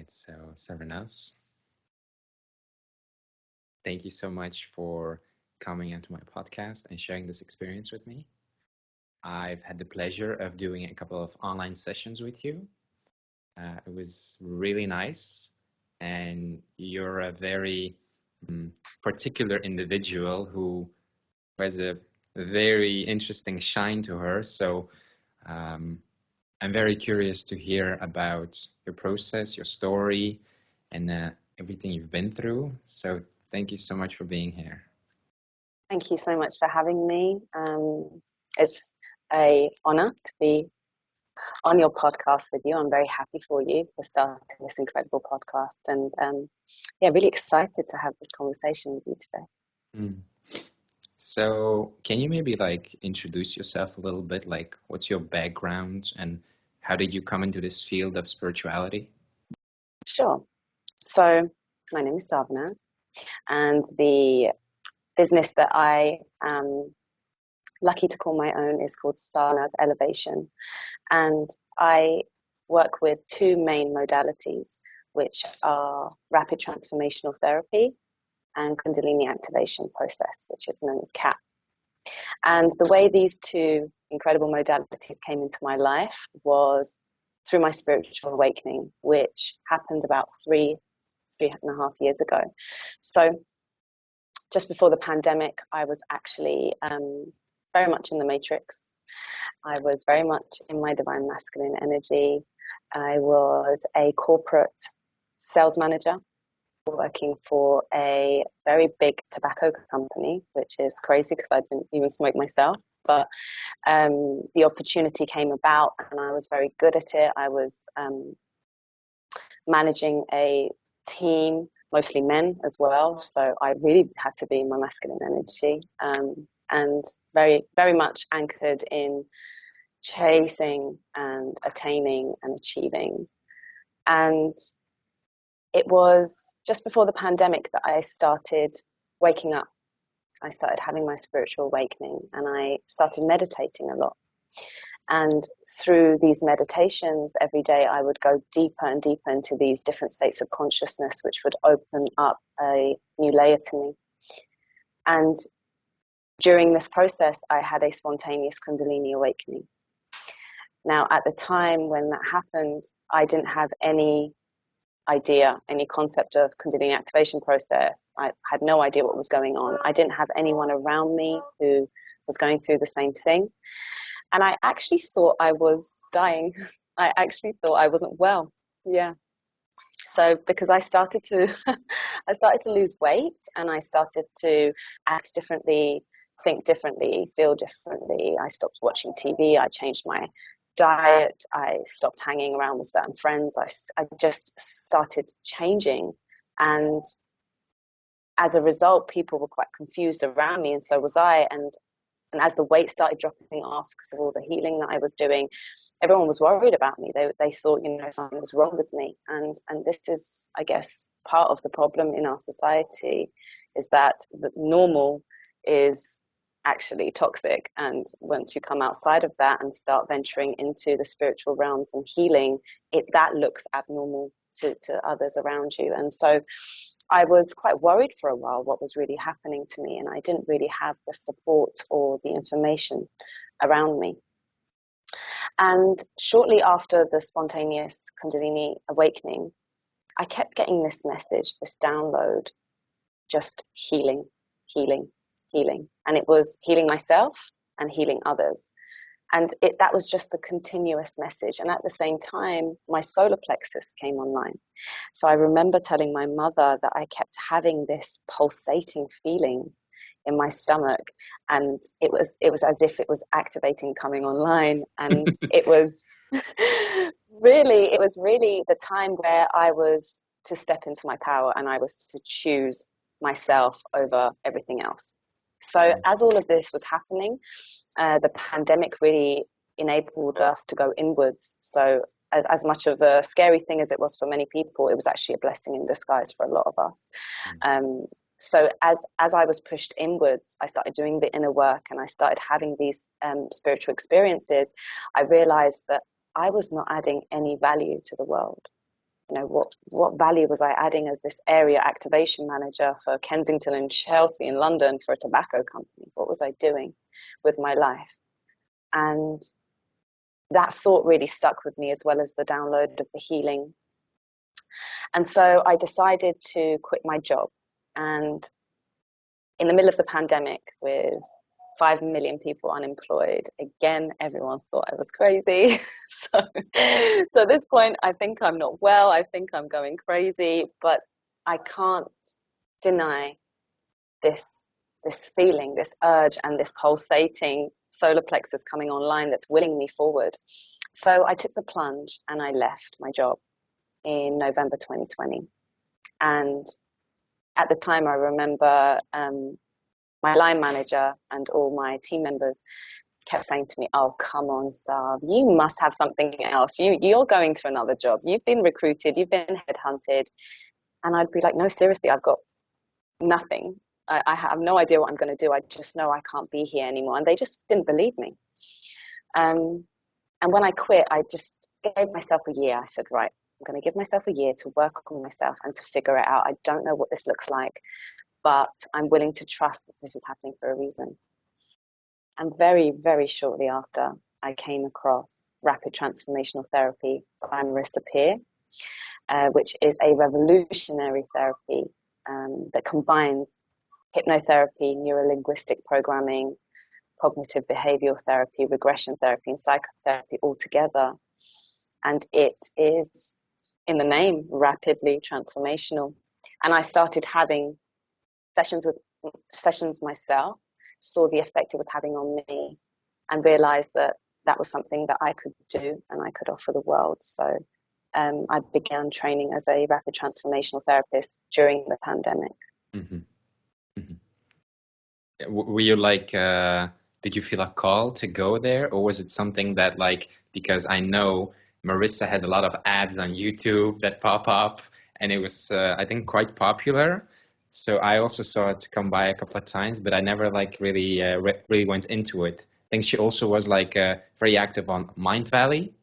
right, so Sarvenaz, thank you so much for coming onto my podcast and sharing this experience with me. I've had the pleasure of doing a couple of online sessions with you. It was really nice, and you're a very particular individual who has a very interesting shine to her. So I'm very curious to hear about your process, your story, and everything you've been through. So thank you so much for being here. Thank you so much for having me. It's an honor to be on your podcast with you. I'm very happy for you for starting this incredible podcast, and really excited to have this conversation with you today. So can you maybe introduce yourself a little bit? What's your background and how did you come into this field of spirituality? Sure. So my name is Sarvenaz, and the business that I am lucky to call my own is called Sarvenaz Elevation. And I work with two main modalities, which are rapid transformational therapy and kundalini activation process, which is known as CAP. And the way these two incredible modalities came into my life was through my spiritual awakening, which happened about three and a half years ago. So just before the pandemic, I was actually very much in the matrix. I was very much in my divine masculine energy. I was a corporate sales manager working for a very big tobacco company, which is crazy because I didn't even smoke myself. But the opportunity came about and I was very good at it. I was managing a team, mostly men as well. So I really had to be in my masculine energy and very, very much anchored in chasing and attaining and achieving. And it was just before the pandemic that I started waking up. I started having my spiritual awakening and I started meditating a lot. And through these meditations, every day I would go deeper and deeper into these different states of consciousness, which would open up a new layer to me. And during this process, I had a spontaneous kundalini awakening. Now, at the time when that happened, I didn't have any idea, any concept of kundalini activation process. I had no idea what was going on. I didn't have anyone around me who was going through the same thing. And I actually thought I was dying. I actually thought I wasn't well. Yeah. So because I started to lose weight and I started to act differently, think differently, feel differently. I stopped watching TV. I changed my diet. I stopped hanging around with certain friends. I just started changing. And as a result, people were quite confused around me, and so was I. And as the weight started dropping off because of all the healing that I was doing, everyone was worried about me. They thought, something was wrong with me. And this is, I guess, part of the problem in our society is that the normal is actually toxic. And once you come outside of that and start venturing into the spiritual realms and healing, that looks abnormal to others around you. And so I was quite worried for a while what was really happening to me, and I didn't really have the support or the information around me. And shortly after the spontaneous kundalini awakening, I kept getting this message, this download, just healing, healing, healing. And it was healing myself and healing others. And that was just the continuous message. And at the same time, my solar plexus came online. So I remember telling my mother that I kept having this pulsating feeling in my stomach. And it was as if it was activating, coming online. And it was really the time where I was to step into my power and I was to choose myself over everything else. So as all of this was happening, the pandemic really enabled us to go inwards. So as much of a scary thing as it was for many people, it was actually a blessing in disguise for a lot of us. So as I was pushed inwards, I started doing the inner work and I started having these spiritual experiences. I realized that I was not adding any value to the world. what value was I adding as this area activation manager for Kensington and Chelsea in London for a tobacco company? What was I doing with my life? And that thought really stuck with me, as well as the download of the healing. And so I decided to quit my job. And in the middle of the pandemic, with 5 million people unemployed, again, everyone thought I was crazy. So at this point, I think I'm not well. I think I'm going crazy, but I can't deny this feeling, this urge, and this pulsating solar plexus coming online that's willing me forward. So I took the plunge and I left my job in November 2020. And at the time, I remember my line manager and all my team members kept saying to me, "Oh, come on, Sarv, you must have something else. You're going to another job. You've been recruited. You've been headhunted." And I'd be like, "No, seriously, I've got nothing. I have no idea what I'm going to do. I just know I can't be here anymore." And they just didn't believe me. And when I quit, I just gave myself a year. I said, right, I'm going to give myself a year to work on myself and to figure it out. I don't know what this looks like, but I'm willing to trust that this is happening for a reason. And very, very shortly after, I came across Rapid Transformational Therapy by Marissa Peer, which is a revolutionary therapy that combines hypnotherapy, neurolinguistic programming, cognitive behavioral therapy, regression therapy, and psychotherapy all together. And it is, in the name, rapidly transformational. And I started having sessions myself, saw the effect it was having on me, and realized that that was something that I could do and I could offer the world. So I began training as a rapid transformational therapist during the pandemic. Mm-hmm. Mm-hmm. Were you like, did you feel a call to go there, or was it something that, like, because I know Marissa has a lot of ads on YouTube that pop up, and it was, I think, quite popular. So I also saw it come by a couple of times, but I never like really went into it. I think she also was like very active on Mind Valley.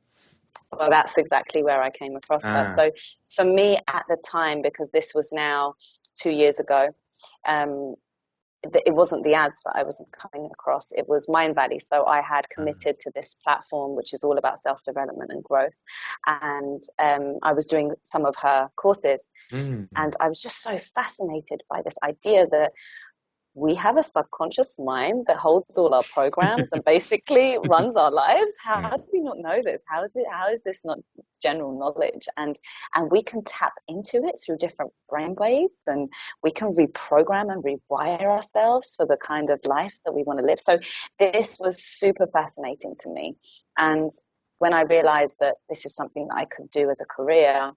Well, that's exactly where I came across her. So for me at the time, because this was now 2 years ago, it wasn't the ads that I was coming across, it was Mind Valley. So I had committed to this platform, which is all about self-development and growth. And I was doing some of her courses. And I was just so fascinated by this idea that we have a subconscious mind that holds all our programs and basically runs our lives. How do we not know this? How is this not general knowledge? And we can tap into it through different brain waves, and we can reprogram and rewire ourselves for the kind of life that we want to live. So this was super fascinating to me. And when I realized that this is something that I could do as a career,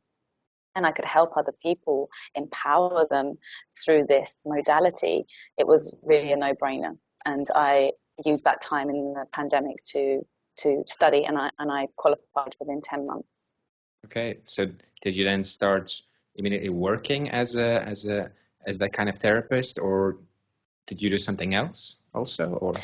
and I could help other people, empower them through this modality, it was really a no-brainer. And I used that time in the pandemic to study, and I qualified within 10 months. Okay, so did you then start immediately working as that kind of therapist, or did you do something else also, or?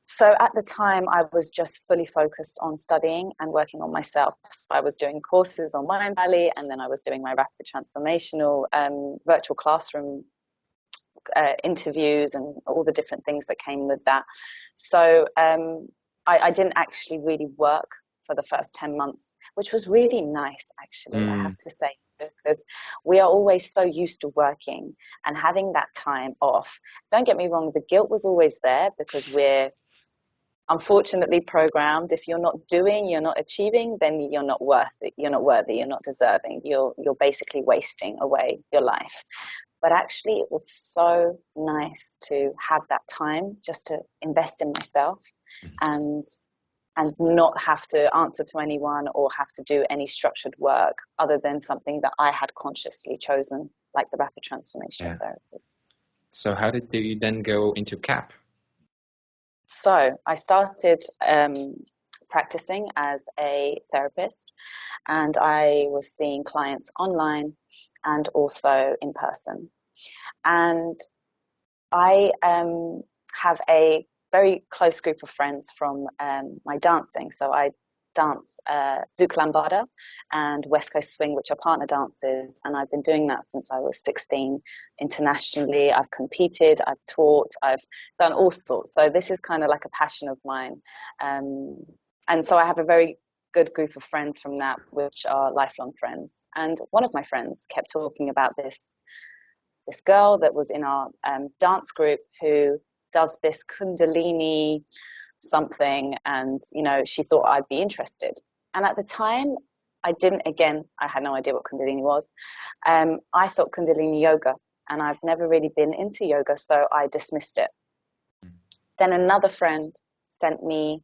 So at the time, I was just fully focused on studying and working on myself. So I was doing courses on Mind Valley, and then I was doing my rapid transformational virtual classroom interviews and all the different things that came with that. So I didn't actually really work for the first 10 months, which was really nice, actually, I have to say, because we are always so used to working and having that time off. Don't get me wrong, the guilt was always there, because we're unfortunately programmed. If you're not doing, you're not achieving, then you're not worth it. You're not worthy. You're not deserving. You're basically wasting away your life. But actually, it was so nice to have that time just to invest in myself and not have to answer to anyone or have to do any structured work other than something that I had consciously chosen, like the rapid transformation therapy. So how did you then go into CAP? So I started practicing as a therapist, and I was seeing clients online and also in person. And I have a very close group of friends from my dancing. So I dance Zouk Lambada and West Coast Swing, which are partner dances. And I've been doing that since I was 16 internationally. I've competed, I've taught, I've done all sorts. So this is kind of like a passion of mine. And so I have a very good group of friends from that, which are lifelong friends. And one of my friends kept talking about this girl that was in our dance group who does this kundalini something, and she thought I'd be interested. And at the time I had no idea what kundalini was. I thought kundalini yoga, and I've never really been into yoga, so I dismissed it. Then another friend sent me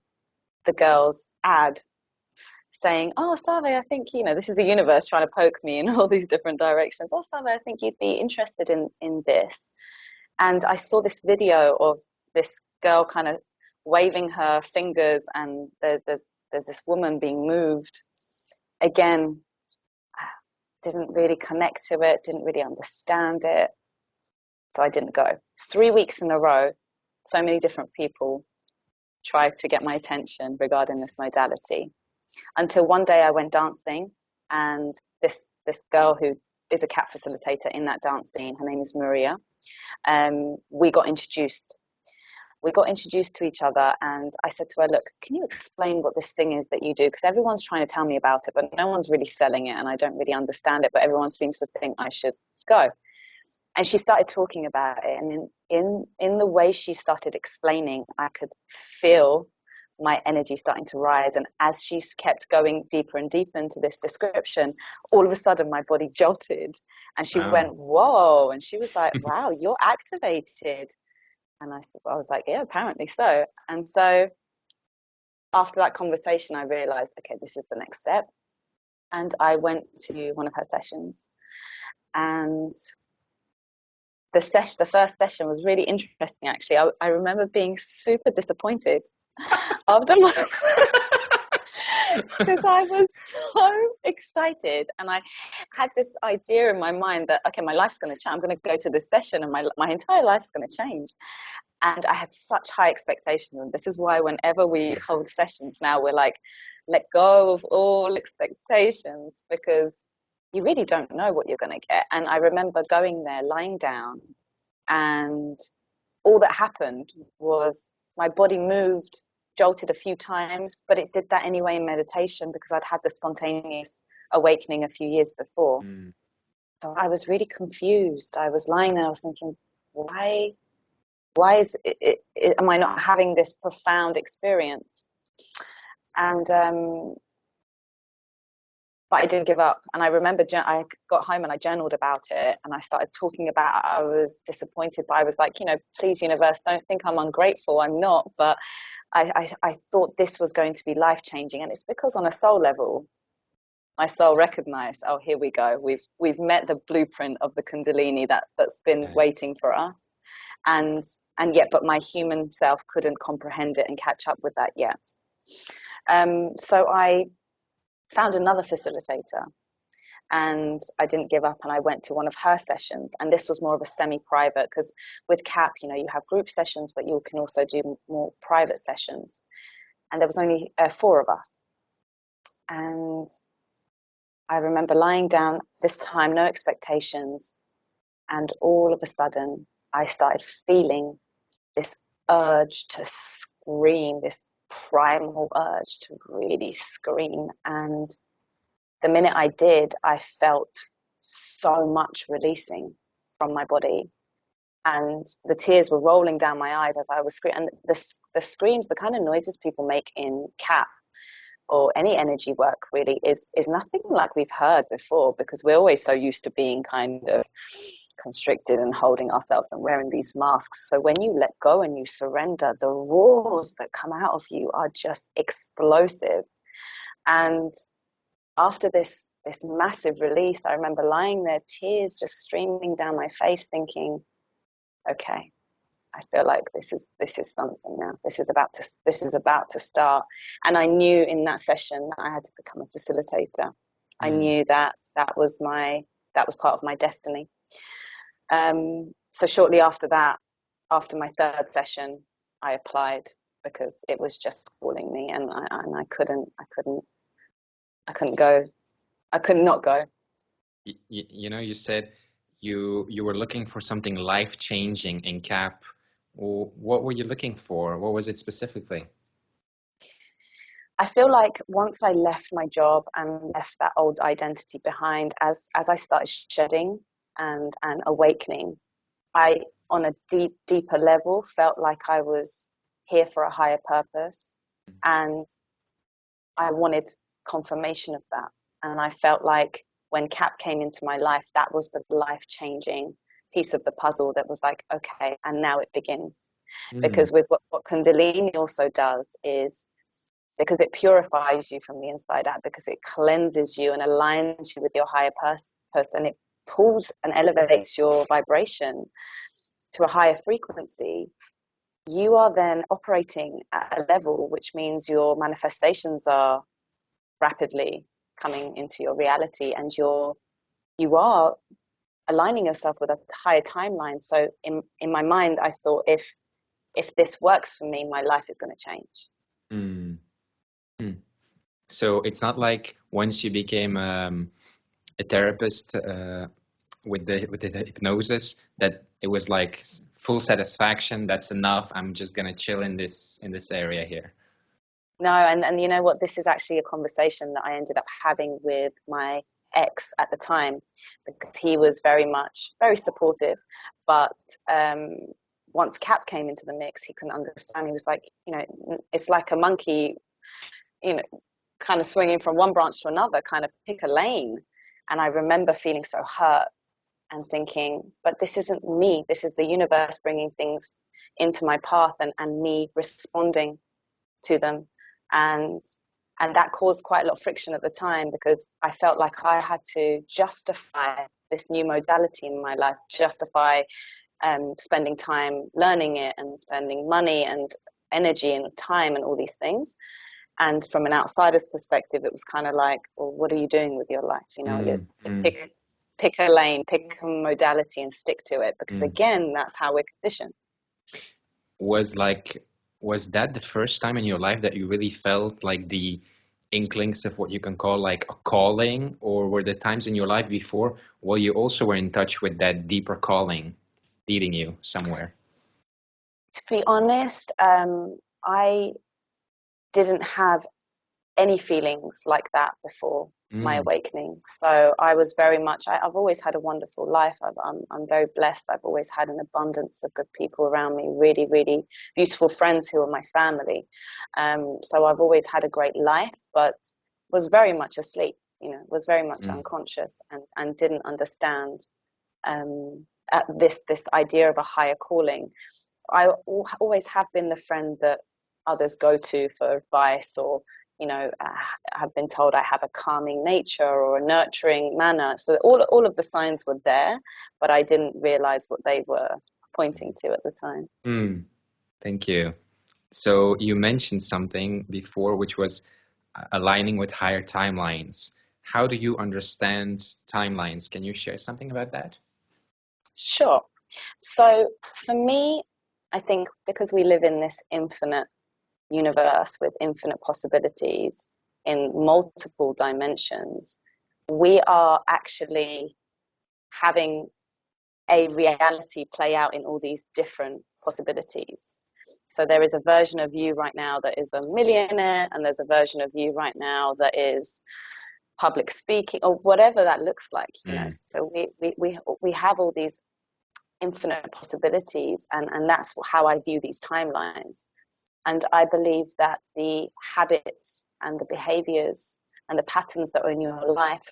the girl's ad saying, "Oh, Sarve, I think, this is the universe trying to poke me in all these different directions. Oh, Sarve, I think you'd be interested in this." And I saw this video of this girl kind of waving her fingers, and there's this woman being moved. Again, didn't really connect to it, didn't really understand it. So I didn't go. 3 weeks in a row, so many different people tried to get my attention regarding this modality. Until one day I went dancing, and this girl who is a CAP facilitator in that dance scene, her name is Maria, we got introduced to each other, and I said to her, "Look, can you explain what this thing is that you do? Because everyone's trying to tell me about it, but no one's really selling it, and I don't really understand it, but everyone seems to think I should go." And she started talking about it, and in the way she started explaining, I could feel my energy starting to rise. And as she kept going deeper and deeper into this description, all of a sudden my body jolted, and she went, "Whoa," and she was like, "Wow, you're activated." And I was like, "Yeah, apparently so." And so after that conversation, I realized, okay, this is the next step. And I went to one of her sessions, and the first session was really interesting, actually. I remember being super disappointed after because I was so excited, and I had this idea in my mind that, okay, my life's going to change. I'm going to go to this session, and my entire life's going to change. And I had such high expectations. And this is why whenever we hold sessions now, we're like, let go of all expectations, because you really don't know what you're going to get. And I remember going there, lying down, and all that happened was my body moved, jolted a few times, but it did that anyway in meditation, because I'd had the spontaneous awakening a few years before. So I was really confused. I was lying there, I was thinking, why is am I not having this profound experience? And but I didn't give up. And I remember I got home and I journaled about it, and I started talking about, I was disappointed, but I was like, please, universe, don't think I'm ungrateful. I'm not. But I thought this was going to be life-changing. And it's because on a soul level, my soul recognized, oh, here we go. We've met the blueprint of the Kundalini that's been waiting for us. And yet, but my human self couldn't comprehend it and catch up with that yet. So I found another facilitator, and I didn't give up, and I went to one of her sessions. And this was more of a semi-private, because with CAP, you have group sessions, but you can also do more private sessions. And there was only 4 of us. And I remember lying down this time, no expectations, and all of a sudden I started feeling this urge to scream, this primal urge to really scream. And the minute I did, I felt so much releasing from my body, and the tears were rolling down my eyes as I was screaming. And the screams, the kind of noises people make in CAP or any energy work, really is nothing like we've heard before, because we're always so used to being kind of constricted and holding ourselves and wearing these masks. So when you let go and you surrender, the roars that come out of you are just explosive. And after this massive release, I remember lying there, tears just streaming down my face, thinking, okay, I feel like this is something now. This is about to start. And I knew in that session that I had to become a facilitator. I knew that was part of my destiny. So shortly after that, after my 3rd session, I applied, because it was just calling me, and I couldn't go. I could not go. You know, you said you were looking for something life-changing in CAP. What were you looking for? What was it specifically? I feel like once I left my job and left that old identity behind, as I started shedding and awakening, I, on a deeper level, felt like I was here for a higher purpose, and I wanted confirmation of that. And I felt like when CAP came into my life, that was the life-changing piece of the puzzle that was like, okay, and now it begins. Because with what kundalini also does is, because it purifies you from the inside out, because it cleanses you and aligns you with your higher purpose, and it pulls and elevates your vibration to a higher frequency, you are then operating at a level which means your manifestations are rapidly coming into your reality, and you are aligning yourself with a higher timeline. So in my mind, I thought, if this works for me, my life is going to change. Mm. Mm. So it's not like once you became a therapist with the hypnosis that it was like full satisfaction. That's enough. I'm just gonna chill in this area here. No, and you know what? This is actually a conversation that I ended up having with my ex at the time, because he was very supportive, but once CAP came into the mix, he couldn't understand. He was like, you know, it's like a monkey, you know, kind of swinging from one branch to another, kind of pick a lane. And I remember feeling so hurt and thinking, but this isn't me. This is the universe bringing things into my path, and me responding to them. And that caused quite a lot of friction at the time, because I felt like I had to justify this new modality in my life, justify spending time learning it, and spending money and energy and time and all these things. And from an outsider's perspective, it was kind of like, well, what are you doing with your life? You know, pick a lane, pick a modality and stick to it, because again, that's how we're conditioned. Was that the first time in your life that you really felt like the inklings of what you can call like a calling, or were there times in your life before while you also were in touch with that deeper calling leading you somewhere? To be honest, I didn't have any feelings like that before my awakening. So I was very much, I've always had a wonderful life. I'm very blessed. I've always had an abundance of good people around me, really, really beautiful friends who are my family. So I've always had a great life, but was very much asleep, you know, was very much unconscious, and didn't understand this idea of a higher calling. I always have been the friend that others go to for advice, or, you know, have been told I have a calming nature or a nurturing manner. So all of the signs were there, but I didn't realize what they were pointing to at the time. Thank you. So you mentioned something before, which was aligning with higher timelines. How do you understand timelines? Can you share something about that? Sure. So for me, I think because we live in this infinite universe with infinite possibilities in multiple dimensions, we are actually having a reality play out in all these different possibilities. So there is a version of you right now that is a millionaire, and there's a version of you right now that is public speaking, or whatever that looks like, you know. So we have all these infinite possibilities, and that's how I view these timelines. And I believe that the habits and the behaviors and the patterns that are in your life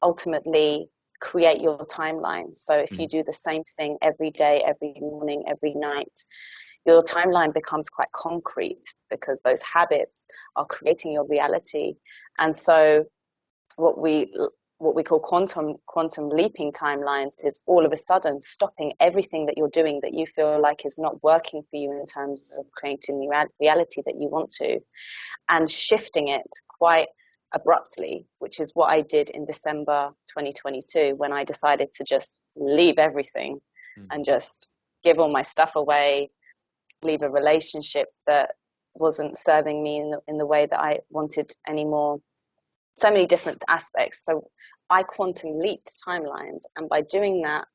ultimately create your timeline. So if you do the same thing every day, every morning, every night, your timeline becomes quite concrete, because those habits are creating your reality. And so what we call quantum leaping timelines is all of a sudden stopping everything that you're doing that you feel like is not working for you in terms of creating the reality that you want to, and shifting it quite abruptly, which is what I did in December 2022, when I decided to just leave everything and just give all my stuff away, leave a relationship that wasn't serving me in the way that I wanted anymore. So many different aspects. So I quantum leaped timelines, and by doing that,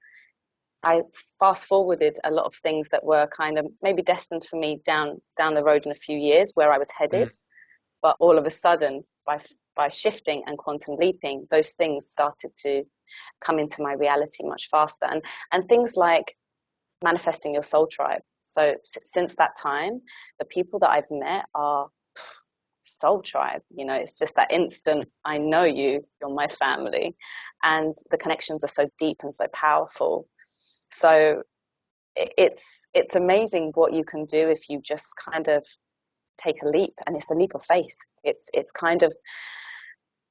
I fast forwarded a lot of things that were kind of maybe destined for me down the road in a few years, where I was headed. But all of a sudden, by shifting and quantum leaping, those things started to come into my reality much faster. And things like manifesting your soul tribe. So since that time, the people that I've met are soul tribe. You know, it's just that instant, I know you, you're my family. And the connections are so deep and so powerful. So it's amazing what you can do if you just kind of take a leap, and it's a leap of faith. It's kind of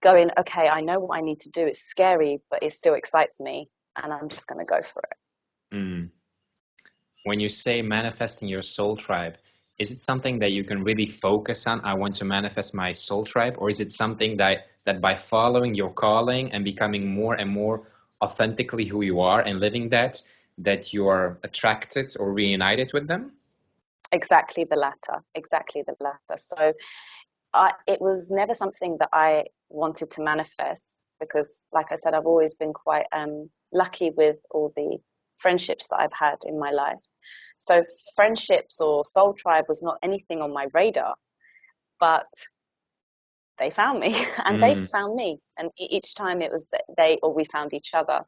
going, okay, I know what I need to do. It's scary, but it still excites me, and I'm just going to go for it. When you say manifesting your soul tribe, is it something that you can really focus on? I want to manifest my soul tribe, or is it something that by following your calling and becoming more and more authentically who you are and living that you are attracted or reunited with them? Exactly the latter. So it was never something that I wanted to manifest, because, like I said, I've always been quite lucky with all the friendships that I've had in my life. So friendships or soul tribe was not anything on my radar, but they found me and they found me. And each time it was that they or we found each other.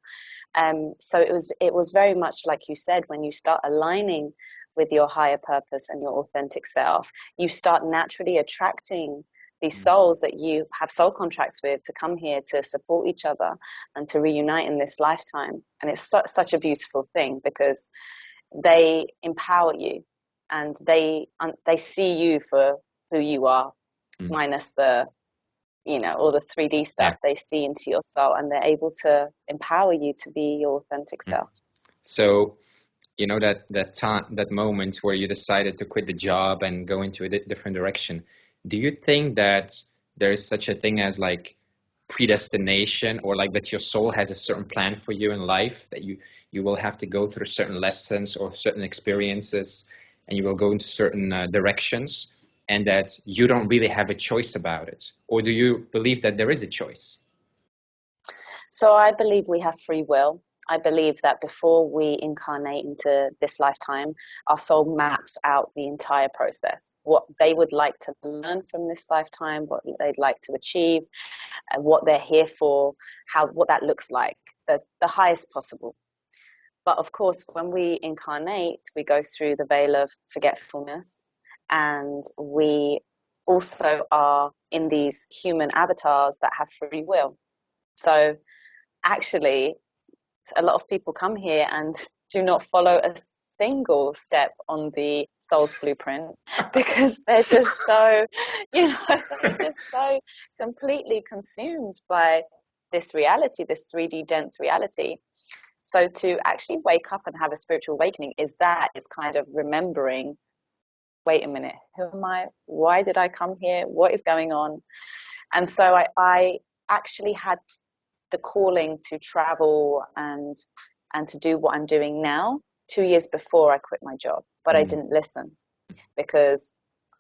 So it was very much like you said, when you start aligning with your higher purpose and your authentic self, you start naturally attracting these souls that you have soul contracts with to come here to support each other and to reunite in this lifetime. And it's such a beautiful thing, because they empower you and they see you for who you are, minus the, you know, all the 3D stuff. They see into your soul, and they're able to empower you to be your authentic self. So, you know, that moment where you decided to quit the job and go into a different direction, do you think that there is such a thing as like predestination, or like that your soul has a certain plan for you in life, that you will have to go through certain lessons or certain experiences, and you will go into certain directions, and that you don't really have a choice about it? Or do you believe that there is a choice? So I believe we have free will. I believe that before we incarnate into this lifetime, our soul maps out the entire process, what they would like to learn from this lifetime, what they'd like to achieve, and what they're here for, what that looks like, the highest possible. But of course, when we incarnate, we go through the veil of forgetfulness, and we also are in these human avatars that have free will. So actually, a lot of people come here and do not follow a single step on the soul's blueprint, because they're just so, you know, they're just so completely consumed by this reality, this 3D dense reality. So to actually wake up and have a spiritual awakening is kind of remembering, wait a minute, who am I? Why did I come here? What is going on? And so I actually had the calling to travel and to do what I'm doing now 2 years before I quit my job. But I didn't listen, because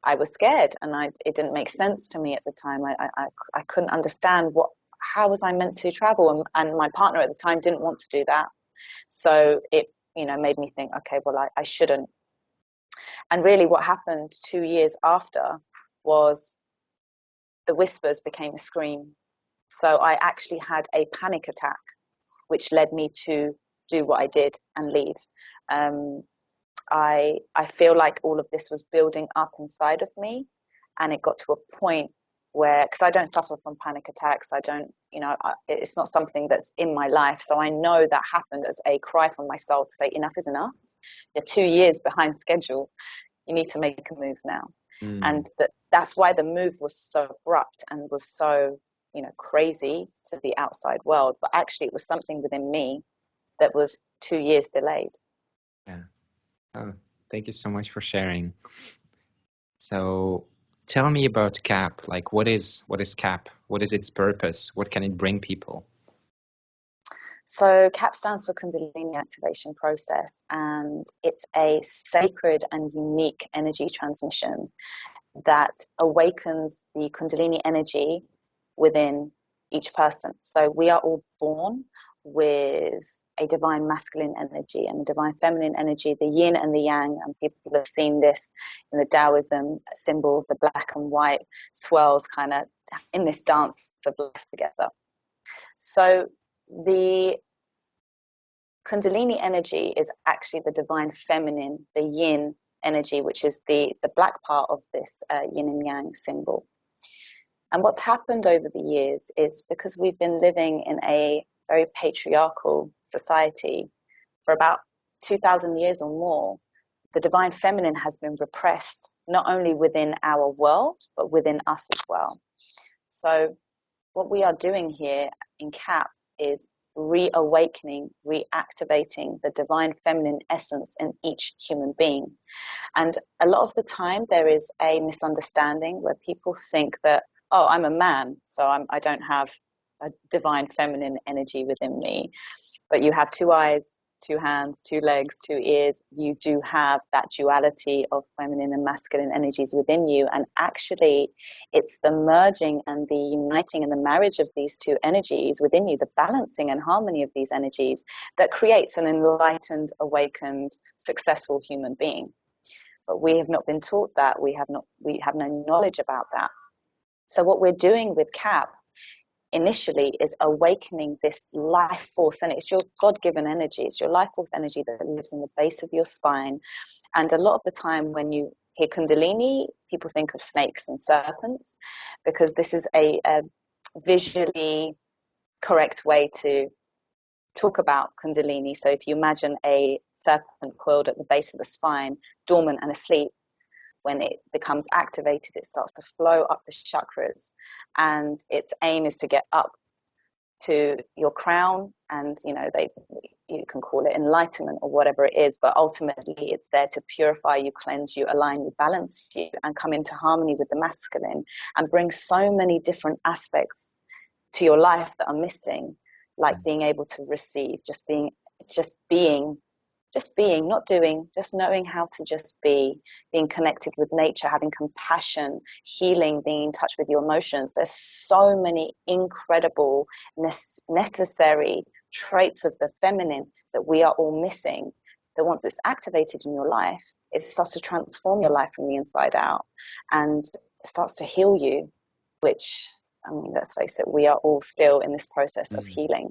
I was scared, and it didn't make sense to me at the time. I couldn't understand how was I meant to travel, and my partner at the time didn't want to do that. So it, you know, made me think, okay, well, I shouldn't. And really what happened 2 years after was the whispers became a scream. So I actually had a panic attack, which led me to do what I did and leave. I feel like all of this was building up inside of me, and it got to a point where, because I don't suffer from panic attacks, I don't, you know, it's not something that's in my life. So I know that happened as a cry from my soul to say, enough is enough. You're 2 years behind schedule. You need to make a move now. And that's why the move was so abrupt and was so, you know, crazy to the outside world. But actually, it was something within me that was 2 years delayed. Yeah. Oh, thank you so much for sharing. So tell me about CAP. Like, what is CAP? What is its purpose? What can it bring people? So CAP stands for Kundalini Activation Process, and it's a sacred and unique energy transmission. that awakens the kundalini energy within each person. So we are all born with a divine masculine energy and a divine feminine energy, the yin and the yang, and people have seen this in the Taoism symbols, the black and white swirls kind of in this dance of life together. So the kundalini energy is actually the divine feminine, the yin energy, which is the black part of this yin and yang symbol. And what's happened over the years is, because we've been living in a very patriarchal society for about 2,000 years or more, the divine feminine has been repressed, not only within our world, but within us as well. So what we are doing here in CAP is reawakening, reactivating the divine feminine essence in each human being. And a lot of the time there is a misunderstanding where people think that, oh, I'm a man, so I don't have a divine feminine energy within me. But you have 2 eyes, 2 hands, 2 legs, 2 ears. You do have that duality of feminine and masculine energies within you. And actually, it's the merging and the uniting and the marriage of these 2 energies within you, the balancing and harmony of these energies, that creates an enlightened, awakened, successful human being. But we have not been taught that. We have no knowledge about that. So what we're doing with CAP initially is awakening this life force, and it's your God-given energy. It's your life force energy that lives in the base of your spine. And a lot of the time when you hear kundalini, people think of snakes and serpents, because this is a visually correct way to talk about kundalini. So if you imagine a serpent coiled at the base of the spine, dormant and asleep, when it becomes activated, it starts to flow up the chakras, and its aim is to get up to your crown. And you can call it enlightenment or whatever it is, but ultimately it's there to purify you, cleanse you, align you, balance you, and come into harmony with the masculine, and bring so many different aspects to your life that are missing, like being able to receive, just being, not doing, just knowing how to just be, being connected with nature, having compassion, healing, being in touch with your emotions. There's so many incredible, necessary traits of the feminine that we are all missing, that once it's activated in your life, it starts to transform your life from the inside out, and it starts to heal you, which, I mean, let's face it, we are all still in this process of healing.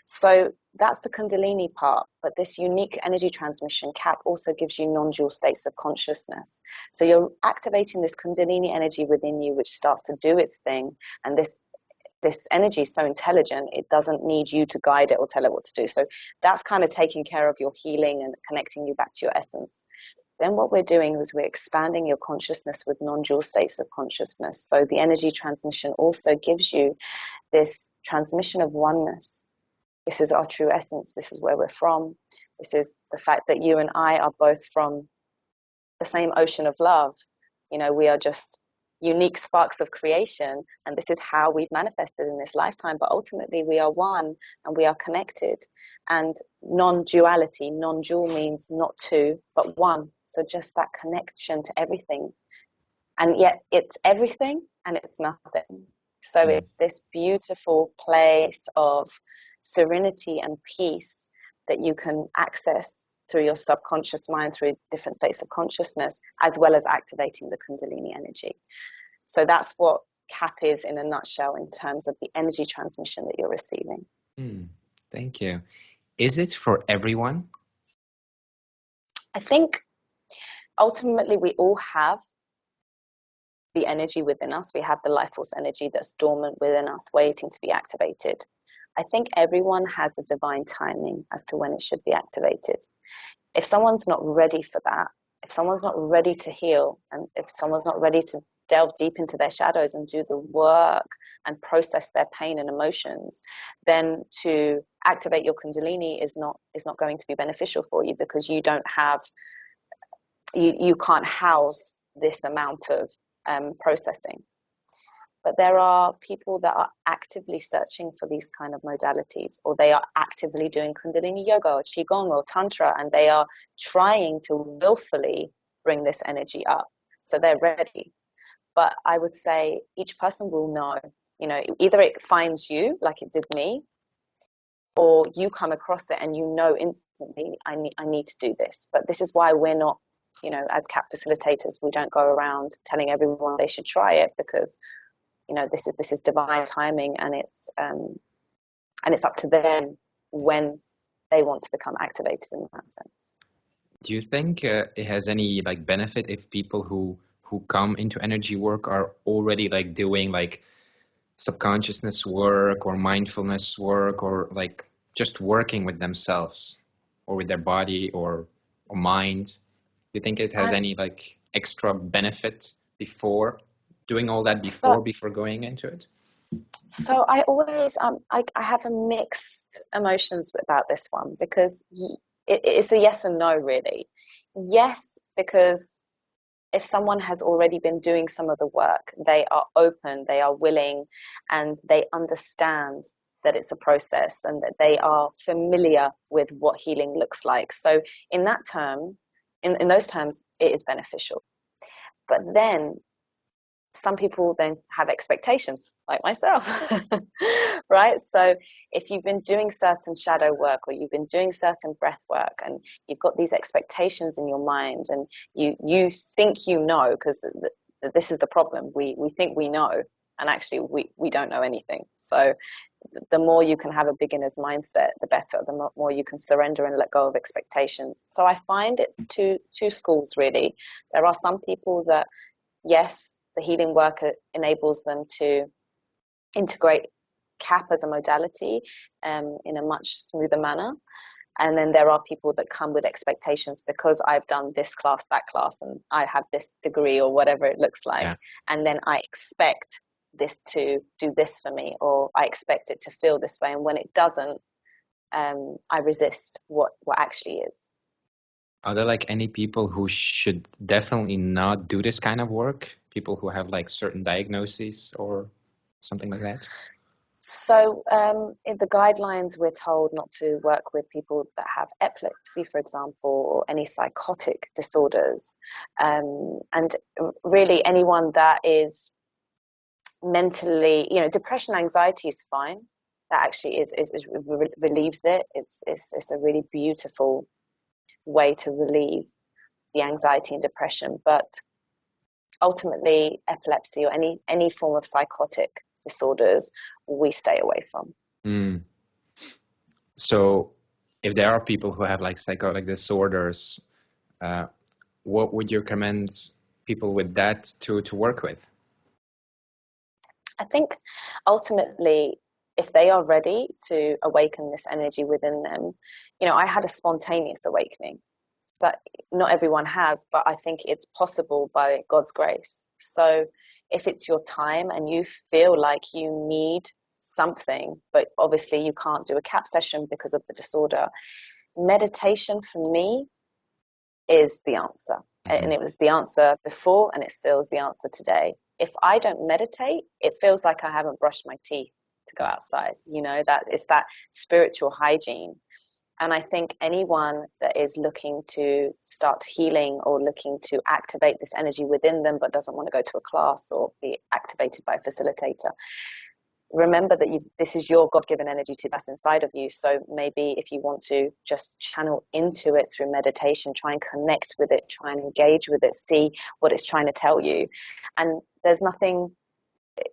So that's the kundalini part, but this unique energy transmission CAP also gives you non-dual states of consciousness. So you're activating this kundalini energy within you, which starts to do its thing. And this energy is so intelligent, it doesn't need you to guide it or tell it what to do. So that's kind of taking care of your healing and connecting you back to your essence. Then what we're doing is we're expanding your consciousness with non-dual states of consciousness. So the energy transmission also gives you this transmission of oneness. This is our true essence. This is where we're from. This is the fact that you and I are both from the same ocean of love. We are just unique sparks of creation, and this is how we've manifested in this lifetime. But ultimately, we are one, and we are connected. And non-duality, non-dual means not 2, but 1. So just that connection to everything. And yet it's everything and it's nothing. So it's this beautiful place of serenity and peace that you can access through your subconscious mind, through different states of consciousness, as well as activating the kundalini energy. So that's what CAP is in a nutshell in terms of the energy transmission that you're receiving. Thank you. Is it for everyone? I think ultimately we all have the energy within us. We have the life force energy that's dormant within us, waiting to be activated. I think everyone has a divine timing as to when it should be activated. If someone's not ready for that, if someone's not ready to heal, and if someone's not ready to delve deep into their shadows and do the work and process their pain and emotions, then to activate your kundalini is not going to be beneficial for you, because you don't have, you can't house this amount of processing. But there are people that are actively searching for these kind of modalities, or they are actively doing kundalini yoga or qigong or tantra, and they are trying to willfully bring this energy up. So they're ready. But I would say each person will know, you know, either it finds you like it did me, or you come across it and you know instantly, I need to do this. But this is why we're not, you know, as CAP facilitators, we don't go around telling everyone they should try it, because, you know, this is divine timing, and it's up to them when they want to become activated in that sense. Do you think it has any like benefit if people who come into energy work are already like doing like subconsciousness work or mindfulness work, or like just working with themselves or with their body or mind? Do you think it has any like extra benefit before doing all that, before going into it? So I always I have a mixed emotions about this one, because it's a yes and no, really. Yes, because if someone has already been doing some of the work, they are open, they are willing, and they understand that it's a process and that they are familiar with what healing looks like. So in that term, in those terms, it is beneficial. But then some people then have expectations, like myself, right? So if you've been doing certain shadow work, or you've been doing certain breath work, and you've got these expectations in your mind, and you think you know, because this is the problem, we think we know, and actually we don't know anything. So the more you can have a beginner's mindset, the better, the more you can surrender and let go of expectations. So I find it's two schools, really. There are some people that, yes, the healing work enables them to integrate CAP as a modality in a much smoother manner. And then there are people that come with expectations, because I've done this class, that class, and I have this degree, or whatever it looks like. Yeah. And then I expect this to do this for me, or I expect it to feel this way. And when it doesn't, I resist what actually is. Are there like any people who should definitely not do this kind of work? People who have like certain diagnoses or something like that? So in the guidelines, we're told not to work with people that have epilepsy, for example, or any psychotic disorders. And really anyone that is mentally, you know, depression, anxiety is fine. That actually is relieves it. It's a really beautiful way to relieve the anxiety and depression. But ultimately, epilepsy or any form of psychotic disorders, we stay away from. So if there are people who have like psychotic disorders, what would you recommend people with that to work with? I think ultimately, if they are ready to awaken this energy within them, you know, I had a spontaneous awakening that not everyone has, but I think it's possible by God's grace. So if it's your time and you feel like you need something, but obviously you can't do a CAP session because of the disorder, meditation for me is the answer. And it was the answer before, and it still is the answer today. If I don't meditate, it feels like I haven't brushed my teeth to go outside. You know, that it's that spiritual hygiene. And I think anyone that is looking to start healing, or looking to activate this energy within them, but doesn't want to go to a class or be activated by a facilitator, remember that this is your God-given energy that's inside of you. So maybe if you want to just channel into it through meditation, try and connect with it, try and engage with it, see what it's trying to tell you. And there's nothing,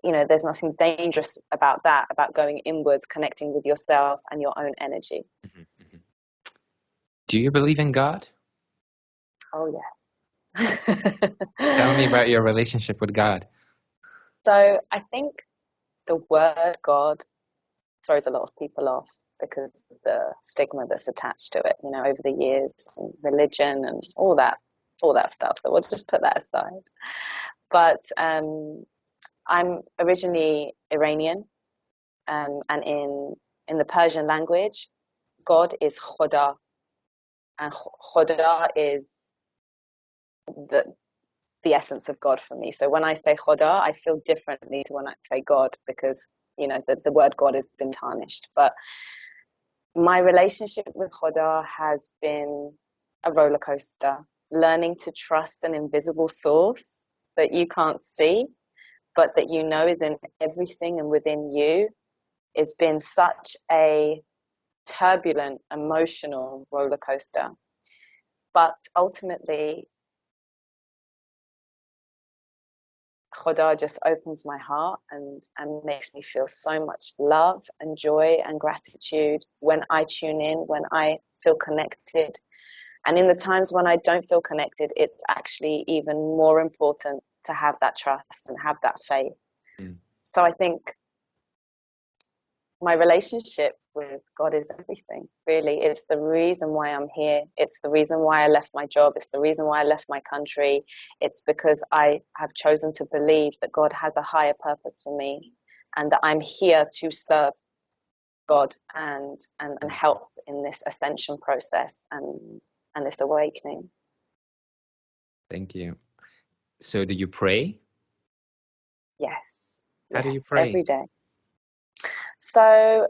you know, there's nothing dangerous about that, about going inwards, connecting with yourself and your own energy. Do you believe in God? Oh, yes. Tell me about your relationship with God. So I think the word God throws a lot of people off because of the stigma that's attached to it, you know, over the years, and religion and all that stuff. So we'll just put that aside. But I'm originally Iranian, and in the Persian language, God is Khoda, and Khoda is the essence of God for me. So when I say Khoda, I feel differently to when I say God, because, you know, the word God has been tarnished. But my relationship with Khoda has been a roller coaster, learning to trust an invisible source that you can't see, but that you know is in everything and within you, has been such a turbulent, emotional roller coaster. But ultimately, Khoda just opens my heart and makes me feel so much love and joy and gratitude when I tune in, when I feel connected. And in the times when I don't feel connected, it's actually even more important to have that trust and have that faith. So I think my relationship with God is everything, really. It's the reason why I'm here. It's the reason why I left my job. It's the reason why I left my country. It's because I have chosen to believe that God has a higher purpose for me and that I'm here to serve God and help in this ascension process and this awakening. Thank you. So do you pray? Yes. How do you pray? Every day. So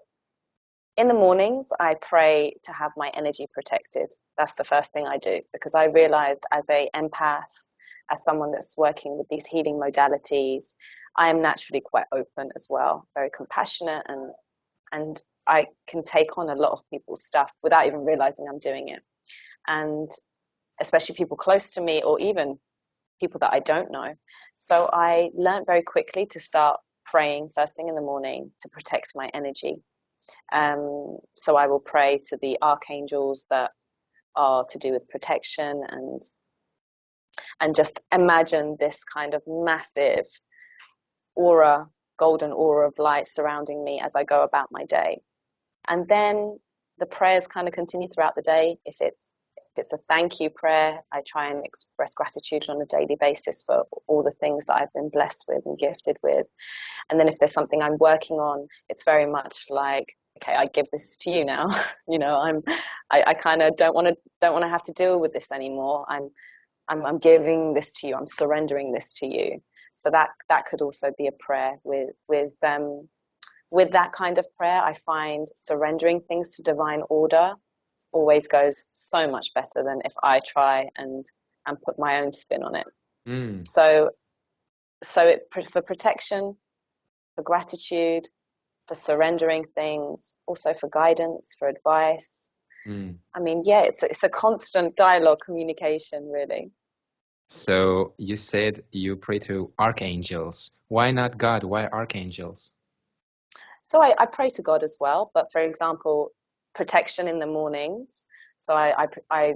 in the mornings, I pray to have my energy protected. That's the first thing I do, because I realized as an empath, as someone that's working with these healing modalities, I am naturally quite open as well, very compassionate, and I can take on a lot of people's stuff without even realizing I'm doing it. And especially people close to me or even people that I don't know. So I learned very quickly to start praying first thing in the morning to protect my energy. So I will pray to the archangels that are to do with protection and just imagine this kind of massive aura, golden aura of light surrounding me as I go about my day. And then the prayers kind of continue throughout the day. If it's a thank you prayer, I try and express gratitude on a daily basis for all the things that I've been blessed with and gifted with. And then if there's something I'm working on, it's very much like, okay, I give this to you now. I kind of don't want to have to deal with this anymore. I'm giving this to you. I'm surrendering this to you. So that could also be a prayer with that kind of prayer. I find surrendering things to divine order always goes so much better than if I try and put my own spin on it. So for protection, for gratitude, for surrendering things, also for guidance, for advice. I mean, yeah, it's a constant dialogue, communication, really. So you said you pray to archangels. Why not God? Why archangels? So I pray to God as well, but for example, protection in the mornings. So I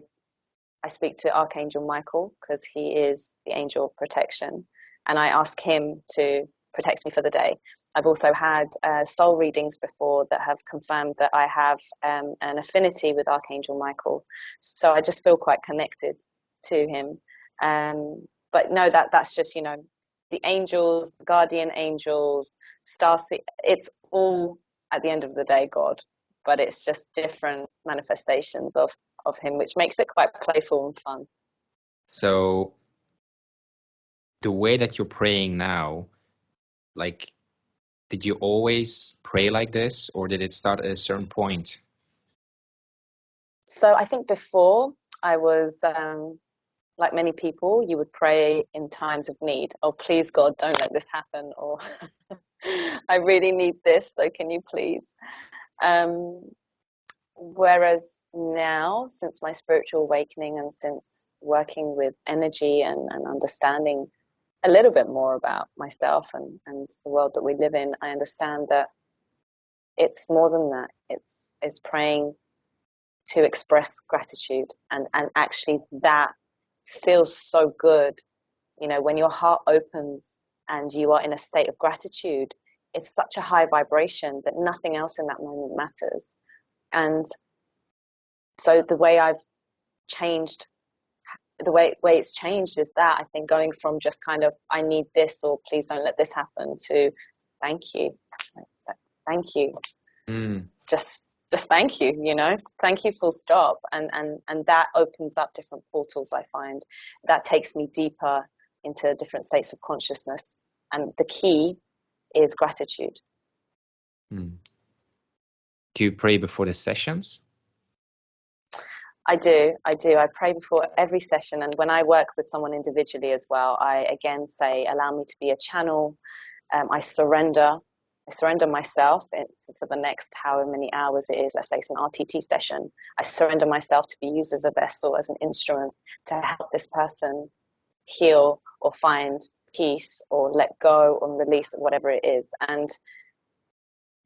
speak to Archangel Michael because he is the angel of protection, and I ask him to protect me for the day. I've also had soul readings before that have confirmed that I have an affinity with Archangel Michael, so I just feel quite connected to him. But no, that's just, the angels, the guardian angels, it's all at the end of the day God, but it's just different manifestations of him, which makes it quite playful and fun. So the way that you're praying now, like, did you always pray like this, or did it start at a certain point? So I think before I was like many people, you would pray in times of need. Oh, please God, don't let this happen, or I really need this, so can you please? Whereas now, since my spiritual awakening and since working with energy and understanding a little bit more about myself and the world that we live in, I understand that it's more than that. It's praying to express gratitude, and actually that feels so good. When your heart opens and you are in a state of gratitude, it's such a high vibration that nothing else in that moment matters. And so the way I've changed, the way it's changed is that I think going from just kind of, I need this, or please don't let this happen, to thank you. Just thank you, thank you, full stop. And that opens up different portals. I find that takes me deeper into different states of consciousness. And the key is gratitude. Do you pray before the sessions? I do. I pray before every session. And when I work with someone individually as well, I again say, allow me to be a channel. I surrender myself for the next however many hours it is. Let's say it's an RTT session. I surrender myself to be used as a vessel, as an instrument to help this person heal or find peace or let go or release, whatever it is. And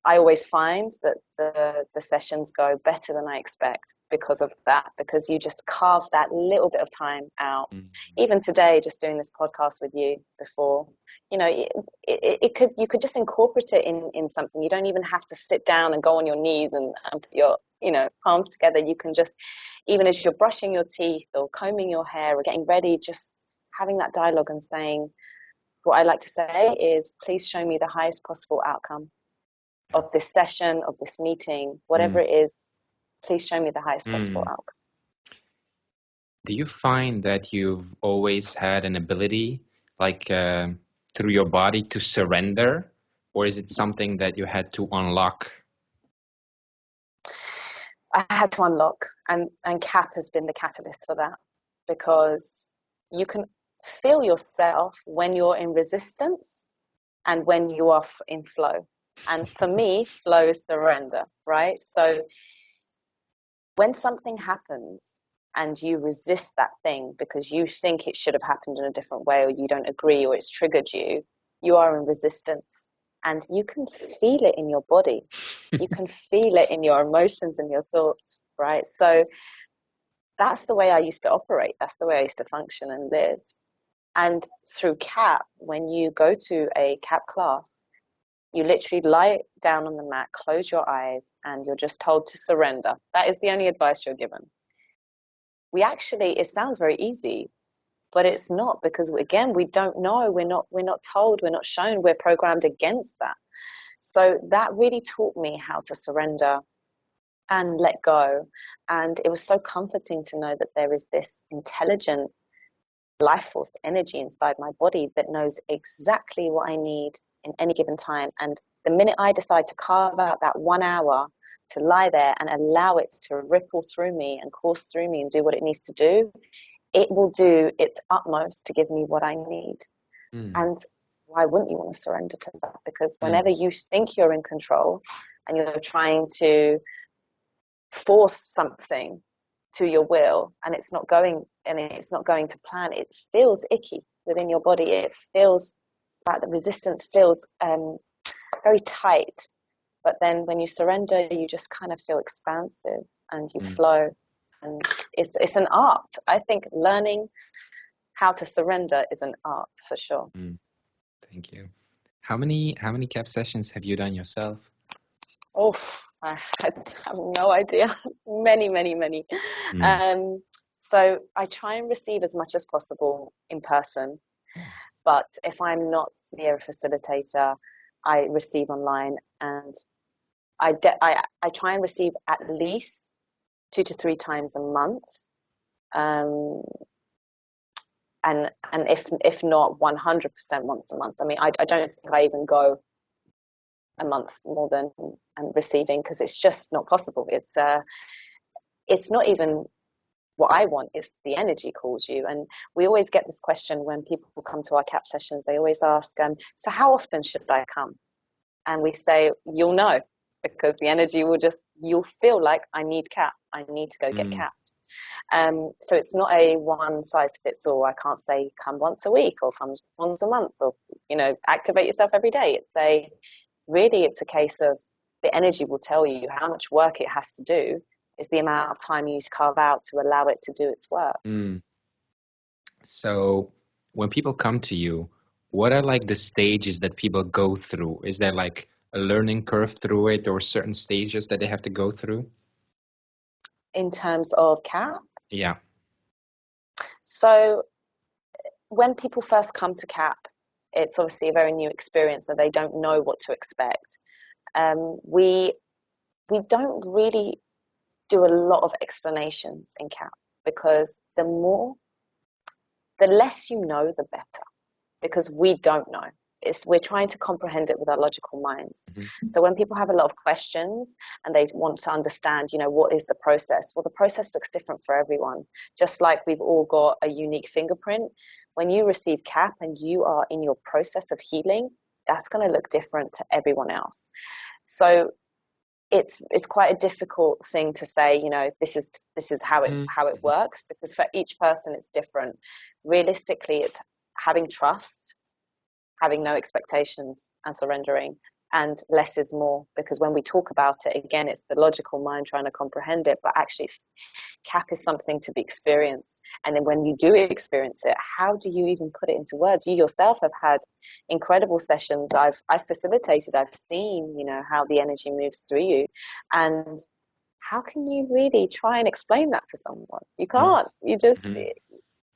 I always find that the sessions go better than I expect because of that, because you just carve that little bit of time out. Even today, just doing this podcast with you before, you know, you could just incorporate it in something. You don't even have to sit down and go on your knees and put your, you know, palms together. You can just, even as you're brushing your teeth or combing your hair or getting ready, just having that dialogue and saying, what I like to say is, please show me the highest possible outcome of this session, of this meeting, whatever it is, please show me the highest possible outcome. Do you find that you've always had an ability, like through your body, to surrender, or is it something that you had to unlock? I had to unlock, and CAP has been the catalyst for that, because you can feel yourself when you're in resistance and when you are in flow. And for me, flow is surrender, right? So when something happens and you resist that thing because you think it should have happened in a different way, or you don't agree, or it's triggered you, you are in resistance. And you can feel it in your body. You can feel it in your emotions and your thoughts, right? So that's the way I used to operate. That's the way I used to function and live. And through CAP, when you go to a CAP class, you literally lie down on the mat, close your eyes, and you're just told to surrender. That is the only advice you're given. It sounds very easy, but it's not, because again, we don't know. We're not told, we're not shown, we're programmed against that. So that really taught me how to surrender and let go. And it was so comforting to know that there is this intelligent life force energy inside my body that knows exactly what I need in any given time. And the minute I decide to carve out that 1 hour to lie there and allow it to ripple through me and course through me and do what it needs to do, it will do its utmost to give me what I need. And why wouldn't you want to surrender to that? Because whenever you think you're in control and you're trying to force something to your will and it's not going to plan, it feels icky within your body. It feels like the resistance feels very tight. But then when you surrender, you just kind of feel expansive and you flow. And it's an art. I think learning how to surrender is an art for sure. Thank you. How many CAP sessions have you done yourself? Oh, I have no idea. Many. So I try and receive as much as possible in person. But if I'm not near a facilitator, I receive online, and I try and receive at least 2 to 3 times a month, and if not 100% once a month. I mean, I don't think I even go a month more than receiving, because it's just not possible. It's not even what I want, it's the energy calls you. And we always get this question when people come to our CAP sessions. They always ask, so how often should I come? And we say, you'll know, because the energy you'll feel like, I need CAP, I need to go get CAP. So it's not a one size fits all. I can't say come once a week or come once a month, or, you know, activate yourself every day. It's a case of the energy will tell you how much work it has to do. Is the amount of time you carve out to allow it to do its work. So when people come to you, what are like the stages that people go through? Is there like a learning curve through it, or certain stages that they have to go through? In terms of CAP? Yeah. So when people first come to CAP, it's obviously a very new experience, so they don't know what to expect. We don't really do a lot of explanations in CAP, because the less you know, the better, because we don't know. we're trying to comprehend it with our logical minds. Mm-hmm. So when people have a lot of questions and they want to understand, what is the process? Well, the process looks different for everyone. Just like we've all got a unique fingerprint. When you receive CAP and you are in your process of healing, that's going to look different to everyone else. So it's quite a difficult thing to say, this is how it works, because for each person it's different. Realistically, it's having trust, having no expectations, and surrendering. And less is more, because when we talk about it, again, it's the logical mind trying to comprehend it, but actually CAP is something to be experienced. And then when you do experience it, how do you even put it into words? You yourself have had incredible sessions. I've facilitated, I've seen, how the energy moves through you. And how can you really try and explain that to someone? You can't. You just...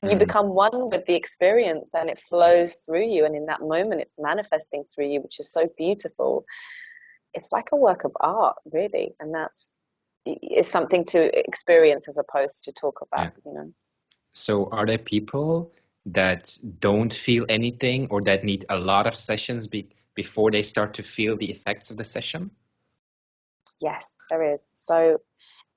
You become one with the experience, and it flows through you, and in that moment it's manifesting through you, which is so beautiful. It's like a work of art, really, and it's something to experience as opposed to talk about. So are there people that don't feel anything, or that need a lot of sessions before they start to feel the effects of the session? Yes, there is. So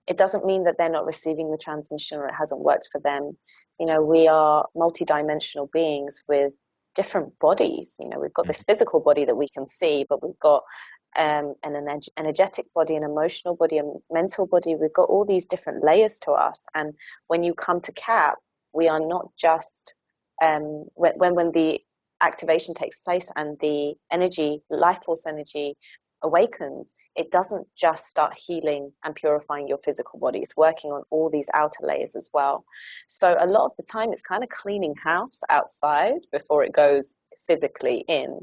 it doesn't mean that they're not receiving the transmission or it hasn't worked for them. We are multidimensional beings with different bodies. We've got this physical body that we can see, but we've got an energetic body, an emotional body, a mental body. We've got all these different layers to us. And when you come to CAP, we are not just, when the activation takes place and the energy, life force energy, awakens, it doesn't just start healing and purifying your physical body. It's working on all these outer layers as well. So a lot of the time it's kind of cleaning house outside before it goes physically in.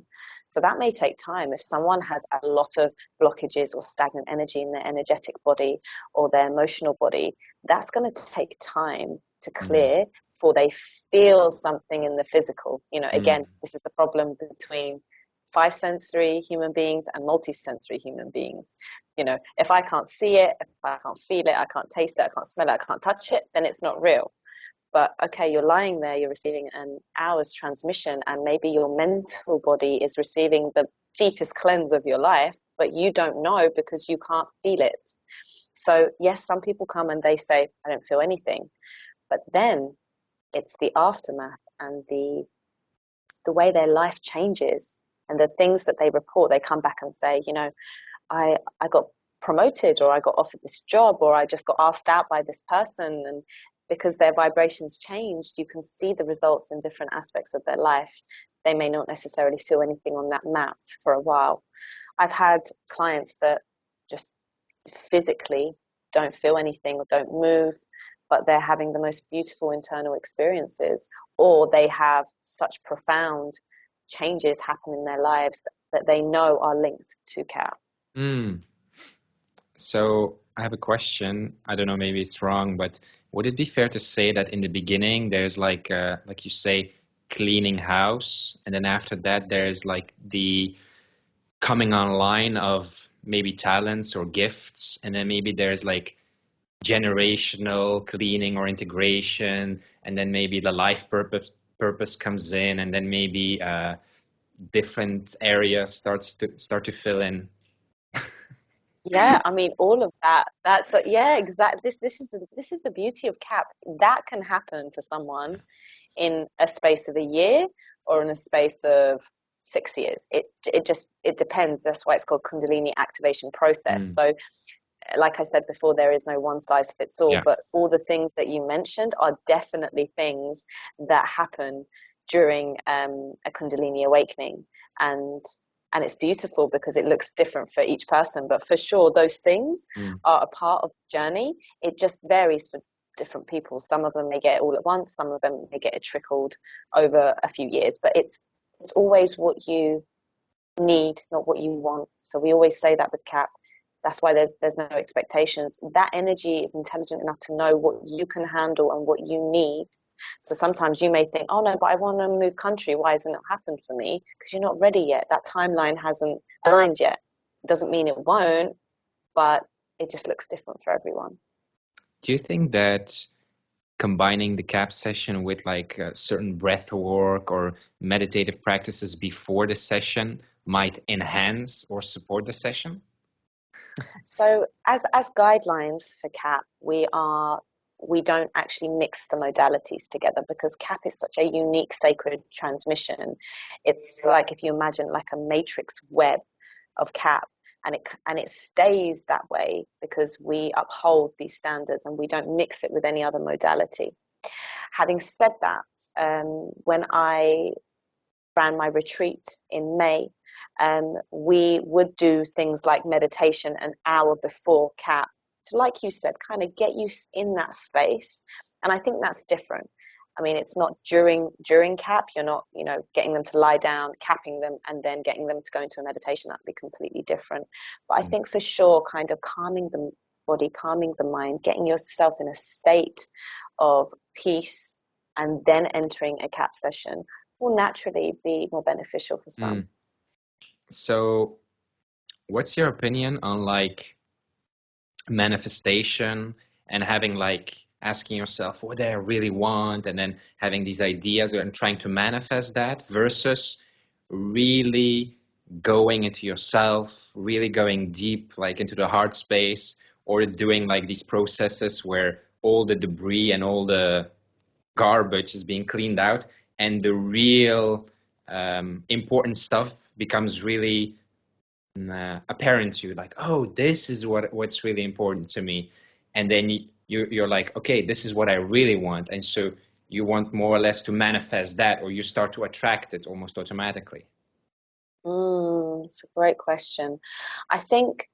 So that may take time. If someone has a lot of blockages or stagnant energy in their energetic body or their emotional body, that's going to take time to clear before they feel something in the physical. Again, this is the problem between 5 sensory human beings and multi-sensory human beings. If I can't see it, if I can't feel it, I can't taste it, I can't smell it, I can't touch it, then it's not real. But okay, you're lying there, you're receiving an hour's transmission, and maybe your mental body is receiving the deepest cleanse of your life, but you don't know because you can't feel it. So yes, some people come and they say, I don't feel anything. But then it's the aftermath and the way their life changes. And the things that they report, they come back and say, I got promoted, or I got offered this job, or I just got asked out by this person. And because their vibrations changed, you can see the results in different aspects of their life. They may not necessarily feel anything on that mat for a while. I've had clients that just physically don't feel anything or don't move, but they're having the most beautiful internal experiences, or they have such profound changes happen in their lives that they know are linked to CAP. So I have a question. I don't know, maybe it's wrong, but would it be fair to say that in the beginning there's like you say, cleaning house, and then after that there's like the coming online of maybe talents or gifts, and then maybe there's like generational cleaning or integration, and then maybe the life purpose comes in, and then maybe different areas start to fill in? Yeah, I mean, all of that. Exactly. This is the beauty of CAP. That can happen to someone in a space of a year or in a space of 6 years. It depends. That's why it's called kundalini activation process. So like I said before, there is no one size fits all, but all the things that you mentioned are definitely things that happen during a kundalini awakening. And it's beautiful because it looks different for each person. But for sure, those things are a part of the journey. It just varies for different people. Some of them may get it all at once. Some of them may get it trickled over a few years. But it's always what you need, not what you want. So we always say that with CAP. That's why there's no expectations. That energy is intelligent enough to know what you can handle and what you need. So sometimes you may think, oh no, but I want to move country. Why hasn't it happened for me? Because you're not ready yet. That timeline hasn't aligned yet. It doesn't mean it won't, but it just looks different for everyone. Do you think that combining the CAP session with like certain breath work or meditative practices before the session might enhance or support the session? So as guidelines for CAP, we don't actually mix the modalities together because CAP is such a unique sacred transmission. It's like if you imagine like a matrix web of CAP, and it stays that way because we uphold these standards and we don't mix it with any other modality. Having said that, when I ran my retreat in May, we would do things like meditation an hour before CAP to, like you said, kind of get you in that space. And I think that's different. I mean, it's not during CAP. You're not, getting them to lie down, capping them, and then getting them to go into a meditation. That'd be completely different. But I think for sure, kind of calming the body, calming the mind, getting yourself in a state of peace, and then entering a CAP session will naturally be more beneficial for some. So what's your opinion on like manifestation and having like asking yourself what do I really want and then having these ideas and trying to manifest that versus really going into yourself, really going deep like into the heart space, or doing like these processes where all the debris and all the garbage is being cleaned out and the real important stuff becomes really apparent to you, like, oh, this is what's really important to me, and then you're like, okay, this is what I really want, and so you want more or less to manifest that, or you start to attract it almost automatically. It's a great question. I think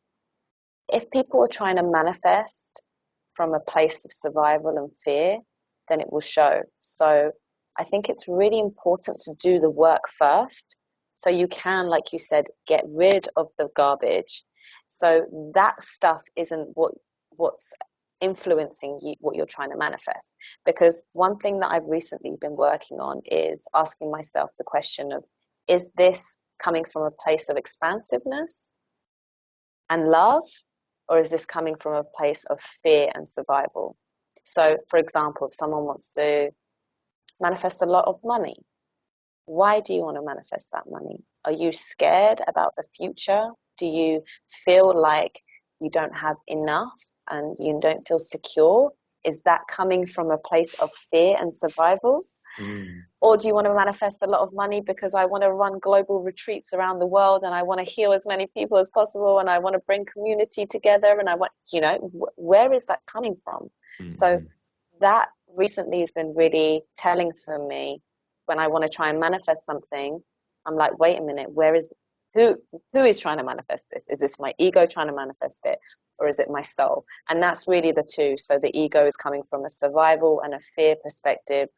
if people are trying to manifest from a place of survival and fear, then it will show. So I think it's really important to do the work first, so you can, like you said, get rid of the garbage. So that stuff isn't what's influencing you, what you're trying to manifest. Because one thing that I've recently been working on is asking myself the question of, is this coming from a place of expansiveness and love, or is this coming from a place of fear and survival? So, for example, if someone wants to manifest a lot of money, why do you want to manifest that money? Are you scared about the future? Do you feel like you don't have enough and you don't feel secure? Is that coming from a place of fear and survival? Or do you want to manifest a lot of money because I want to run global retreats around the world and I want to heal as many people as possible and I want to bring community together and I want, where is that coming from? So that recently has been really telling for me. When I want to try and manifest something, I'm like, wait a minute, who is trying to manifest this? Is this my ego trying to manifest it, or is it my soul? And that's really the two. So the ego is coming from a survival and a fear perspective,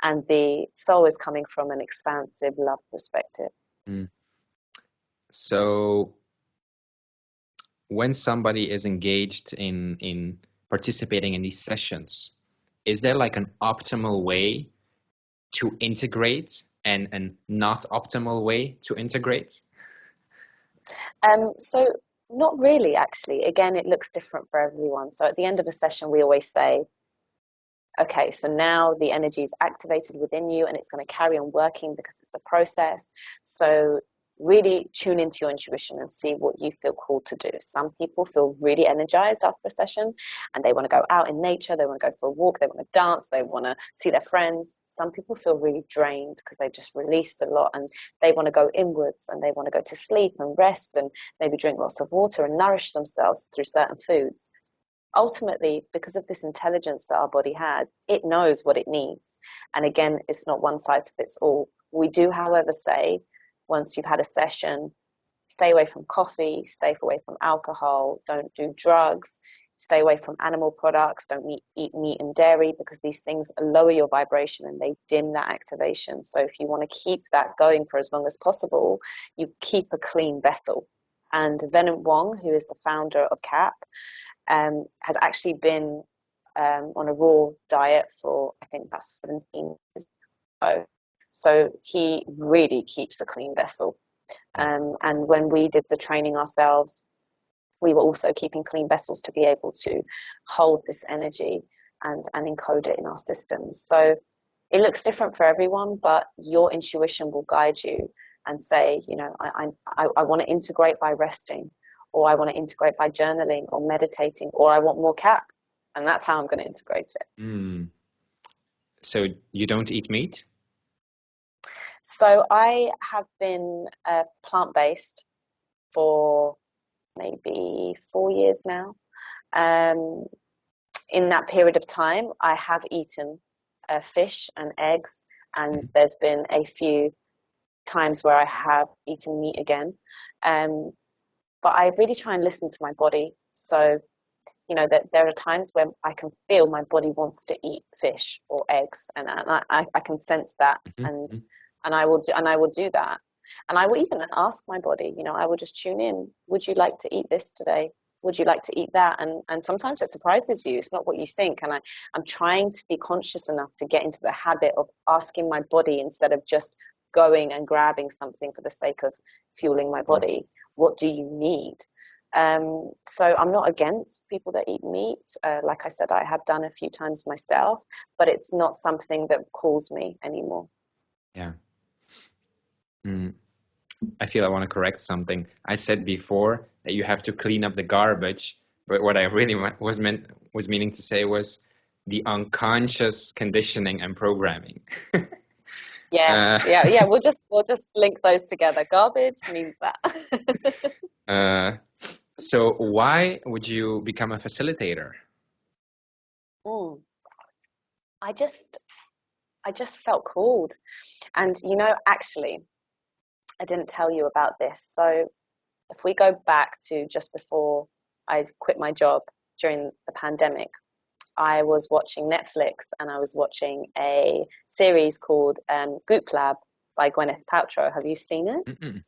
and the soul is coming from an expansive love perspective. So when somebody is engaged in participating in these sessions, is there like an optimal way to integrate and not optimal way to integrate? So not really, actually. Again, it looks different for everyone. So at the end of a session, we always say, okay, so now the energy is activated within you and it's going to carry on working because it's a process. So really tune into your intuition and see what you feel called to do. Some people feel really energized after a session and they want to go out in nature, they want to go for a walk, they want to dance, they want to see their friends. Some people feel really drained because they've just released a lot and they want to go inwards and they want to go to sleep and rest and maybe drink lots of water and nourish themselves through certain foods. Ultimately, because of this intelligence that our body has, it knows what it needs. And again, it's not one size fits all. We do, however, say, once you've had a session, stay away from coffee, stay away from alcohol, don't do drugs, stay away from animal products, don't eat meat and dairy, because these things lower your vibration and they dim that activation. So if you want to keep that going for as long as possible, you keep a clean vessel. And Venom Wong, who is the founder of CAP, has actually been on a raw diet for, I think, about 17 years. So he really keeps a clean vessel. And when we did the training ourselves, we were also keeping clean vessels to be able to hold this energy. and encode it in our systems. So it looks different for everyone, but your intuition will guide you and say, you know, I want to integrate by resting, or I want to integrate by journaling or meditating, or I want more CAP. And that's how I'm going to integrate it. Mm. So you don't eat meat? So I have been plant-based for maybe 4 years now. In that period of time, I have eaten fish and eggs, and there's been a few times where I have eaten meat again. But I really try and listen to my body. So, you know, that there are times when I can feel my body wants to eat fish or eggs, and I can sense that, and I will do that. And I will even ask my body, you know, I will just tune in. Would you like to eat this today? Would you like to eat that? And sometimes it surprises you. It's not what you think. And I'm trying to be conscious enough to get into the habit of asking my body, instead of just going and grabbing something for the sake of fueling my body. What do you need? So I'm not against people that eat meat. Like I said, I have done a few times myself, but it's not something that calls me anymore. Yeah. I feel I want to correct something. I said before that you have to clean up the garbage, but what I really was meaning to say was the unconscious conditioning and programming. Yes, yeah. We'll just link those together. Garbage means that. So why would you become a facilitator? I just felt called, and you know, actually, I didn't tell you about this. So if we go back to just before I quit my job during the pandemic, I was watching Netflix, and I was watching a series called Goop Lab by Gwyneth Paltrow. Have you seen it? Mm-mm.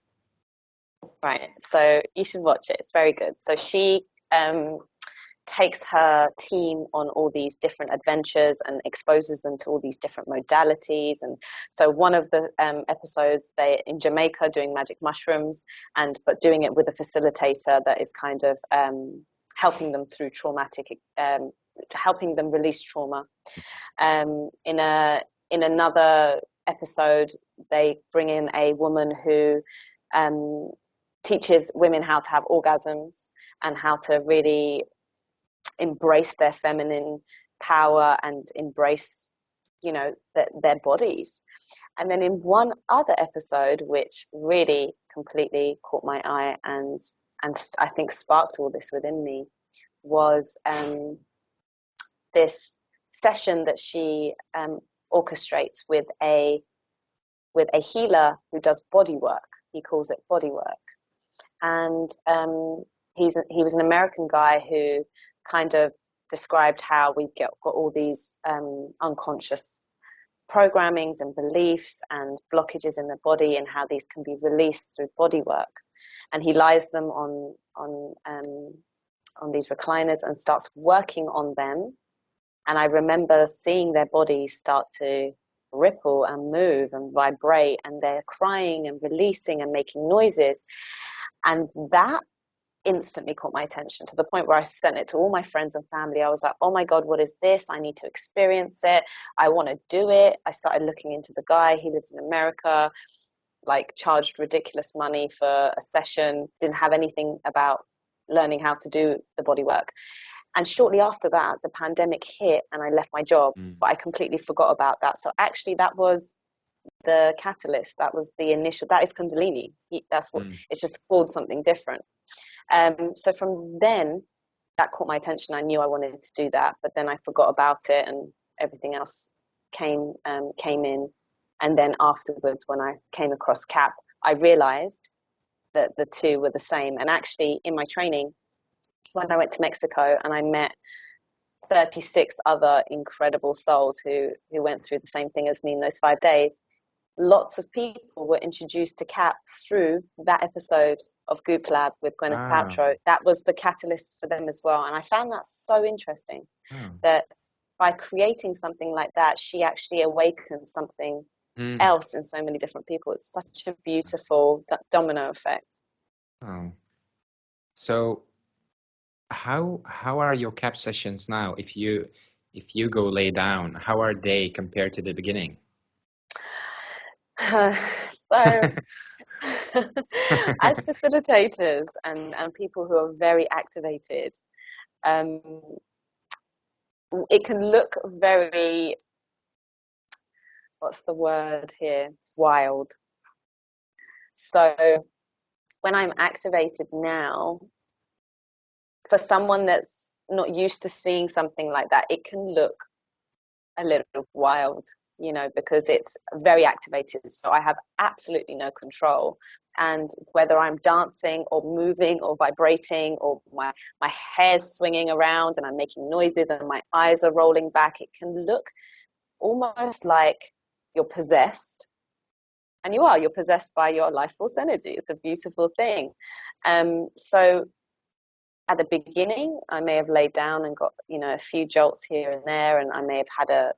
Right. So you should watch it. It's very good. So she takes her team on all these different adventures and exposes them to all these different modalities. And so one of the episodes, they in Jamaica doing magic mushrooms, but doing it with a facilitator that is kind of helping them through helping them release trauma. In another episode, they bring in a woman who teaches women how to have orgasms and how to really embrace their feminine power and embrace, you know, their bodies. And then in one other episode, which really completely caught my eye and I think sparked all this within me, was this session that she orchestrates with a healer who does body work. He calls it body work. And he was an American guy who kind of described how we got all these unconscious programmings and beliefs and blockages in the body, and how these can be released through body work. And he lies them on these recliners and starts working on them. And I remember seeing their bodies start to ripple and move and vibrate, and they're crying and releasing and making noises. And that instantly caught my attention, to the point where I sent it to all my friends and family. I was like, oh my God, what is this? I need to experience it. I want to do it. I started looking into the guy. He lived in America, like charged ridiculous money for a session, didn't have anything about learning how to do the body work. And shortly after that, the pandemic hit and I left my job, but I completely forgot about that. So actually that was the catalyst. That was the initial, that is kundalini. That's what, it's just called something different. So from then, that caught my attention. I knew I wanted to do that, but then I forgot about it, and everything else came in. And then afterwards, when I came across CAP, I realized that the two were the same. And actually, in my training, when I went to Mexico and I met 36 other incredible souls who went through the same thing as me in those 5 days, lots of people were introduced to CAP through that episode of Goop Lab with Gwyneth Paltrow. That was the catalyst for them as well. And I found that so interesting, that by creating something like that, she actually awakened something else in so many different people. It's such a beautiful domino effect. Oh. So how are your CAP sessions now? If if you go lay down, how are they compared to the beginning? So as facilitators and people who are very activated, it can look very, what's the word here? Wild. So when I'm activated now, for someone that's not used to seeing something like that, it can look a little wild, because it's very activated. So I have absolutely no control. And whether I'm dancing or moving or vibrating, or my hair's swinging around and I'm making noises and my eyes are rolling back, it can look almost like you're possessed. And you're possessed by your life force energy. It's a beautiful thing. So at the beginning, I may have laid down and got, a few jolts here and there, and I may have had a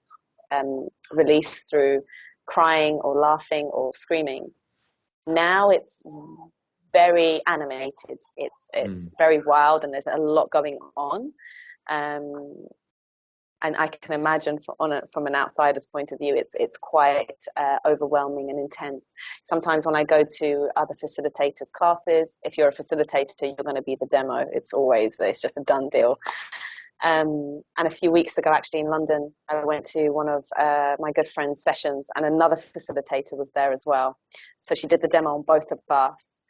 release through crying or laughing or screaming. Now it's very animated. It's very wild, and there's a lot going on. And I can imagine from an outsider's point of view, it's quite overwhelming and intense. Sometimes when I go to other facilitators' classes, if you're a facilitator, you're going to be the demo. It's just a done deal. And a few weeks ago, actually, in London, I went to one of my good friend's sessions, and another facilitator was there as well. So she did the demo on both of us.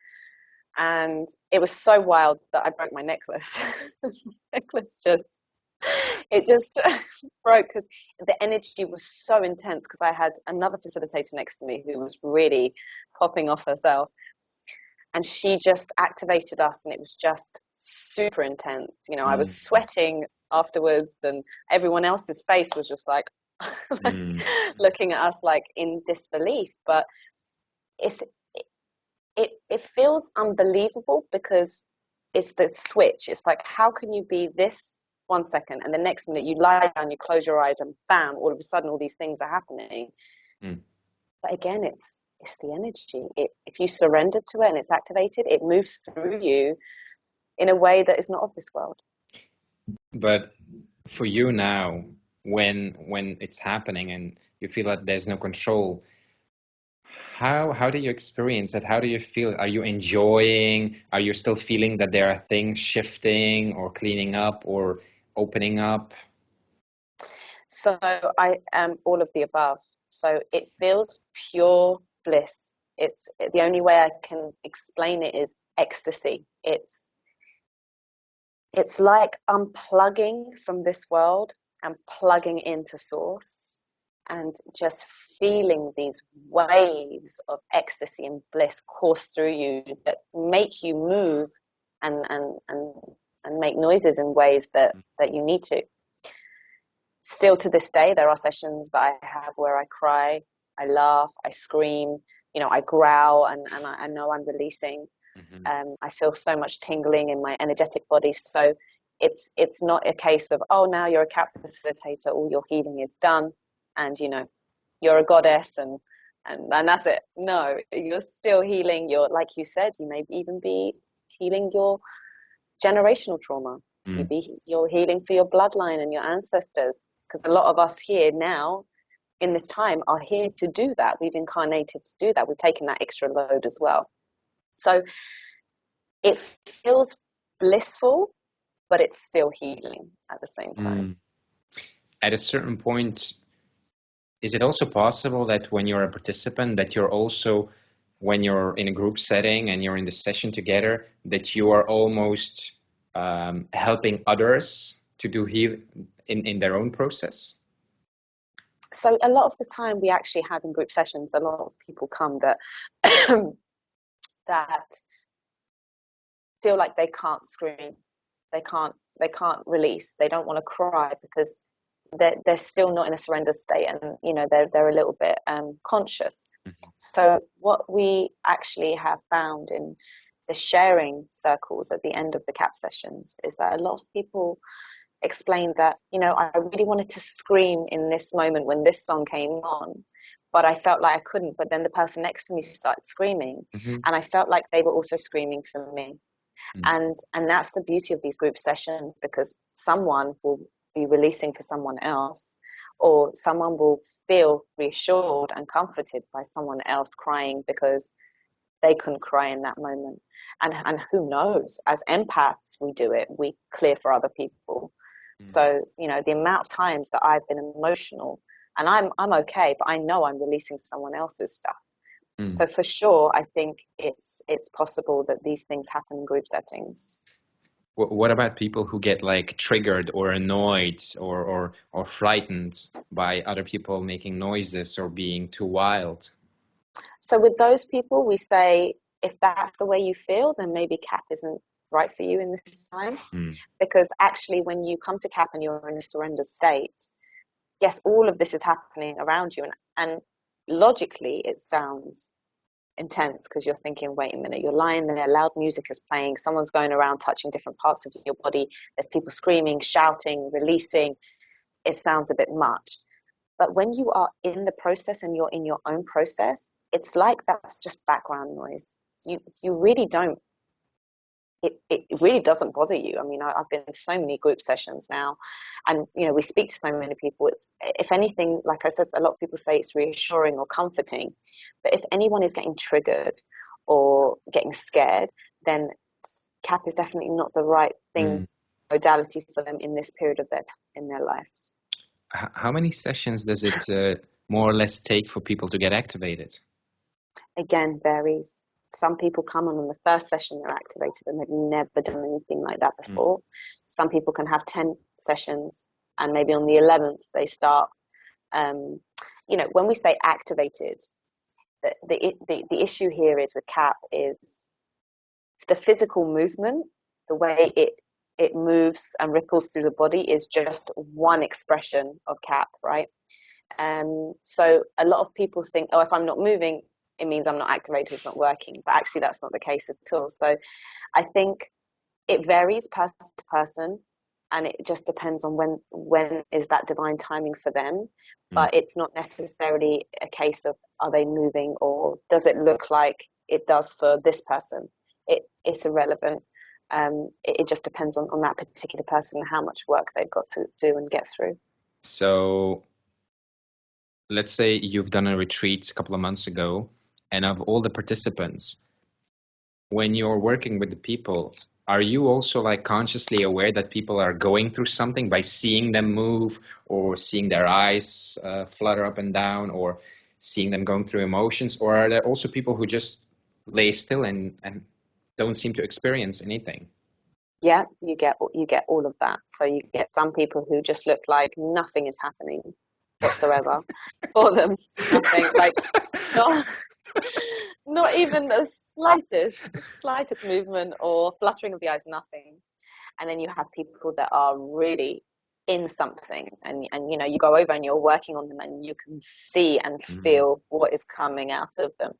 And it was so wild that I broke my necklace. necklace just broke because the energy was so intense, because I had another facilitator next to me who was really popping off herself. And she just activated us, and it was just super intense. I was sweating afterwards, and everyone else's face was just like looking at us like in disbelief. But it feels unbelievable, because it's the switch. It's like, how can you be this 1 second, and the next minute you lie down, you close your eyes, and bam, all of a sudden all these things are happening. But again, it's the energy. If you surrender to it and it's activated, it moves through you in a way that is not of this world. But for you now, when it's happening and you feel that there's no control, how do you experience it? How do you feel? Are you enjoying? Are you still feeling that there are things shifting or cleaning up or opening up? So I am all of the above. So it feels pure bliss. It's the only way I can explain it is ecstasy. It's like unplugging from this world and plugging into source, and just feeling these waves of ecstasy and bliss course through you that make you move and make noises in ways that you need to. Still to this day, there are sessions that I have where I cry, I laugh, I scream, I growl, and I know I'm releasing. I feel so much tingling in my energetic body. So it's not a case of, oh, now you're a CAP facilitator, all your healing is done, and you're a goddess and that's it. No, you're still healing. You're, like you said, you may even be healing your generational trauma. You're healing for your bloodline and your ancestors, because a lot of us here now in this time are here to do that. We've incarnated to do that. We've taken that extra load as well. So it feels blissful, but it's still healing at the same time. At a certain point, is it also possible that when you're a participant, that you're also, when you're in a group setting and you're in the session together, that you are almost helping others to do heal in their own process? So a lot of the time we actually have in group sessions, a lot of people come that that feel like they can't scream, they can't release, they don't want to cry, because they're still not in a surrender state, and they're a little bit conscious. So what we actually have found in the sharing circles at the end of the CAP sessions is that a lot of people explained that, I really wanted to scream in this moment when this song came on, but I felt like I couldn't. But then the person next to me started screaming, and I felt like they were also screaming for me. And that's the beauty of these group sessions, because someone will be releasing for someone else, or someone will feel reassured and comforted by someone else crying because they couldn't cry in that moment. And who knows, as empaths, we do it, we clear for other people. So, you know, the amount of times that I've been emotional and I'm okay, but I know I'm releasing someone else's stuff. So for sure, I think it's possible that these things happen in group settings. What about people who get like triggered or annoyed or frightened by other people making noises or being too wild? So with those people, we say, if that's the way you feel, then maybe CAP isn't right for you in this time. Because actually, when you come to CAP and you're in a surrender state, yes, all of this is happening around you. And logically, it sounds intense because you're thinking, wait a minute, you're lying there, loud music is playing, someone's going around touching different parts of your body, there's people screaming, shouting, releasing. It sounds a bit much. But when you are in the process and you're in your own process, it's like that's just background noise. You really don't, it really doesn't bother you. I mean, I've been in so many group sessions now, and you know, we speak to so many people. It's, if anything, like I said, a lot of people say it's reassuring or comforting, but if anyone is getting triggered or getting scared, then CAP is definitely not the right thing, modality for them in this period of in their lives. How many sessions does it more or less take for people to get activated? Again, varies. Some people come on the first session, they're activated and they've never done anything like that before. Some people can have 10 sessions and maybe on the 11th they start. You know, when we say activated, the issue here is with CAP is the physical movement, the way it moves and ripples through the body is just one expression of CAP, right? So a lot of people think, oh, if I'm not moving, it means I'm not activated, it's not working. But actually, that's not the case at all. So I think it varies person to person, and it just depends on when is that divine timing for them. But it's not necessarily a case of are they moving or does it look like it does for this person. It's irrelevant. It just depends on that particular person and how much work they've got to do and get through. So let's say you've done a retreat a couple of months ago, and of all the participants, when you're working with the people, are you also like consciously aware that people are going through something by seeing them move or seeing their eyes flutter up and down or seeing them going through emotions? Or are there also people who just lay still and don't seem to experience anything? Yeah, you get all of that. So you get some people who just look like nothing is happening whatsoever for them. Nothing, like not even the slightest movement or fluttering of the eyes, nothing. And then you have people that are really in something, and you know, you go over and you're working on them and you can see and feel what is coming out of them.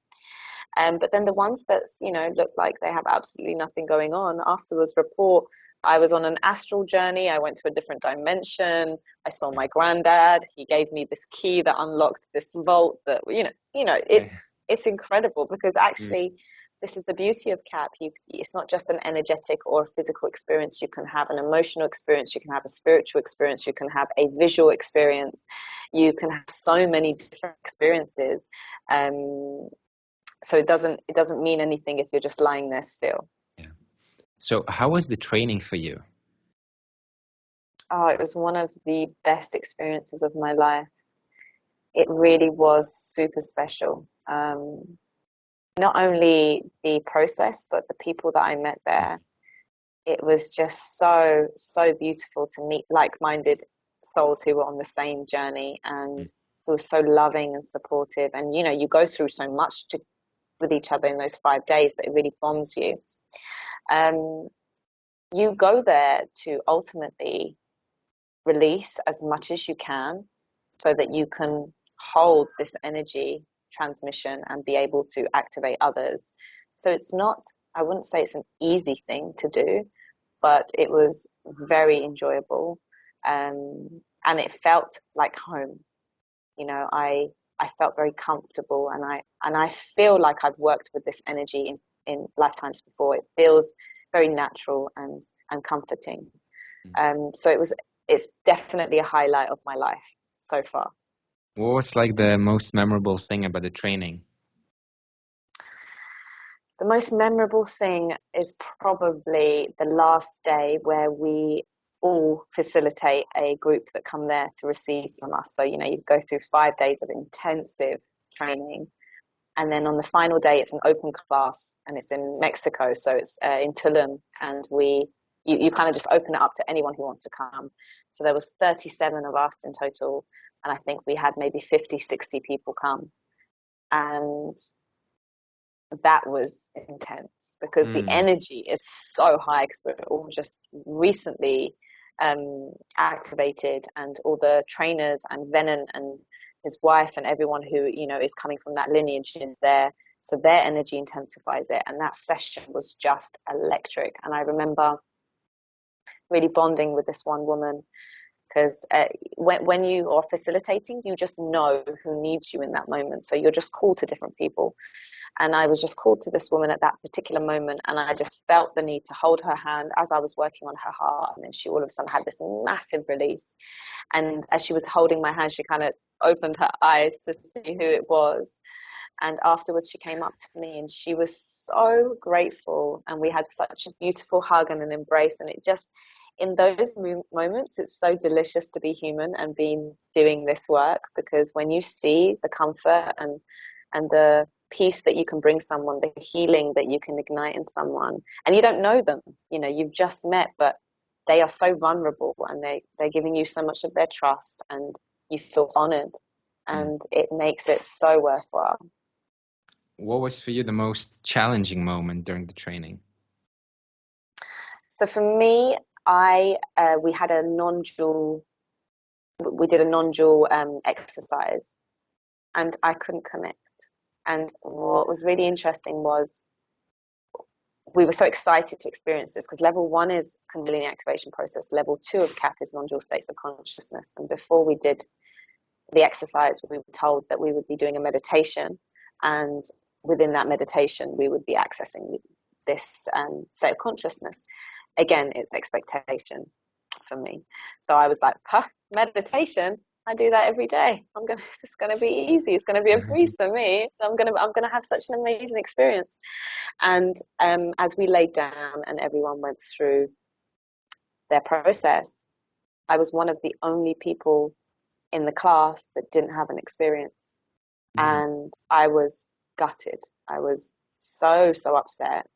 But then the ones that, you know, look like they have absolutely nothing going on, afterwards report, I was on an astral journey, I went to a different dimension, I saw my granddad, he gave me this key that unlocked this vault that, you know, it's incredible because actually this is the beauty of CAP. It's not just an energetic or a physical experience. You can have an emotional experience, you can have a spiritual experience, you can have a visual experience, you can have so many different experiences. So it doesn't mean anything if you're just lying there still. Yeah. So how was the training for you? Oh, it was one of the best experiences of my life. It really was super special. Not only the process, but the people that I met there. It was just so beautiful to meet like-minded souls who were on the same journey and who were so loving and supportive. And, you know, you go through so much with each other in those 5 days that it really bonds you. You go there to ultimately release as much as you can so that you can hold this energy transmission and be able to activate others. So it's not, I wouldn't say it's an easy thing to do, but it was very enjoyable. And it felt like home. You know, I felt very comfortable, and I feel like I've worked with this energy in lifetimes before. It feels very natural and comforting. So it's definitely a highlight of my life so far. What was like the most memorable thing about the training? The most memorable thing is probably the last day where we all facilitate a group that come there to receive from us. So, you go through 5 days of intensive training. And then on the final day, it's an open class, and it's in Mexico. So it's in Tulum, and you kind of just open it up to anyone who wants to come. So there was 37 of us in total. And I think we had maybe 50, 60 people come. And that was intense because the energy is so high, because we're all just recently activated, and all the trainers and Venon and his wife and everyone who is coming from that lineage is there, so their energy intensifies it. And that session was just electric. And I remember really bonding with this one woman, because when you are facilitating, you just know who needs you in that moment, so you're just called to different people. And I was just called to this woman at that particular moment, and I just felt the need to hold her hand as I was working on her heart. And then she all of a sudden had this massive release. And as she was holding my hand, she kind of opened her eyes to see who it was. And afterwards, she came up to me and she was so grateful. And we had such a beautiful hug and an embrace. And it just, in those moments, it's so delicious to be human and be doing this work, because when you see the comfort and the peace that you can bring someone, the healing that you can ignite in someone, and you don't know them, you've just met, but they are so vulnerable, and they're giving you so much of their trust, and you feel honored, and it makes it so worthwhile. What was for you the most challenging moment during the training? So for me, we did a non-dual exercise, and I couldn't connect. And what was really interesting was we were so excited to experience this, because level 1 is kundalini activation process. Level 2 of CAP is non-dual states of consciousness. And before we did the exercise, we were told that we would be doing a meditation, and within that meditation, we would be accessing this state of consciousness. Again, it's expectation for me. So I was like, meditation? I do that every day. It's going to be easy. It's going to be a breeze for me. I'm going to have such an amazing experience. And as we laid down and everyone went through their process, I was one of the only people in the class that didn't have an experience. And I was gutted. I was so upset,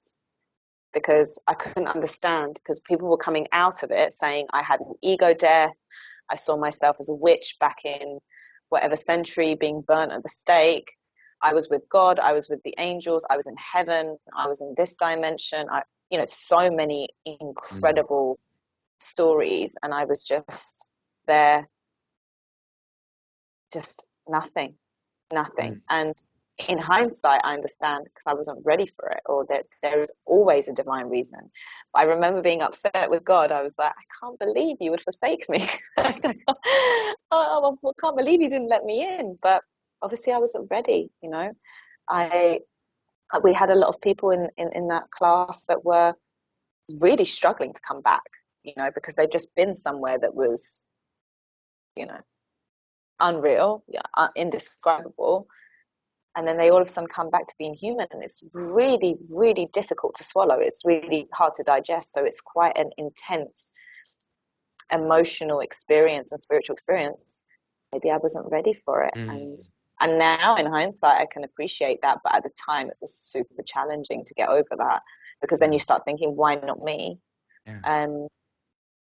because I couldn't understand, because people were coming out of it saying I had an ego death. I saw myself as a witch back in whatever century, being burnt at the stake. I was with God. I was with the angels. I was in heaven. I was in this dimension. So many incredible stories. And I was just there, just nothing. And in hindsight, I understand, because I wasn't ready for it, or that there is always a divine reason. But I remember being upset with God. I was like, I can't believe you would forsake me. I can't believe you didn't let me in. But obviously I wasn't ready. We had a lot of people in that class that were really struggling to come back, because they'd just been somewhere that was, unreal, indescribable. And then they all of a sudden come back to being human, and it's really, really difficult to swallow. It's really hard to digest. So it's quite an intense emotional experience and spiritual experience. Maybe I wasn't ready for it. And now in hindsight, I can appreciate that. But at the time, it was super challenging to get over that, because then you start thinking, why not me? Yeah.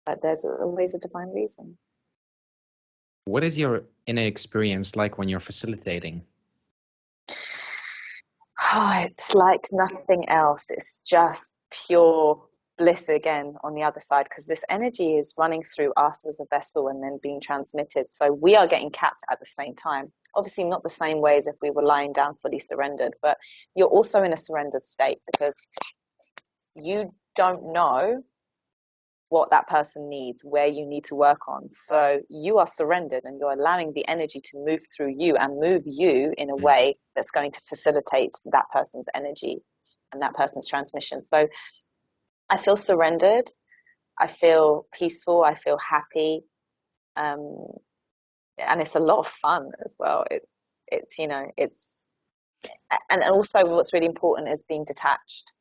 But there's always a divine reason. What is your inner experience like when you're facilitating? It's like nothing else. It's just pure bliss again on the other side, because this energy is running through us as a vessel and then being transmitted. So we are getting capped at the same time. Obviously not the same way as if we were lying down fully surrendered, but you're also in a surrendered state, because you don't know what that person needs, where you need to work on. So you are surrendered, and you're allowing the energy to move through you and move you in a way that's going to facilitate that person's energy and that person's transmission. So I feel surrendered. I feel peaceful, I feel happy, and it's a lot of fun as well. It's you know, it's and also what's really important is being detached,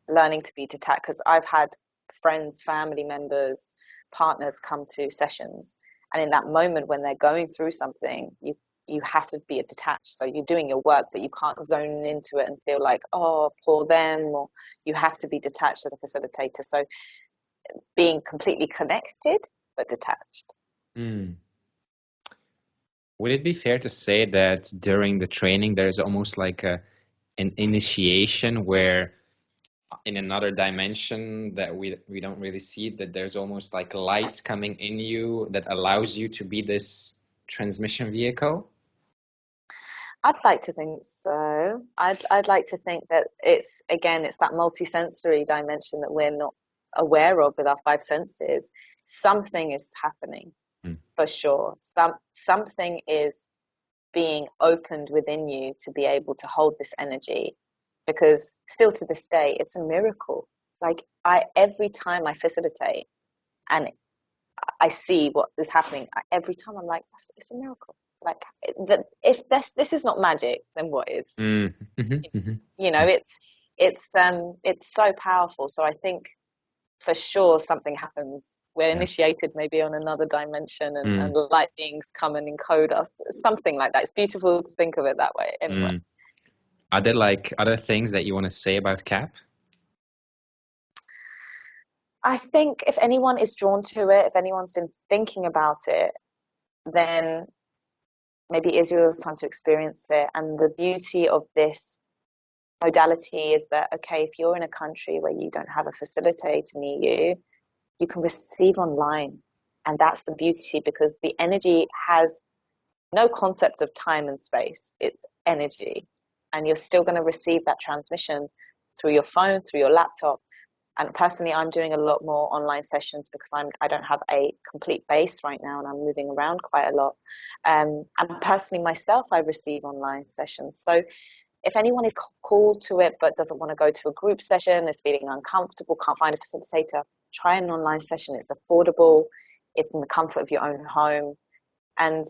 learning to be detached. Because I've had friends, family members, partners come to sessions, and in that moment when they're going through something, you have to be detached. So you're doing your work, but you can't zone into it and feel like, oh, poor them, or you have to be detached as a facilitator. So being completely connected but detached. Would it be fair to say that during the training there's almost like an initiation where in another dimension that we don't really see, that there's almost like light coming in you that allows you to be this transmission vehicle? I'd like to think so. I'd like to think that it's that multisensory dimension that we're not aware of with our five senses. Something is happening for sure. Something is being opened within you to be able to hold this energy, because still to this day it's a miracle. Like every time I facilitate and I see what is happening, every time I'm like, it's a miracle. Like, if this is not magic, then what is? You know, it's so powerful. So I think for sure something happens. We're initiated maybe on another dimension, and light beings come and encode us, something like that. It's beautiful to think of it that way. Anyway, are there like other things that you want to say about CAP? I think if anyone is drawn to it, if anyone's been thinking about it, then maybe it is your time to experience it. And the beauty of this modality is that, okay, if you're in a country where you don't have a facilitator near you, you can receive online. And that's the beauty, because the energy has no concept of time and space. It's energy. And you're still going to receive that transmission through your phone, through your laptop. And personally, I'm doing a lot more online sessions because I don't have a complete base right now, and I'm moving around quite a lot. And personally, myself, I receive online sessions. So if anyone is called to it but doesn't want to go to a group session, is feeling uncomfortable, can't find a facilitator, try an online session. It's affordable. It's in the comfort of your own home. And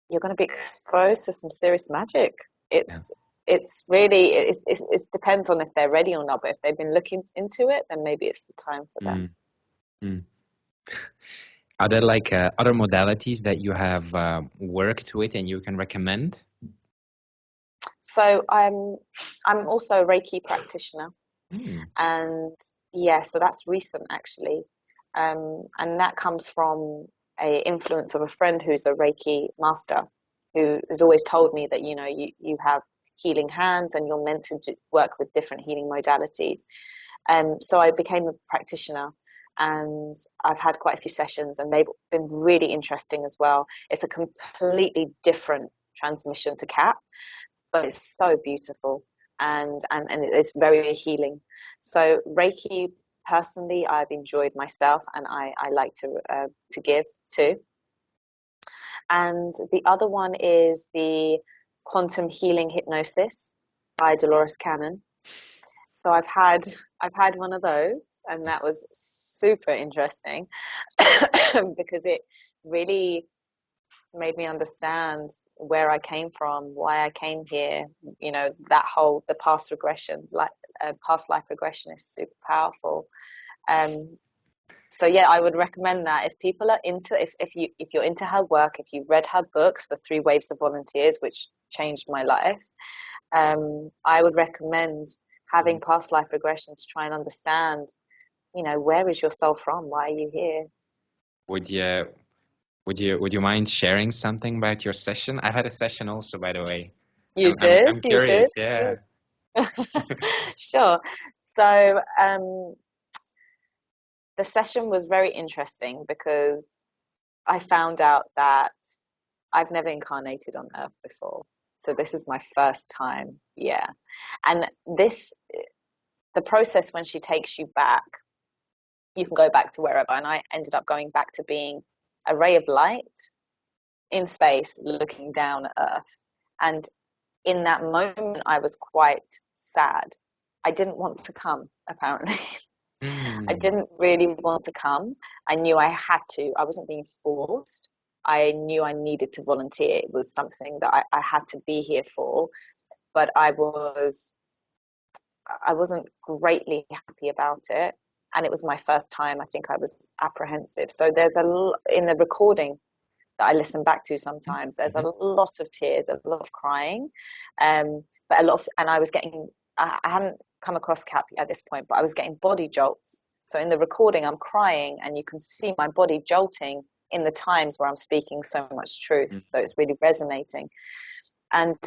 you're going to be exposed to some serious magic. It's really, it depends on if they're ready or not. But if they've been looking into it, then maybe it's the time for them. Are there like other modalities that you have worked with and you can recommend? So I'm also a Reiki practitioner, and so that's recent actually, and that comes from a influence of a friend who's a Reiki master, who has always told me that you have healing hands and you're meant to work with different healing modalities. So I became a practitioner, and I've had quite a few sessions, and they've been really interesting as well. It's a completely different transmission to CAP, but it's so beautiful and it's very healing. So Reiki, personally, I've enjoyed myself, and I like to give too. And the other one is the quantum healing hypnosis by Dolores Cannon. So I've had one of those, and that was super interesting because it really made me understand where I came from, why I came here. The past regression, past life regression, is super powerful. So yeah, I would recommend that if people are into, if you're into her work, if you read her books, The 3 Waves of Volunteers, which changed my life, I would recommend having past life regression to try and understand, where is your soul from? Why are you here? Would you mind sharing something about your session? I had a session also, by the way. I'm curious. Yeah. Sure. So the session was very interesting because I found out that I've never incarnated on Earth before. So this is my first time. Yeah. And the process, when she takes you back, you can go back to wherever. And I ended up going back to being a ray of light in space looking down at Earth. And in that moment, I was quite sad. I didn't want to come, apparently. I Mm. didn't really want to come. I knew I had to. I wasn't being forced. I knew I needed to volunteer. It was something that I had to be here for, but I wasn't greatly happy about it. And it was my first time. I think I was apprehensive. So there's in the recording that I listen back to sometimes, there's a Mm-hmm. lot of tears, a lot of crying, but a lot of, and I was getting, I hadn't come across Cap at this point, but I was getting body jolts. So in the recording, I'm crying, and you can see my body jolting in the times where I'm speaking so much truth. So it's really resonating. And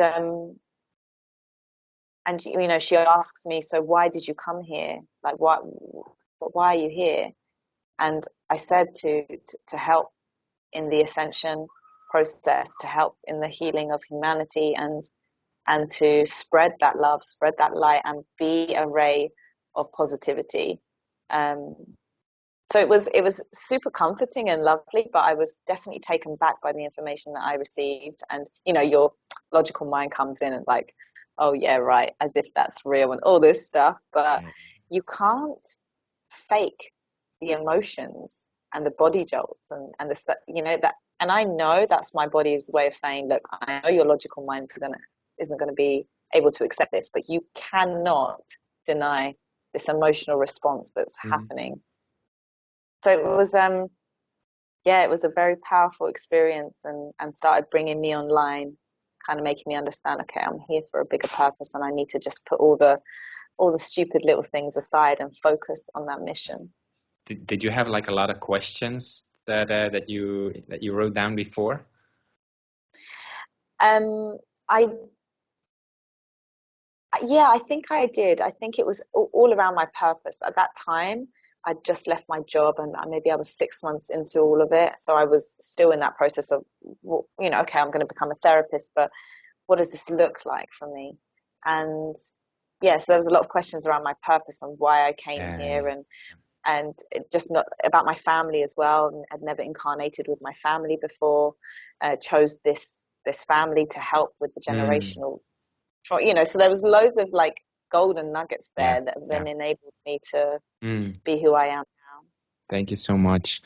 you know, she asks me, so why did you come here? Like, why are you here? And I said to help in the ascension process, to help in the healing of humanity, and to spread that love, spread that light, and be a ray of positivity. So it was super comforting and lovely, but I was definitely taken back by the information that I received. And you know, your logical mind comes in and like, oh yeah, right, as if that's real and all this stuff. But Yeah. you can't fake the emotions and the body jolts and the, you know, that. And I know that's my body's way of saying, look, I know your logical mind isn't gonna be able to accept this, but you cannot deny this emotional response that's Mm-hmm. happening. So it was yeah, it was a very powerful experience, and started bringing me online, kind of making me understand, okay, I'm here for a bigger purpose, and I need to just put all the stupid little things aside and focus on that mission. Did you have like a lot of questions that you wrote down before? Um, I Yeah, I think I did. I think it was all around my purpose. At that time, I'd just left my job, and maybe I was 6 months into all of it. So I was still in that process of, you know, okay, I'm going to become a therapist, but what does this look like for me? And yeah, so there was a lot of questions around my purpose and why I came here, Yeah. and it just not about my family as well. I'd never incarnated with my family before. Chose this family to help with the Mm. generational, you know, so there was loads of like golden nuggets Yeah. there that Yeah. then enabled me to Mm. be who I am now. Thank you so much.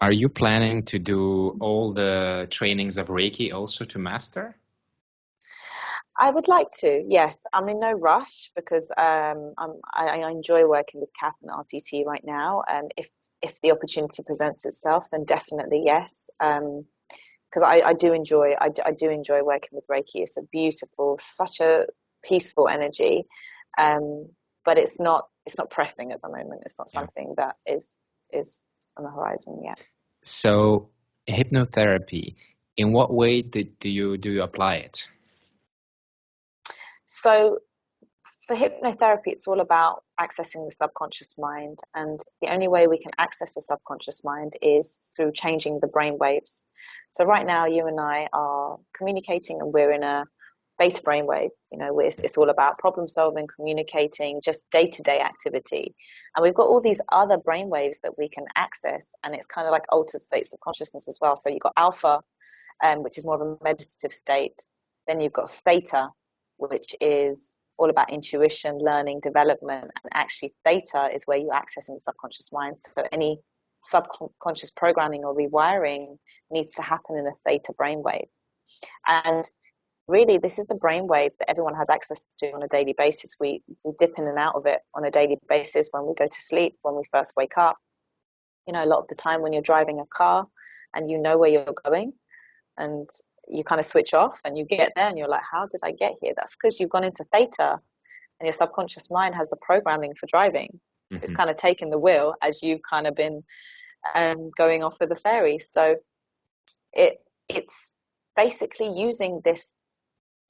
Are you planning to do all the trainings of Reiki also to master? I would like to, yes. I'm in no rush because I enjoy working with CAP and RTT right now. And if the opportunity presents itself, then definitely yes. Because I do enjoy working with Reiki. It's a beautiful, such a peaceful energy. But it's not pressing at the moment. It's not Yeah. something that is on the horizon yet. So hypnotherapy, in what way do you apply it? So for hypnotherapy, it's all about accessing the subconscious mind. And the only way we can access the subconscious mind is through changing the brain waves. So right now, you and I are communicating, and we're in a beta brainwave. You know, it's all about problem solving, communicating, just day-to-day activity. And we've got all these other brainwaves that we can access, and it's kind of like altered states of consciousness as well. So you've got alpha, which is more of a meditative state. Then you've got theta, which is all about intuition, learning, development. And actually, theta is where you're accessing the subconscious mind. So any subconscious programming or rewiring needs to happen in a theta brainwave. And really, this is a brainwave that everyone has access to on a daily basis. We dip in and out of it on a daily basis when we go to sleep, when we first wake up. You know, a lot of the time when you're driving a car and you know where you're going, and you kind of switch off and you get there and you're like, how did I get here? That's because you've gone into theta, and your subconscious mind has the programming for driving. So it's Mm-hmm. kind of taken the wheel as you've kind of been going off with the ferry. So it's basically using this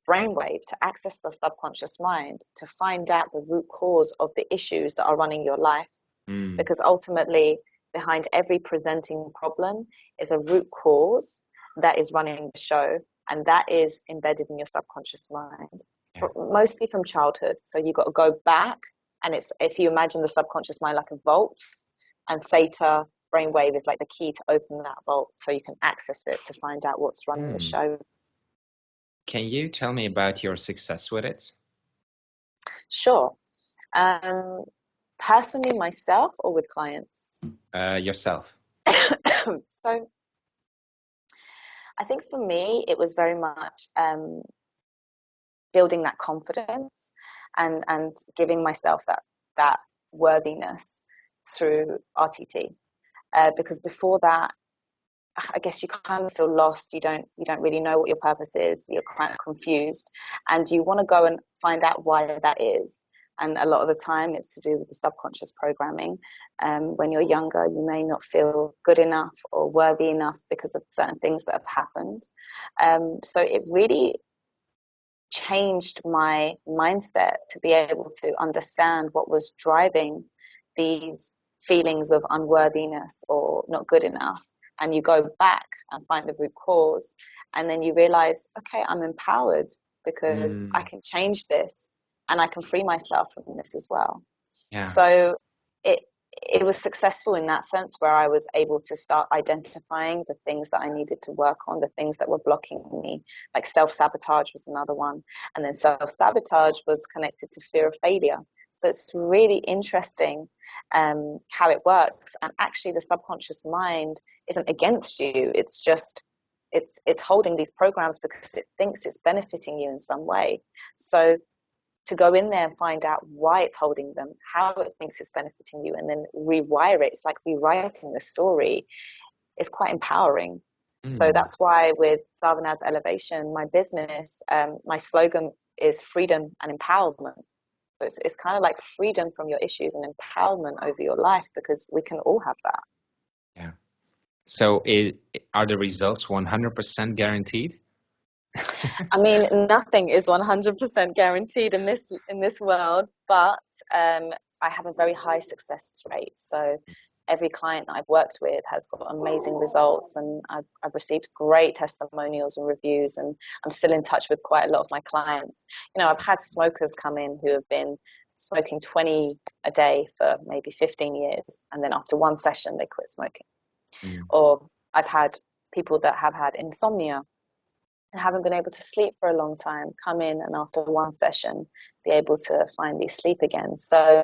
brainwave to access the subconscious mind to find out the root cause of the issues that are running your life. Mm. Because ultimately, behind every presenting problem is a root cause that is running the show, and that is embedded in your subconscious mind, Yeah. mostly from childhood. So you got to go back, and it's, if you imagine the subconscious mind like a vault, and theta brainwave is like the key to open that vault so you can access it to find out what's running the Mm. show. Can you tell me about your success with it? Sure. Um, Personally, myself or with clients? Yourself. So I think for me, it was very much building that confidence and giving myself that worthiness through RTT. Because before that, I guess you kind of feel lost. You don't really know what your purpose is. You're kind of confused, and you want to go and find out why that is. And a lot of the time, it's to do with the subconscious programming. When you're younger, you may not feel good enough or worthy enough because of certain things that have happened. So it really changed my mindset to be able to understand what was driving these feelings of unworthiness or not good enough. And you go back and find the root cause, and then you realize, okay, I'm empowered because I can change this and I can free myself from this as well. Yeah. So it was successful in that sense, where I was able to start identifying the things that I needed to work on, the things that were blocking me. Like self-sabotage was another one. And then self-sabotage was connected to fear of failure. So it's really interesting how it works. And actually the subconscious mind isn't against you. It's just, it's holding these programs because it thinks it's benefiting you in some way. So to go in there and find out why it's holding them, how it thinks it's benefiting you, and then rewire it. It's like rewriting the story. It's quite empowering. So that's why with Sarvenaz Elevation, my business, my slogan is freedom and empowerment. So it's kind of like freedom from your issues and empowerment over your life, because we can all have that. Yeah. So are the results 100% guaranteed? I mean, nothing is 100% guaranteed in this world, but I have a very high success rate. So every client that I've worked with has got amazing results, and I've received great testimonials and reviews, and I'm still in touch with quite a lot of my clients. You know, I've had smokers come in who have been smoking 20 a day for maybe 15 years, and then after one session they quit smoking. Or I've had people that have had insomnia and haven't been able to sleep for a long time come in, and after one session be able to finally sleep again. So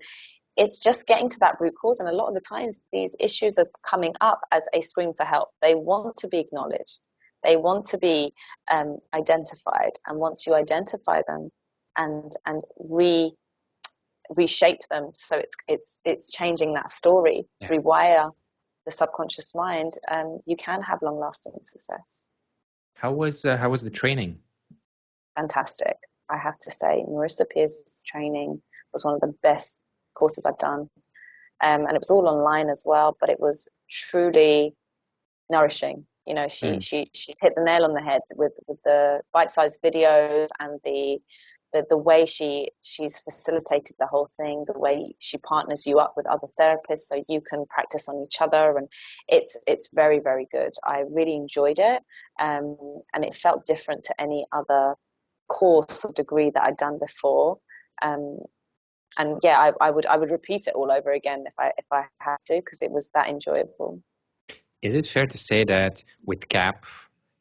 it's just getting to that root cause. And a lot of the times these issues are coming up as a scream for help. They want to be acknowledged. They want to be identified. And once you identify them and reshape them, so it's changing that story, rewire the subconscious mind, you can have long-lasting success. How was the training? Fantastic. I have to say, Marissa Pierce's training was one of the best courses I've done. And it was all online as well, but it was truly nourishing. You know, she's hit the nail on the head with the bite-sized videos and the way she's facilitated the whole thing, the way she partners you up with other therapists so you can practice on each other, and it's very, very good. I really enjoyed it, and it felt different to any other course or degree that I'd done before. And yeah, I would repeat it all over again if I had to, because it was that enjoyable. Is it fair to say that with CAP,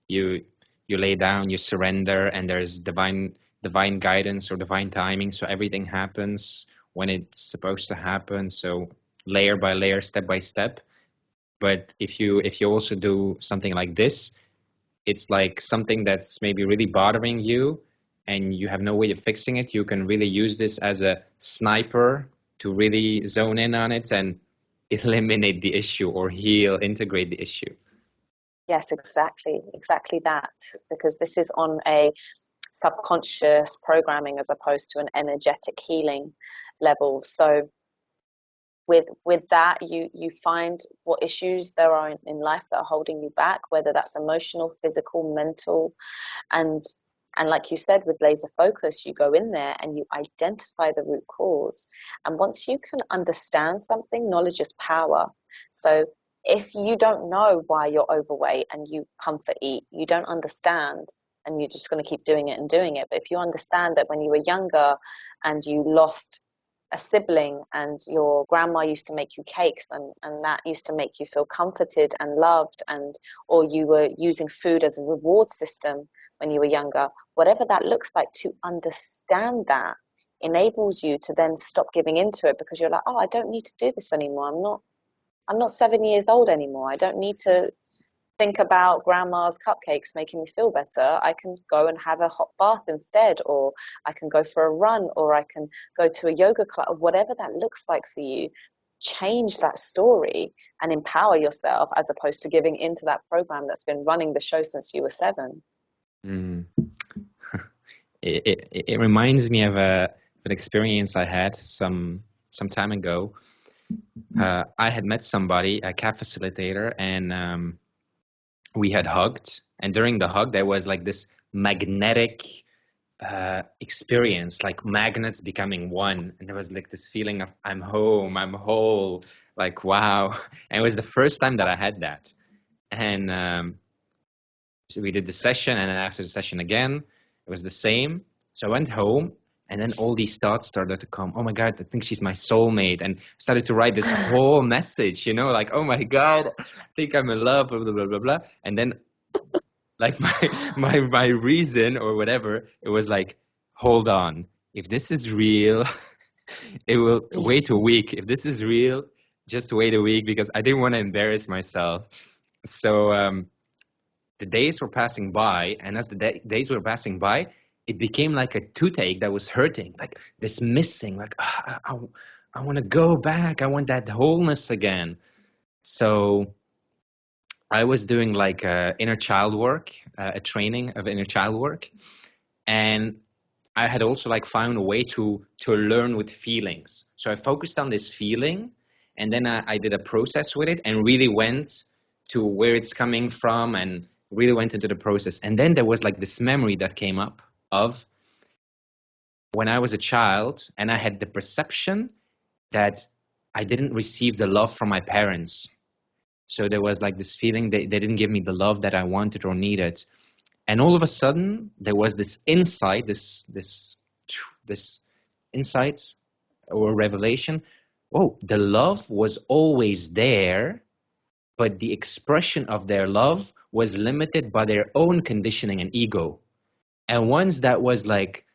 you lay down, you surrender, and there's divine guidance or divine timing, so everything happens when it's supposed to happen, so layer by layer, step by step? But if you also do something like this, it's like something that's maybe really bothering you and you have no way of fixing it, you can really use this as a sniper to really zone in on it and eliminate the issue or integrate the issue. Yes, exactly that, because this is on a subconscious programming as opposed to an energetic healing level. So with that, you find what issues there are in life that are holding you back, whether that's emotional, physical, mental, and like you said, with laser focus, you go in there and you identify the root cause. And once you can understand something, knowledge is power. So if you don't know why you're overweight and you comfort eat, you don't understand, and you're just going to keep doing it and doing it. But if you understand that when you were younger and you lost a sibling and your grandma used to make you cakes, and that used to make you feel comforted and loved, or you were using food as a reward system when you were younger, whatever that looks like, to understand that enables you to then stop giving into it, because you're like, oh, I don't need to do this anymore. I'm not 7 years old anymore. I don't need to think about grandma's cupcakes making me feel better. I can go and have a hot bath instead, or I can go for a run, or I can go to a yoga class, whatever that looks like for you. Change that story and empower yourself, as opposed to giving into that program that's been running the show since you were 7. Mm. It reminds me of an experience I had some time ago. I had met somebody, a CAP facilitator, and we had hugged. And during the hug, there was like this magnetic experience, like magnets becoming one. And there was like this feeling of I'm home, I'm whole, like wow. And it was the first time that I had that. And so we did the session, and then after the session again, it was the same. So I went home, and then all these thoughts started to come. Oh my God, I think she's my soulmate. And started to write this whole message, like, oh my God, I think I'm in love, blah, blah, blah, blah, blah. And then like my reason or whatever, it was like, hold on, if this is real, it will wait a week. If this is real, just wait a week, because I didn't want to embarrass myself. So the days were passing by, and as the days were passing by, it became like a toothache that was hurting, like this missing, like I want to go back. I want that wholeness again. So I was doing like inner child work, a training of inner child work, and I had also like found a way to learn with feelings. So I focused on this feeling, and then I did a process with it, and really went to where it's coming from, and really went into the process. And then there was like this memory that came up of when I was a child, and I had the perception that I didn't receive the love from my parents. So there was like this feeling they didn't give me the love that I wanted or needed. And all of a sudden, there was this insight, this insight or revelation. Oh, the love was always there, but the expression of their love was limited by their own conditioning and ego. And once that was like,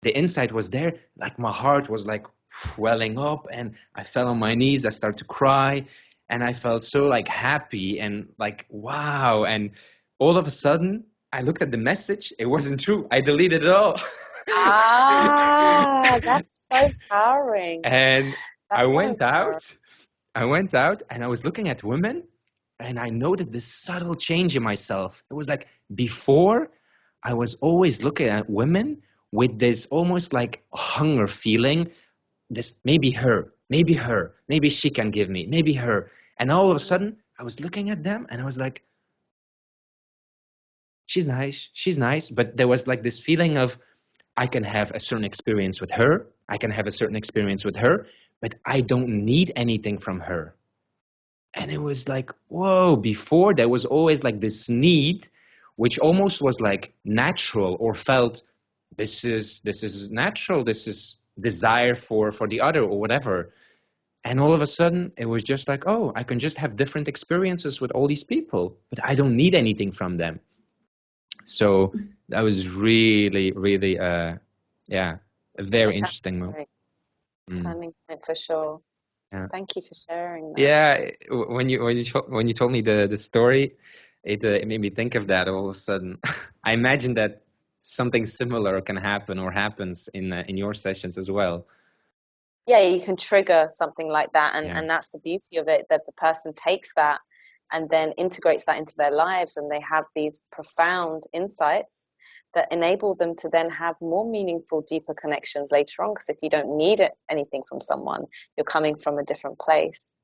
the insight was there, like my heart was like welling up, and I fell on my knees, I started to cry, and I felt so like happy and like, wow. And all of a sudden, I looked at the message, it wasn't true. I deleted it all. That's so empowering. And That's so empowering. I went out and I was looking at women, and I noted this subtle change in myself. It was like before, I was always looking at women with this almost like hunger feeling, this maybe she can give me, maybe her. And all of a sudden, I was looking at them and I was like, she's nice. But there was like this feeling of, I can have a certain experience with her, but I don't need anything from her. And it was like, whoa, before there was always like this need, which almost was like natural, or felt this is natural, this is desire for the other or whatever. And all of a sudden it was just like, oh, I can just have different experiences with all these people, but I don't need anything from them. So that was really, really, a very interesting moment. Turning point for sure. Yeah. Thank you for sharing that. Yeah, when you told me the story, it made me think of that all of a sudden. I imagine that something similar can happen or happens in your sessions as well. Yeah, you can trigger something like that, and that's the beauty of it, that the person takes that and then integrates that into their lives, and they have these profound insights that enable them to then have more meaningful, deeper connections later on. Because if you don't need anything from someone, you're coming from a different place.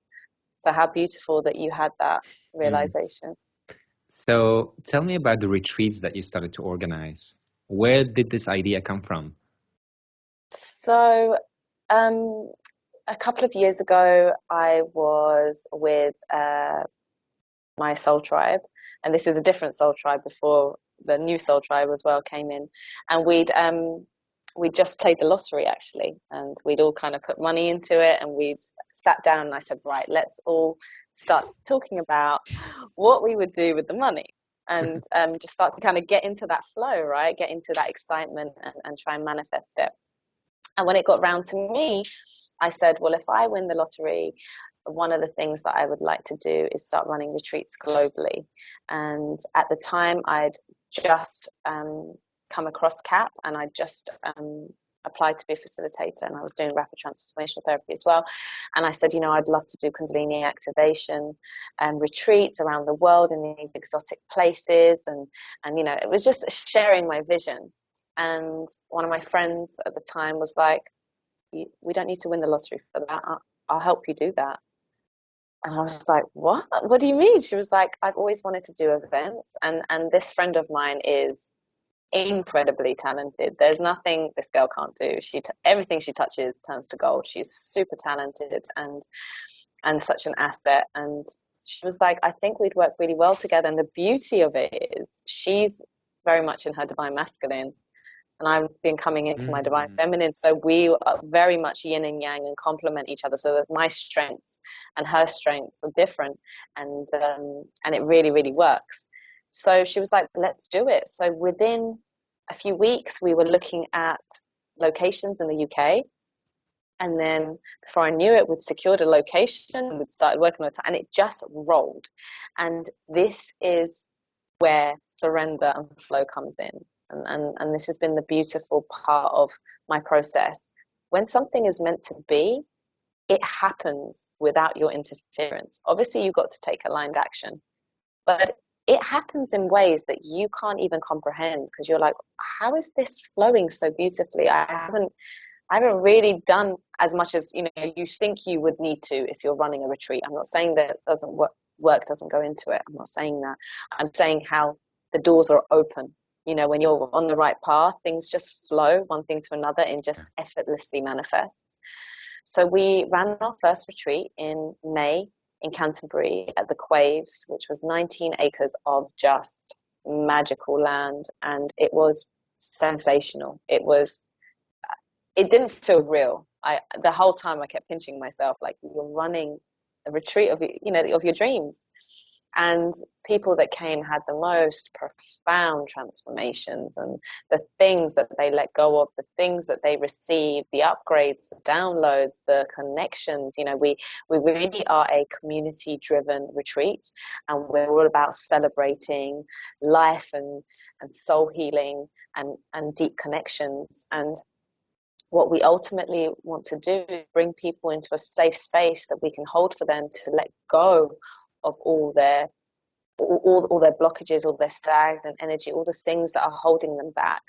So how beautiful that you had that realization. So tell me about the retreats that you started to organize. Where did this idea come from? So a couple of years ago, I was with my soul tribe, and this is a different soul tribe before the new soul tribe as well came in, and we'd just played the lottery actually, and we'd all kind of put money into it, and we'd sat down and I said, right, let's all start talking about what we would do with the money, and just start to kind of get into that flow, right, get into that excitement, and try and manifest it. And when it got round to me, I said, well, if I win the lottery, one of the things that I would like to do is start running retreats globally. And at the time, I'd just come across CAP, and I just applied to be a facilitator, and I was doing rapid transformational therapy as well. And I said, I'd love to do kundalini activation and retreats around the world in these exotic places. And it was just sharing my vision. And one of my friends at the time was like, we don't need to win the lottery for that. I'll help you do that. And I was like, what? What do you mean? She was like, I've always wanted to do events. And this friend of mine is incredibly talented. There's nothing this girl can't do. Everything she touches turns to gold. She's super talented and such an asset. And she was like, I think we'd work really well together. And the beauty of it is she's very much in her divine masculine, and I've been coming into my divine feminine. So we are very much yin and yang and complement each other, so that my strengths and her strengths are different, and it really, really works. So she was like, let's do it. So within a few weeks, we were looking at locations in the UK. And then before I knew it, we'd secured a location and we'd started working on it, and it just rolled. And this is where surrender and flow comes in. And this has been the beautiful part of my process. When something is meant to be, it happens without your interference. Obviously, you've got to take aligned action, but it happens in ways that you can't even comprehend, because you're like, how is this flowing so beautifully? I haven't really done as much as you think you would need to if you're running a retreat. I'm not saying that doesn't work doesn't go into it. I'm not saying that. I'm saying how the doors are open. When you're on the right path, things just flow one thing to another and just effortlessly manifests. So we ran our first retreat in May in Canterbury at the Quaves, which was 19 acres of just magical land. And it was sensational. It didn't feel real. The whole time I kept pinching myself, like, you're running a retreat of your dreams. And people that came had the most profound transformations, and the things that they let go of, the things that they received, the upgrades, the downloads, the connections. We really are a community-driven retreat, and we're all about celebrating life and soul healing and deep connections. And what we ultimately want to do is bring people into a safe space that we can hold for them to let go of all their blockages, all their stagnant energy, all the things that are holding them back,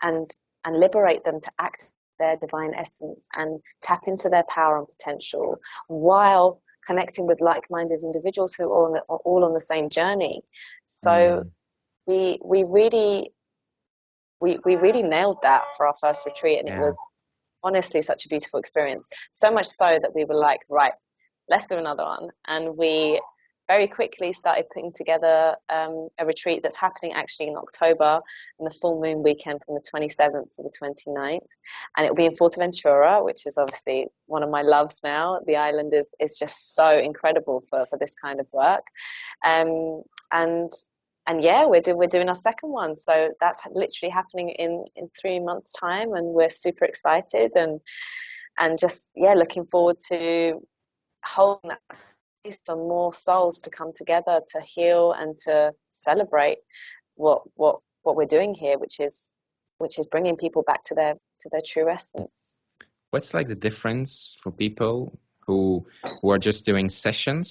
and liberate them to act their divine essence and tap into their power and potential, while connecting with like-minded individuals who are all on the same journey. So we really nailed that for our first retreat, and it was honestly such a beautiful experience. So much so that we were like, right, let's do another one. And we very quickly started putting together a retreat that's happening actually in October, in the full moon weekend from the 27th to the 29th. And it'll be in Fuerteventura, which is obviously one of my loves now. The island is just so incredible for this kind of work. And yeah, we're doing our second one. So that's literally happening in 3 months' time. And we're super excited and just, looking forward to holding that space for more souls to come together to heal and to celebrate what we're doing here, which is bringing people back to their true essence. What's like the difference for people who are just doing session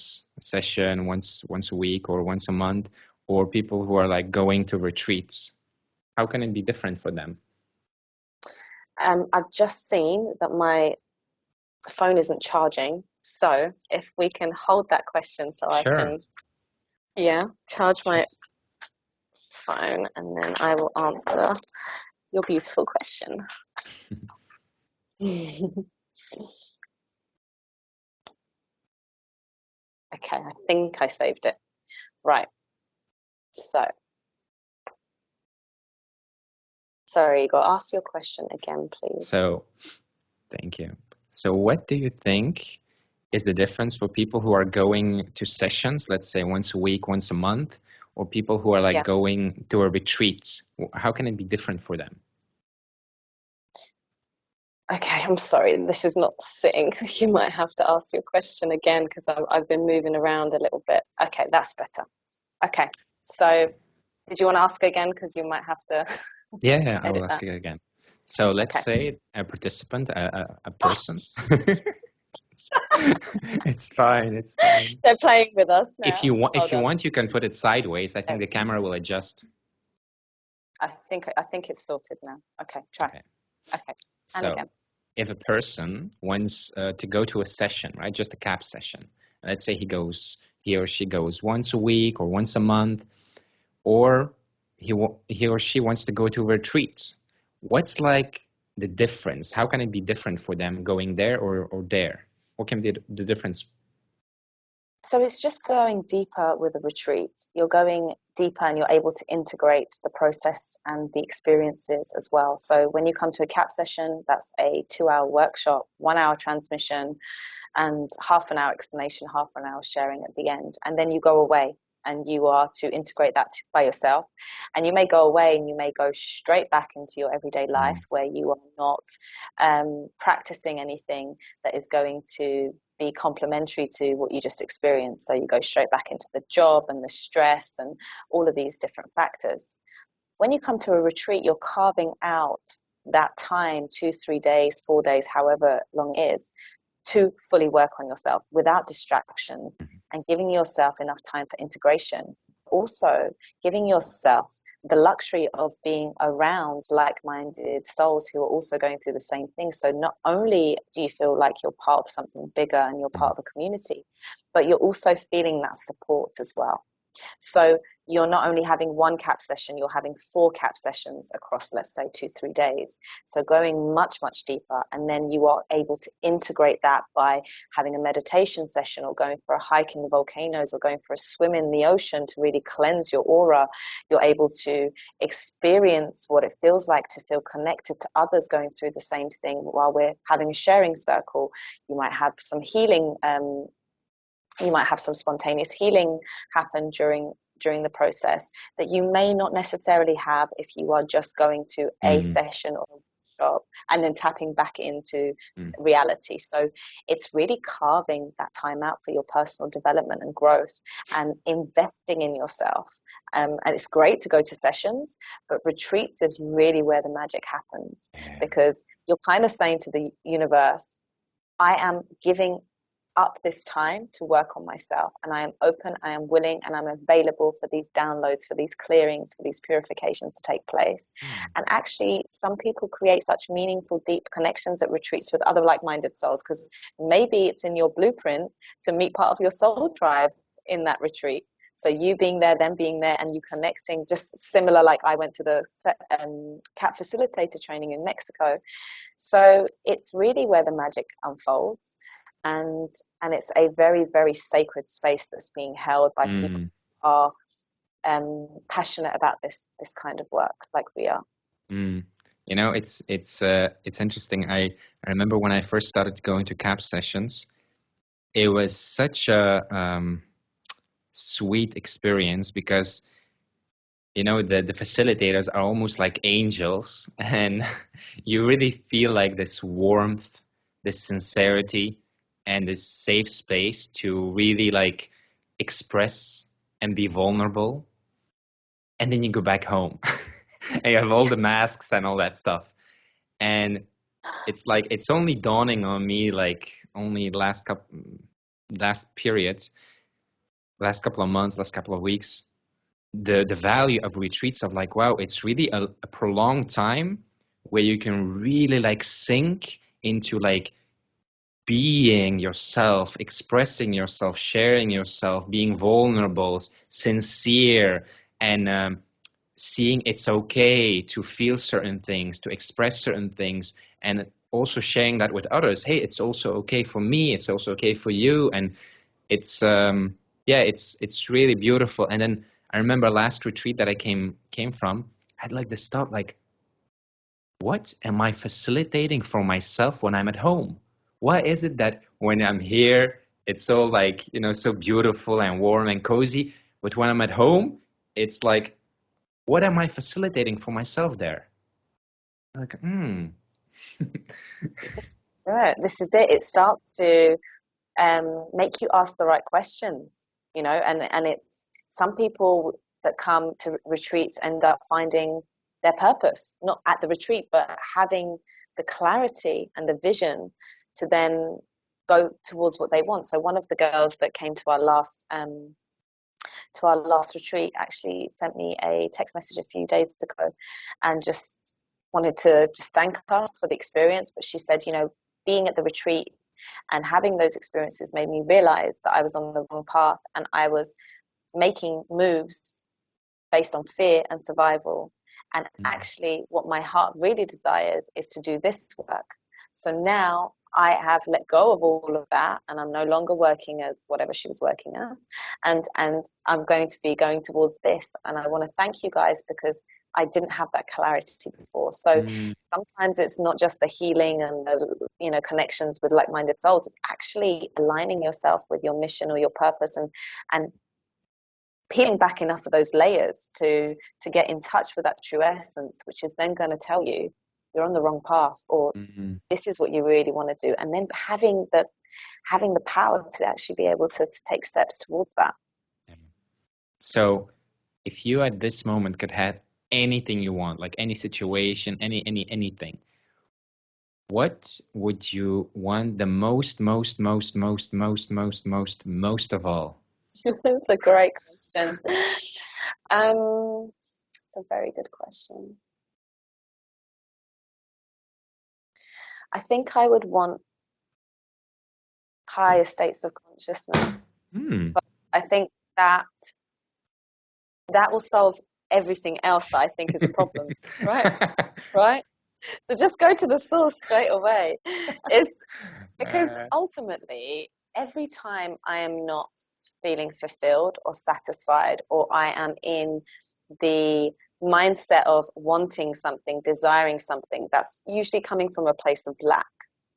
once a week or once a month, or people who are like going to retreats? How can it be different for them? I've just seen that my phone isn't charging, so if we can hold that question so I can charge my phone, and then I will answer your beautiful question. Okay, I think I saved it. Right. So, sorry, Igor, ask your question again, please. So, thank you. So what do you think is the difference for people who are going to sessions, let's say once a week, once a month, or people who are like going to a retreat? How can it be different for them? Okay, I'm sorry, this is not sitting. You might have to ask your question again because I've been moving around a little bit. Okay, that's better. Okay, so did you want to ask again? Because you might have to Yeah, I will edit ask that. it again. So let's Okay. say a participant, a Oh, person. It's fine, it's fine. they're playing with us If now. you want, Hold on. you can put it sideways. I think There the we go. camera will adjust. I think it's sorted now. Okay, try. Okay. Okay, and So again. if a person wants to go to a session, right, just a CAP session, let's say he or she goes once a week or once a month, or he or she wants to go to a retreat. What's like the difference? How can it be different for them going there or there? What can be the difference? So it's just going deeper with a retreat. You're going deeper and you're able to integrate the process and the experiences as well. So when you come to a CAP session, that's a 2-hour workshop, 1-hour transmission, and half an hour explanation, half an hour sharing at the end. And then you go away and you are to integrate that by yourself. And you may go away and you may go straight back into your everyday life where you are not practicing anything that is going to be complementary to what you just experienced. So you go straight back into the job and the stress and all of these different factors. When you come to a retreat, you're carving out that time, 2, 3 days, 4 days, however long it is, to fully work on yourself without distractions and giving yourself enough time for integration. Also, giving yourself the luxury of being around like-minded souls who are also going through the same thing. So not only do you feel like you're part of something bigger and you're part of a community, but you're also feeling that support as well. So you're not only having one CAP session, you're having 4 CAP sessions across, let's say, 2, 3 days. So going much, much deeper. And then you are able to integrate that by having a meditation session or going for a hike in the volcanoes or going for a swim in the ocean to really cleanse your aura. You're able to experience what it feels like to feel connected to others going through the same thing while we're having a sharing circle. You might have some healing you might have some spontaneous healing happen during the process that you may not necessarily have if you are just going to a Mm, session or a workshop and then tapping back into mm, reality. So it's really carving that time out for your personal development and growth and investing in yourself. And it's great to go to sessions, but retreats is really where the magic happens yeah. because you're kind of saying to the universe, I am giving up this time to work on myself, and I am open, I am willing, and I'm available for these downloads, for these clearings, for these purifications to take place. Mm, And actually, some people create such meaningful, deep connections at retreats with other like-minded souls because maybe it's in your blueprint to meet part of your soul tribe in that retreat. So you being there, them being there, and you connecting, just similar like I went to the CAP facilitator training in Mexico. So it's really where the magic unfolds, and it's a very, very sacred space that's being held by people mm, who are passionate about this kind of work, like we are. mm. You know, it's interesting. I remember when I first started going to CAP sessions, it was such a sweet experience because you know the facilitators are almost like angels, and you really feel like this warmth, this sincerity, and this safe space to really like express and be vulnerable. And then you go back home and you have all the masks and all that stuff. And it's like it's only dawning on me like only last period, last couple of months, last couple of weeks, the value of retreats of like, wow, it's really a prolonged time where you can really like sink into like being yourself, expressing yourself, sharing yourself, being vulnerable, sincere, and seeing it's okay to feel certain things, to express certain things, and also sharing that with others. Hey, it's also okay for me. It's also okay for you, and it's yeah, it's really beautiful. And then I remember last retreat that I came from, I had like this thought, like, what am I facilitating for myself when I'm at home? Why is it that when I'm here, it's so like, you know, so beautiful and warm and cozy, but when I'm at home, it's like, what am I facilitating for myself there? Like, Right. This is it. It starts to make you ask the right questions, and it's some people that come to retreats end up finding their purpose, not at the retreat, but having the clarity and the vision to then go towards what they want. So one of the girls that came to our last retreat actually sent me a text message a few days ago and just wanted to just thank us for the experience. But she said, being at the retreat and having those experiences made me realize that I was on the wrong path and I was making moves based on fear and survival. And actually, what my heart really desires is to do this work. So now I have let go of all of that, and I'm no longer working as whatever she was working as, and I'm going to be going towards this. And I want to thank you guys because I didn't have that clarity before. So sometimes it's not just the healing and the connections with like-minded souls. It's actually aligning yourself with your mission or your purpose, and peeling back enough of those layers to get in touch with that true essence, which is then going to tell you you're on the wrong path, or this is what you really want to do, and then having the power to actually be able to take steps towards that. So if you at this moment could have anything you want, like any situation, anything, what would you want the most of all? That's a great question. It's a very good question. I think I would want higher states of consciousness. But I think that will solve everything else that I think is a problem, right? Right? So just go to the source straight away. It's because ultimately, every time I am not feeling fulfilled or satisfied, or I am in the mindset of wanting something, desiring something, that's usually coming from a place of lack,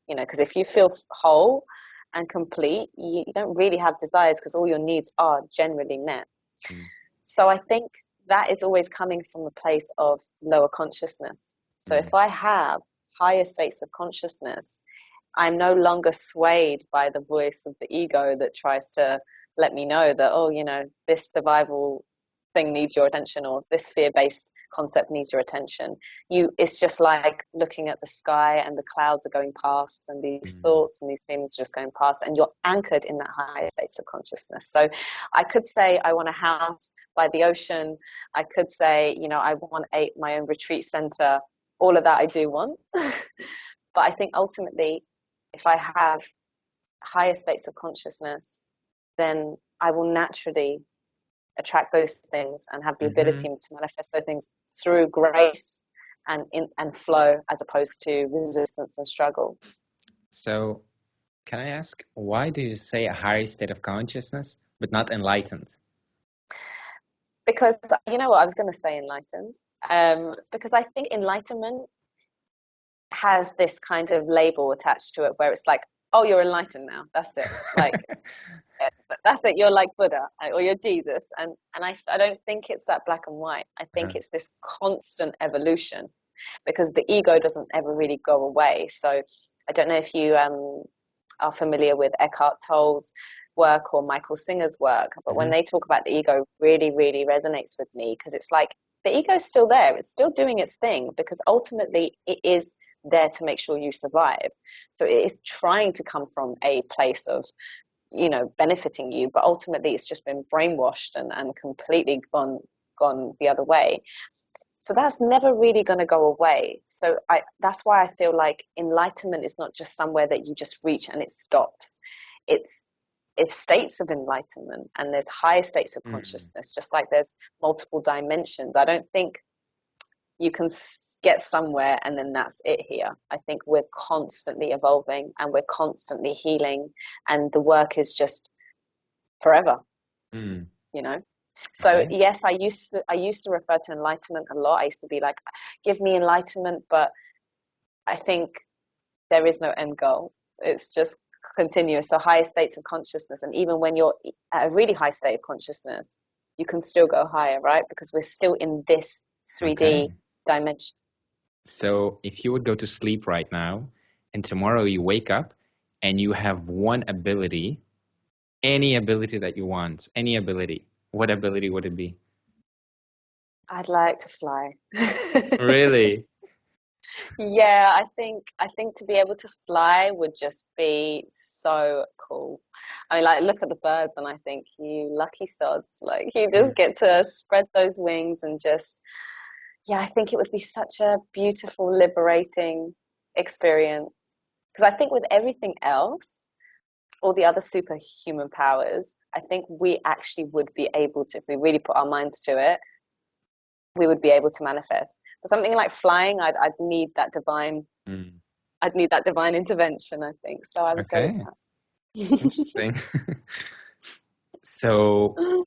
because if you feel whole and complete, you don't really have desires because all your needs are generally met. So I think that is always coming from a place of lower consciousness. So if I have higher states of consciousness, I'm no longer swayed by the voice of the ego that tries to let me know that, this survival thing needs your attention, or this fear-based concept needs your attention. It's just like looking at the sky and the clouds are going past, and these thoughts and these feelings are just going past, and you're anchored in that higher states of consciousness. So I could say I want a house by the ocean. I could say, I want my own retreat center. All of that I do want. But I think ultimately, if I have higher states of consciousness, then I will naturally attract those things and have the ability to manifest those things through grace and flow, as opposed to resistance and struggle. So can I ask, why do you say a higher state of consciousness but not enlightened? Because I was going to say enlightened, because I think enlightenment has this kind of label attached to it where it's like, oh, you're enlightened now, that's it, like that's it, you're like Buddha or you're Jesus, and I don't think it's that black and white. I think it's this constant evolution, because the ego doesn't ever really go away. So I don't know if you are familiar with Eckhart Tolle's work or Michael Singer's work, but when they talk about the ego, really, really resonates with me, because it's like the ego's still there. It's still doing its thing, because ultimately it is there to make sure you survive. So it is trying to come from a place of, benefiting you, but ultimately it's just been brainwashed and completely gone the other way. So that's never really going to go away. So that's why I feel like enlightenment is not just somewhere that you just reach and it stops. It's states of enlightenment, and there's higher states of consciousness, just like there's multiple dimensions. I don't think you can get somewhere and then that's it here. I think we're constantly evolving and we're constantly healing, and the work is just forever, So okay. Yes, I used to refer to enlightenment a lot. I used to be like, give me enlightenment, but I think there is no end goal. It's just continuous. So higher states of consciousness, and even when you're at a really high state of consciousness, you can still go higher, right? Because we're still in this 3D dimension. So if you would go to sleep right now and tomorrow you wake up and you have one ability, any ability that you want, any ability, what ability would it be? I'd like to fly. Really? Yeah, I think to be able to fly would just be so cool. I mean, like look at the birds and I think you lucky sods. Like you just Mm. get to spread those wings and just yeah, I think it would be such a beautiful, liberating experience. Because I think with everything else, all the other superhuman powers, I think we actually would be able to, if we really put our minds to it, we would be able to manifest. But something like flying, I'd need that divine, Mm. I'd need that divine intervention, I think. So I would go with Okay, that. interesting. So,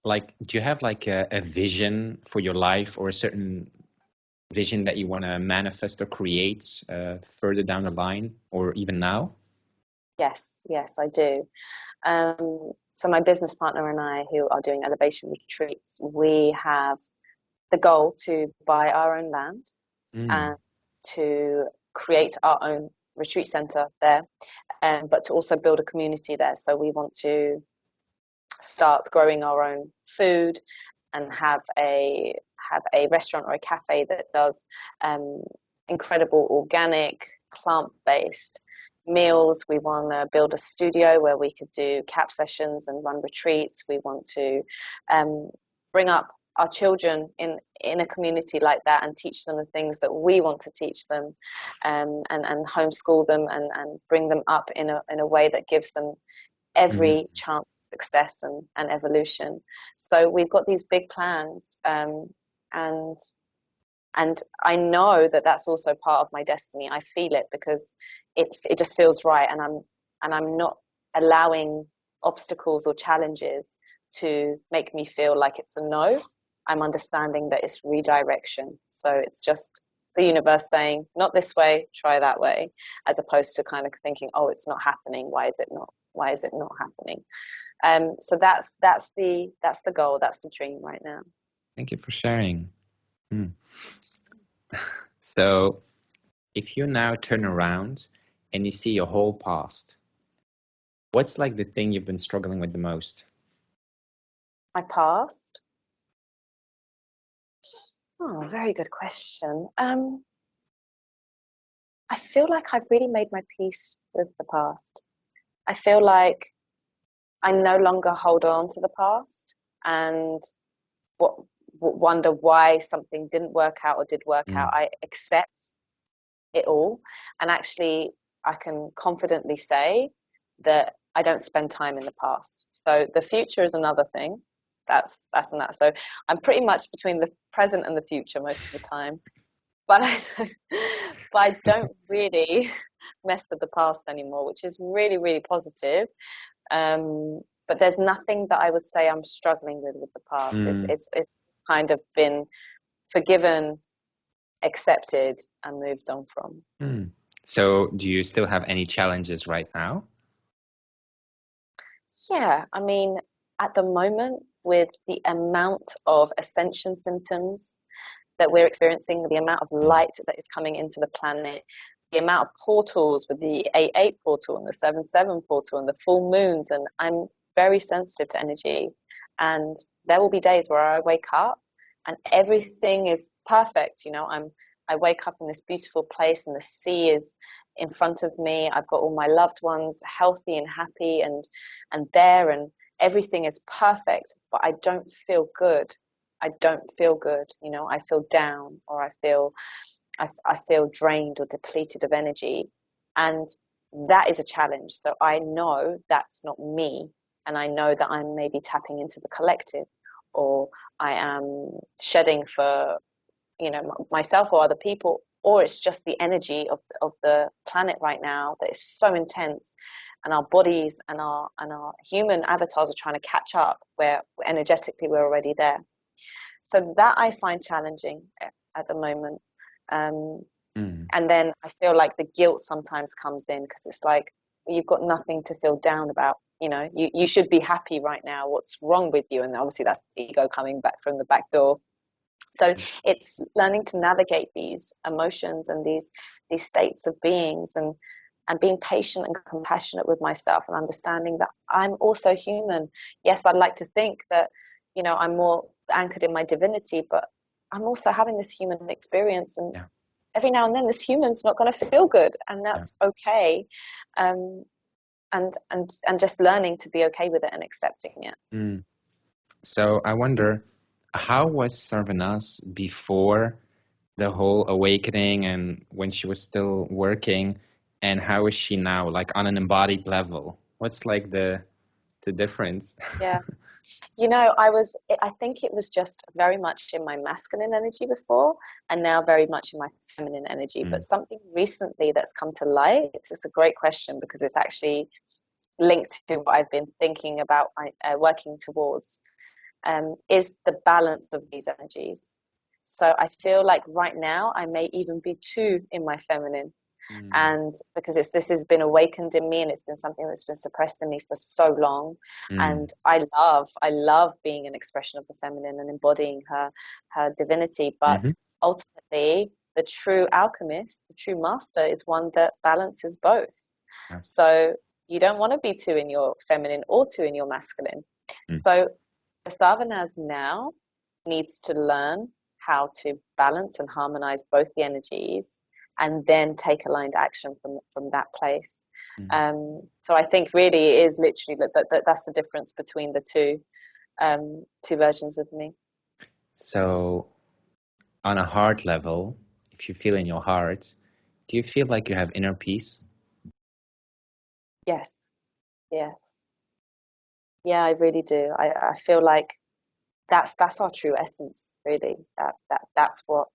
like, do you have like a vision for your life or a certain vision that you want to manifest or create further down the line or even now? Yes, I do. So my business partner and I, who are doing elevation retreats, we have the goal to buy our own land Mm. and to create our own retreat center there, but to also build a community there. So we want to start growing our own food and have a restaurant or a cafe that does um, incredible organic plant-based meals. We want to build a studio where we could do cap sessions and run retreats. We want to bring up our children in a community like that and teach them the things that we want to teach them, and homeschool them and bring them up in a way that gives them Mm. every chance of success and evolution. So we've got these big plans, and I know that that's also part of my destiny. I feel it because it just feels right, and I'm not allowing obstacles or challenges to make me feel like it's a no. I'm understanding that it's redirection. So it's just the universe saying, not this way, try that way, as opposed to kind of thinking, oh, it's not happening. Why is it not? Why is it not happening? So that's the goal. That's the dream right now. Thank you for sharing. Mm. So, if you now turn around and you see your whole past, what's like the thing you've been struggling with the most? My past. Oh, very good question. I feel like I've really made my peace with the past. I feel like I no longer hold on to the past and what, wonder why something didn't work out or did work out. Mm. I accept it all, and actually, I can confidently say that I don't spend time in the past. So the future is another thing. That's and that. So I'm pretty much between the present and the future most of the time. But I don't really mess with the past anymore, which is really, really positive. But there's nothing that I would say I'm struggling with the past. It's Mm. it's it's kind of been forgiven, accepted, and moved on from. Mm. So, do you still have any challenges right now? Yeah, I mean, at the moment, with the amount of ascension symptoms that we're experiencing, the amount of Mm. light that is coming into the planet, the amount of portals with the 8-8 portal and the 7-7 portal and the full moons, and I'm very sensitive to energy. And there will be days where I wake up and everything is perfect. I wake up in this beautiful place and the sea is in front of me. I've got all my loved ones healthy and happy and there, and everything is perfect, but I don't feel good. I don't feel good. I feel down, or I feel drained or depleted of energy, and that is a challenge. So I know that's not me, and I know that I'm maybe tapping into the collective, or I am shedding for myself or other people, or it's just the energy of the planet right now that is so intense, and our bodies and our human avatars are trying to catch up where energetically we're already there. So that I find challenging at the moment. Um, Mm. and then I feel like the guilt sometimes comes in because it's like, you've got nothing to feel down about. You should be happy right now. What's wrong with you? And obviously that's the ego coming back from the back door. So it's learning to navigate these emotions and these states of beings, and being patient and compassionate with myself, and understanding that I'm also human. Yes, I'd like to think that, you know, I'm more anchored in my divinity, but I'm also having this human experience, and every now and then this human's not going to feel good, and that's okay. And just learning to be okay with it and accepting it. So I wonder, how was Sarvenaz before the whole awakening and when she was still working, and how is she now, like on an embodied level? What's like the difference? Yeah. You know, I think it was just very much in my masculine energy before, and now very much in my feminine energy. But something recently that's come to light, it's a great question, because it's actually linked to what I've been thinking about, working towards, is the balance of these energies. So I feel like right now I may even be too in my feminine. And because this has been awakened in me, and it's been something that's been suppressed in me for so long. And I love being an expression of the feminine and embodying her divinity. But ultimately, the true alchemist, the true master, is one that balances both. So you don't want to be too in your feminine or too in your masculine. So the Sarvenaz now needs to learn how to balance and harmonize both the energies, and then take aligned action from that place. So I think really it is literally that's the difference between the two versions of me. So on a heart level, if you feel in your heart, do you feel like you have inner peace? Yes. Yeah, I really do. I feel like that's our true essence, really. That's what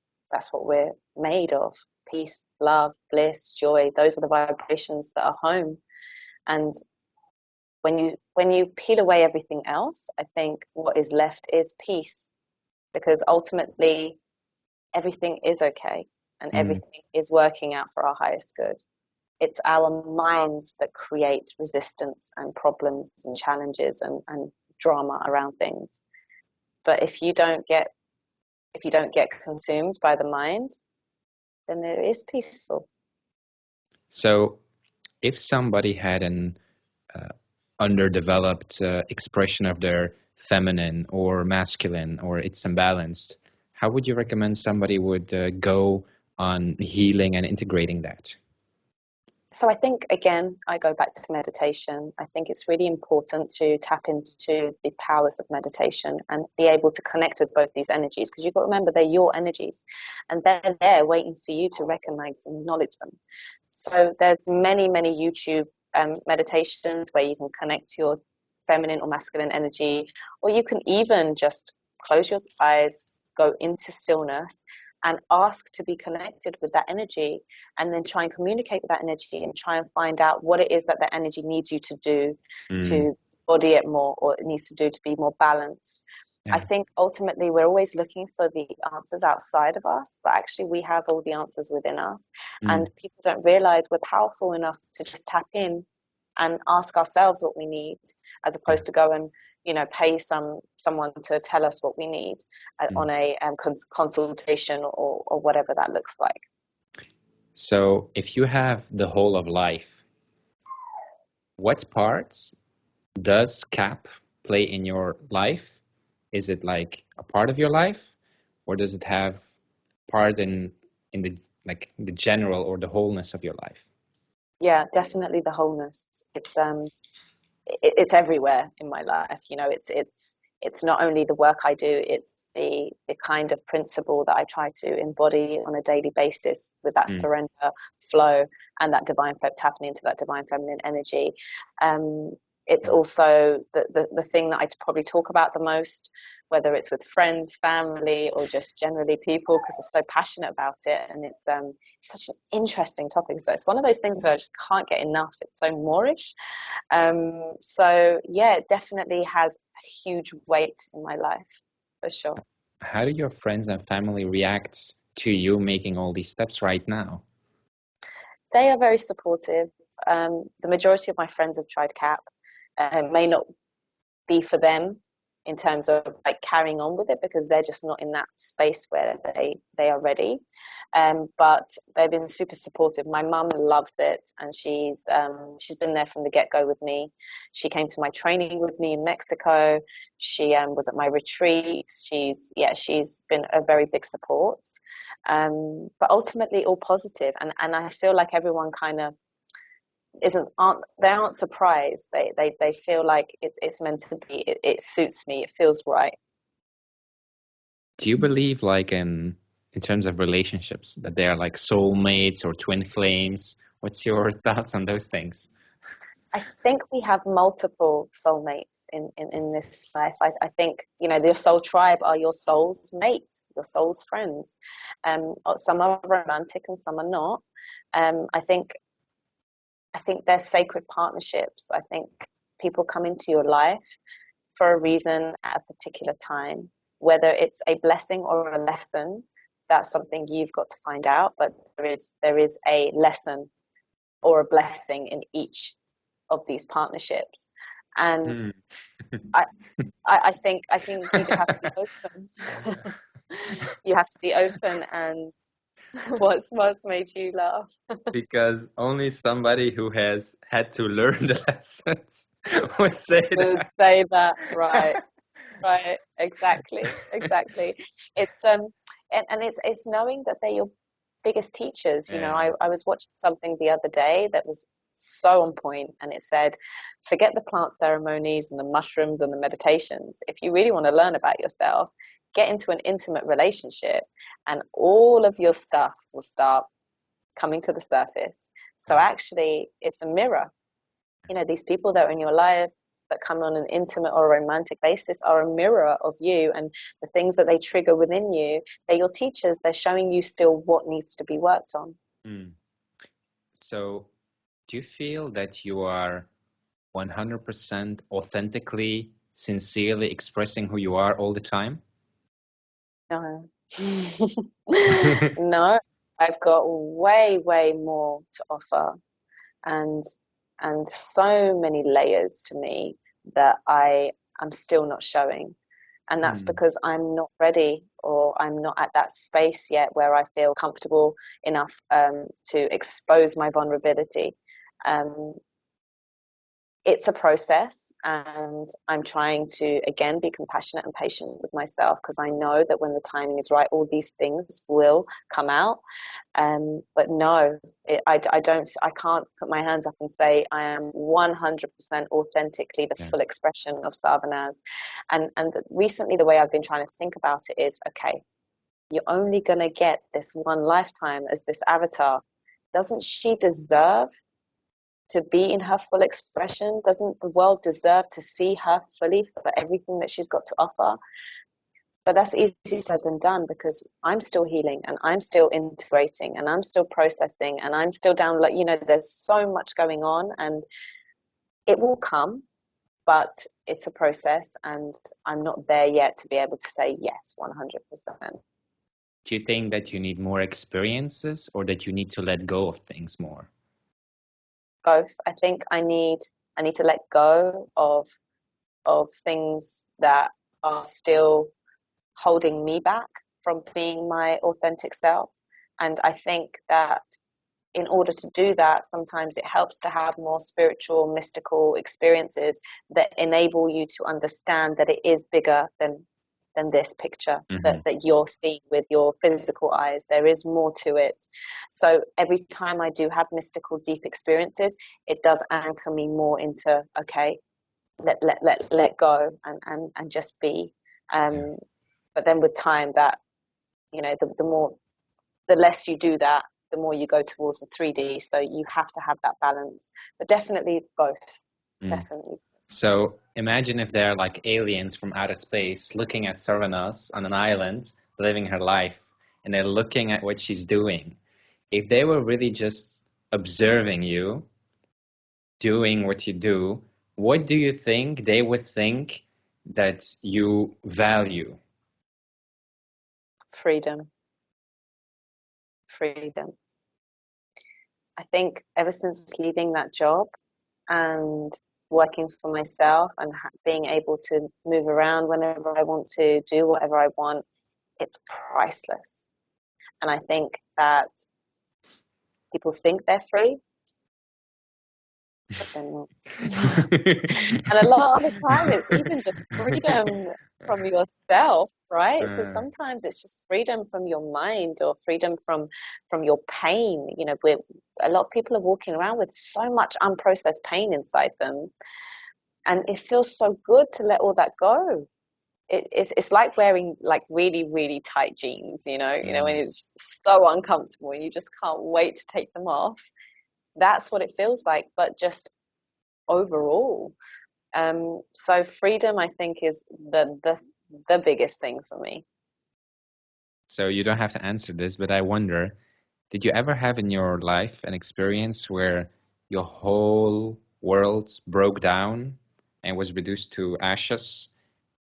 we're made of. Peace, love, bliss, joy. Those are the vibrations that are home. And when you peel away everything else, I think what is left is peace, because ultimately everything is okay, and everything is working out for our highest good. It's our minds that create resistance and problems and challenges and drama around things. But if you don't get consumed by the mind, then it is peaceful. So if somebody had an underdeveloped expression of their feminine or masculine, or it's imbalanced, how would you recommend somebody would go on healing and integrating that? So I think, again, I go back to meditation. I think it's really important to tap into the powers of meditation and be able to connect with both these energies, because you've got to remember they're your energies, and they're there waiting for you to recognize and acknowledge them. So there's many YouTube meditations where you can connect to your feminine or masculine energy, or you can even just close your eyes, go into stillness, and ask to be connected with that energy, and then try and communicate with that energy and try and find out what it is that that energy needs you to do to body it more, or it needs to do to be more balanced. I think ultimately we're always looking for the answers outside of us, but actually we have all the answers within us. And people don't realize we're powerful enough to just tap in and ask ourselves what we need, as opposed to go and pay someone to tell us what we need on a consultation or whatever that looks like. So if you have the whole of life, what parts does CAP play in your life? Is it like a part of your life, or does it have part in the like the general or the wholeness of your life? Yeah, definitely the wholeness. It's everywhere in my life. It's not only the work I do, it's the kind of principle that I try to embody on a daily basis, with that surrender, flow, and that tapping into that divine feminine energy. It's also the thing that I probably talk about the most, whether it's with friends, family, or just generally people, because I'm so passionate about it, and it's such an interesting topic. So it's one of those things that I just can't get enough. It's so Moorish. So yeah, it definitely has a huge weight in my life, for sure. How do your friends and family react to you making all these steps right now? They are very supportive. The majority of my friends have tried CAP. It may not be for them in terms of like carrying on with it, because they're just not in that space where they are ready. But they've been super supportive. My mum loves it, and she's been there from the get-go with me. She came to my training with me in Mexico. She was at my retreats. She's been a very big support. But ultimately all positive, and I feel like everyone kind of aren't surprised. They feel like it's meant to be. It suits me. It feels right. Do you believe, like, in terms of relationships, that they are like soulmates or twin flames? What's your thoughts on those things? I think we have multiple soulmates in this life. I think, your soul tribe are your soul's mates, your soul's friends. Some are romantic and some are not. I think they're sacred partnerships. I think people come into your life for a reason at a particular time, whether it's a blessing or a lesson. That's something you've got to find out, but there is a lesson or a blessing in each of these partnerships. And I think you just have to be open. You have to be open. And what's made you laugh? Because only somebody who has had to learn the lessons would say that. Right, exactly. It's and it's knowing that they're your biggest teachers. Yeah. I was watching something the other day that was so on point, and it said, forget the plant ceremonies and the mushrooms and the meditations. If you really want to learn about yourself, get into an intimate relationship, and all of your stuff will start coming to the surface. So actually, it's a mirror. These people that are in your life that come on an intimate or romantic basis are a mirror of you, and the things that they trigger within you, they're your teachers. They're showing you still what needs to be worked on. So do you feel that you are 100% authentically, sincerely expressing who you are all the time? No. No, I've got way more to offer, and so many layers to me that I'm still not showing. And that's because I'm not ready, or I'm not at that space yet where I feel comfortable enough to expose my vulnerability. It's a process, and I'm trying to, again, be compassionate and patient with myself, because I know that when the timing is right, all these things will come out. But no, I can't put my hands up and say I am 100% authentically the full expression of Sarvenaz. And recently, the way I've been trying to think about it is, okay, you're only going to get this one lifetime as this avatar. Doesn't she deserve to be in her full expression? Doesn't the world deserve to see her fully for everything that she's got to offer? But that's easier said than done, because I'm still healing, and I'm still integrating, and I'm still processing, and I'm still down. There's so much going on, and it will come, but it's a process, and I'm not there yet to be able to say yes 100%. Do you think that you need more experiences, or that you need to let go of things more? Both. I think I need to let go of things that are still holding me back from being my authentic self. And I think that in order to do that, sometimes it helps to have more spiritual, mystical experiences that enable you to understand that it is bigger than this picture that you're seeing with your physical eyes. There is more to it. So every time I do have mystical, deep experiences, it does anchor me more into, okay, let go and just be. But then with time, that, the less you do that, the more you go towards the 3D. So you have to have that balance. But definitely both. Definitely. So imagine if they're like aliens from outer space looking at Sarvenaz on an island, living her life, and they're looking at what she's doing. If they were really just observing you, doing what you do, what do you think they would think that you value? Freedom. I think ever since leaving that job and working for myself and being able to move around whenever I want to, do whatever I want, it's priceless. And I think that people think they're free, but they're not. And a lot of the time it's even just freedom from yourself, right? So sometimes it's just freedom from your mind, or freedom from your pain. You know, a lot of people are walking around with so much unprocessed pain inside them, and it feels so good to let all that go. It's like wearing like really, really tight jeans, you know, when it's so uncomfortable and you just can't wait to take them off. That's what it feels like, but just overall. So freedom, I think, is the biggest thing for me. So you don't have to answer this, but I wonder, did you ever have in your life an experience where your whole world broke down and was reduced to ashes,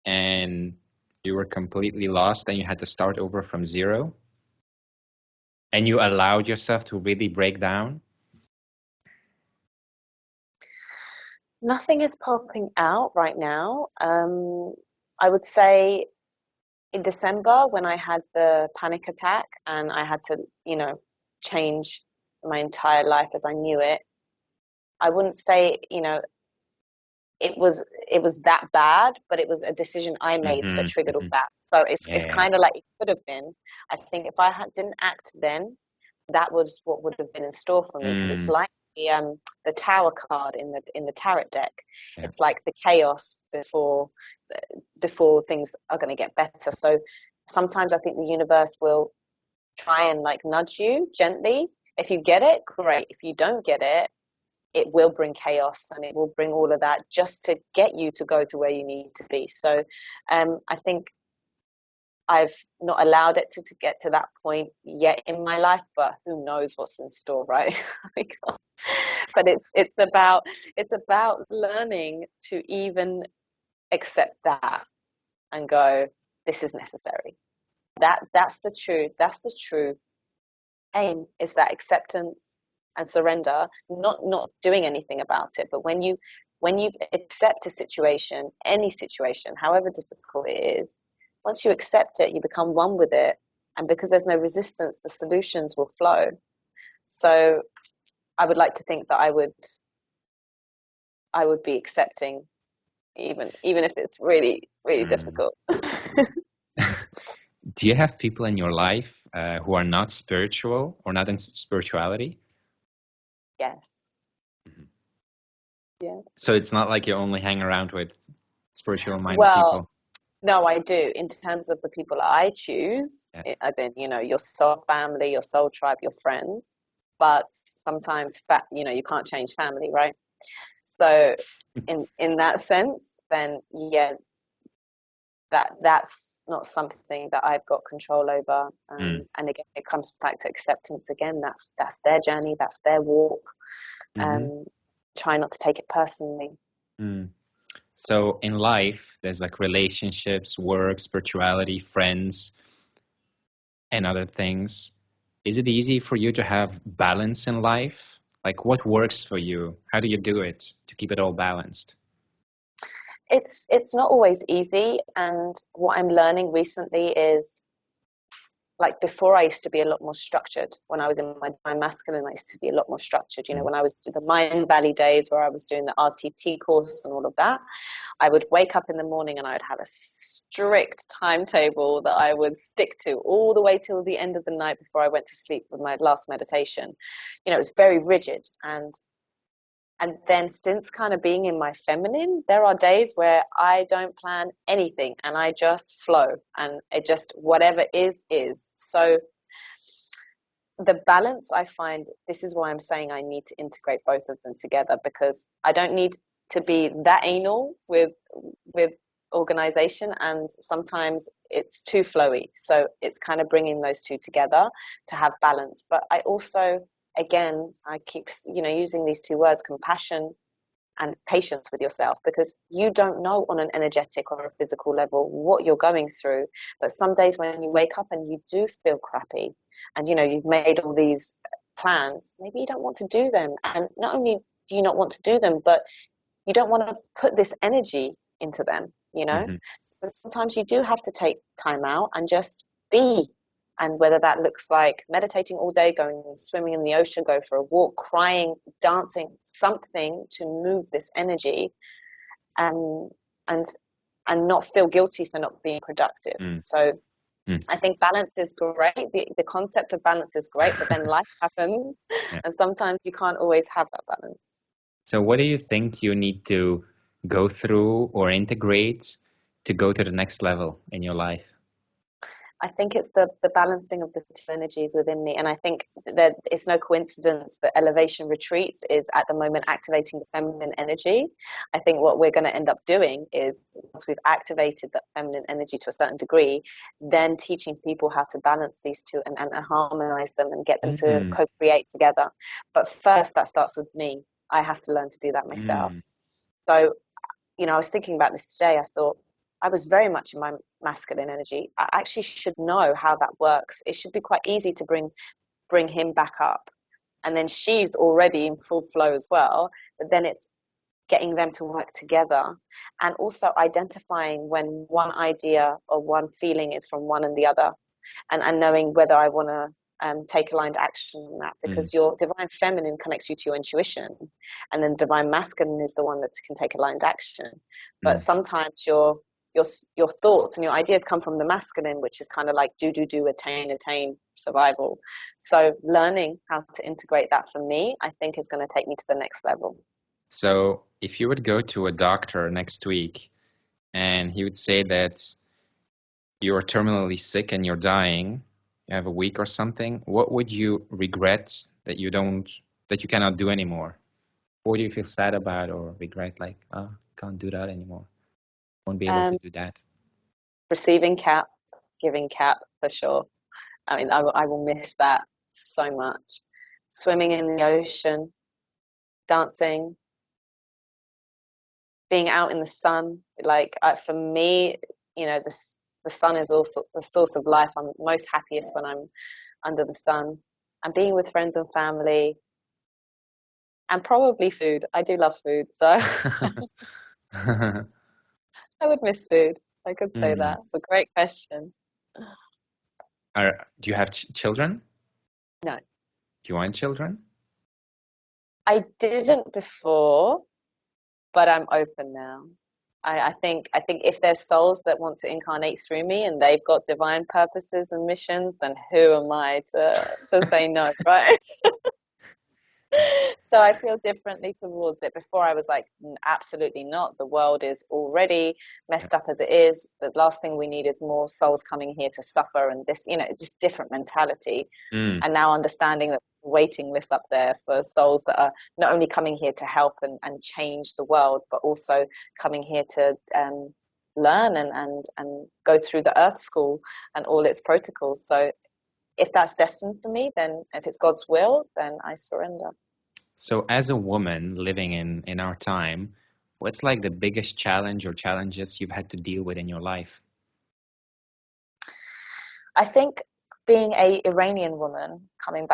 and you were completely lost and you had to start over from zero? And you allowed yourself to really break down? Nothing is popping out right now. I would say in December, when I had the panic attack and I had to, change my entire life as I knew it, I wouldn't say, it was that bad, but it was a decision I made that triggered all that. So it's kind of like it could have been. I think if I didn't act then, that was what would have been in store for me, because it's like the Tower card in the tarot deck. Yeah. It's like the chaos before things are going to get better. So sometimes I think the universe will try and like nudge you gently. If you get it, great. If you don't get it, it will bring chaos and it will bring all of that just to get you to go to where you need to be. So I think I've not allowed it to get to that point yet in my life, but who knows what's in store, right? But it's about learning to even accept that and go, this is necessary. That's the true aim, is that acceptance and surrender, not doing anything about it. But when you accept a situation, any situation, however difficult it is, once you accept it, you become one with it, and because there's no resistance, the solutions will flow. So I would like to think that I would be accepting, even if it's really, really difficult. Do you have people in your life who are not spiritual or not in spirituality? Yes. Yeah. So it's not like you only hang around with spiritual-minded people? No, I do. In terms of the people I choose, as in, your soul family, your soul tribe, your friends. But sometimes, you can't change family, right? So in that sense, then, yeah, that's not something that I've got control over. And again, it comes back to acceptance again. That's their journey, that's their walk. Try not to take it personally. So in life, there's like relationships, work, spirituality, friends, and other things. Is it easy for you to have balance in life? Like, what works for you? How do you do it to keep it all balanced? It's not always easy, and what I'm learning recently is, like, before I used to be a lot more structured. When I was in my masculine, I used to be a lot more structured. When I was the Mind Valley days, where I was doing the RTT course and all of that, I would wake up in the morning and I would have a strict timetable that I would stick to all the way till the end of the night before I went to sleep with my last meditation. It was very rigid. And then, since kind of being in my feminine, there are days where I don't plan anything and I just flow, and it just, whatever is. So the balance, I find, this is why I'm saying I need to integrate both of them together, because I don't need to be that anal with organization, and sometimes it's too flowy. So it's kind of bringing those two together to have balance. But I also, again, I keep using these two words, compassion and patience with yourself, because you don't know on an energetic or a physical level what you're going through. But some days when you wake up and you do feel crappy, and you've made all these plans, maybe you don't want to do them. And not only do you not want to do them, but you don't want to put this energy into them, you know. Mm-hmm. So sometimes you do have to take time out and just be. And whether that looks like meditating all day, going swimming in the ocean, go for a walk, crying, dancing, something to move this energy, and and and not feel guilty for not being productive. So I think balance is great. The concept of balance is great, but then life happens, Yeah. and sometimes you can't always have that balance. So what do you think you need to go through or integrate to go to the next level in your life? I think it's the balancing of the two energies within me. And I think that it's no coincidence that elevation retreats is at the moment activating the feminine energy. I think what we're going to end up doing is, once we've activated that feminine energy to a certain degree, then teaching people how to balance these two and harmonize them and get them to co-create together. But first, that starts with me. I have to learn to do that myself. So, you know, I was thinking about this today. I thought, I was very much in my masculine energy. I actually should know how that works. It should be quite easy to bring him back up. And then she's already in full flow as well. But then it's getting them to work together, and also identifying when one idea or one feeling is from one and the other, and knowing whether I want to take aligned action on that, because your divine feminine connects you to your intuition, and then divine masculine is the one that can take aligned action. But sometimes your thoughts and your ideas come from the masculine, which is kind of like do, attain, survival. So learning how to integrate that for me, I think, is going to take me to the next level. So if you would go to a doctor next week and he would say that you're terminally sick and you're dying, you have a week or something, what would you regret that you cannot do anymore? What do you feel sad about or regret, like, oh, can't do that anymore? Won't be able to do that. Receiving cap, giving cap for sure. I mean, I will miss that so much. Swimming in the ocean, dancing, being out in the sun. Like for me, you know, the sun is also the source of life. I'm most happiest when I'm under the sun, and being with friends and family, and probably food. I do love food, so I would miss food. I could say that. But great question. Do you have children? No. Do you want children? I didn't before, but I'm open now. I think if there's souls that want to incarnate through me and they've got divine purposes and missions, then who am I to say no, right? So I feel differently towards it. Before I was like, absolutely not. The world is already messed up as it is. The last thing we need is more souls coming here to suffer, and this, you know, just different mentality. And now understanding that there's a waiting list up there for souls that are not only coming here to help and change the world, but also coming here to learn and go through the Earth School and all its protocols. So if that's destined for me, then if it's God's will, then I surrender. So as a woman living in our time, what's like the biggest challenge or challenges you've had to deal with in your life? I think being a Iranian woman, coming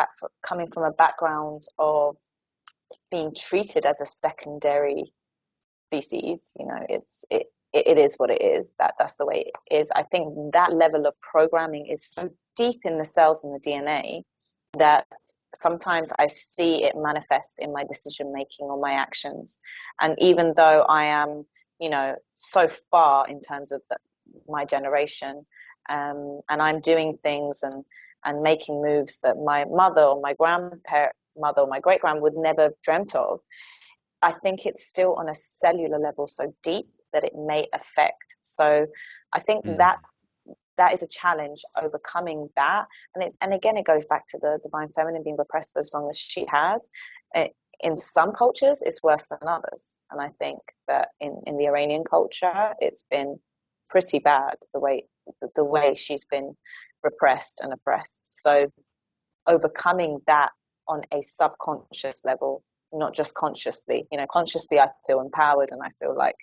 from a background of being treated as a secondary species, you know, it is what it is. That's the way it is. I think that level of programming is so deep in the cells and the DNA that sometimes I see it manifest in my decision making or my actions. And even though I am, you know, so far in terms of my generation, and I'm doing things and making moves that my mother or my grandmother or my great grand would never have dreamt of, I think it's still on a cellular level so deep that it may affect. So I think that is a challenge, overcoming that. And again, it goes back to the divine feminine being repressed for as long as she has. In some cultures, it's worse than others. And I think that in the Iranian culture, it's been pretty bad, the way she's been repressed and oppressed. So overcoming that on a subconscious level, not just consciously. You know, consciously I feel empowered and I feel like,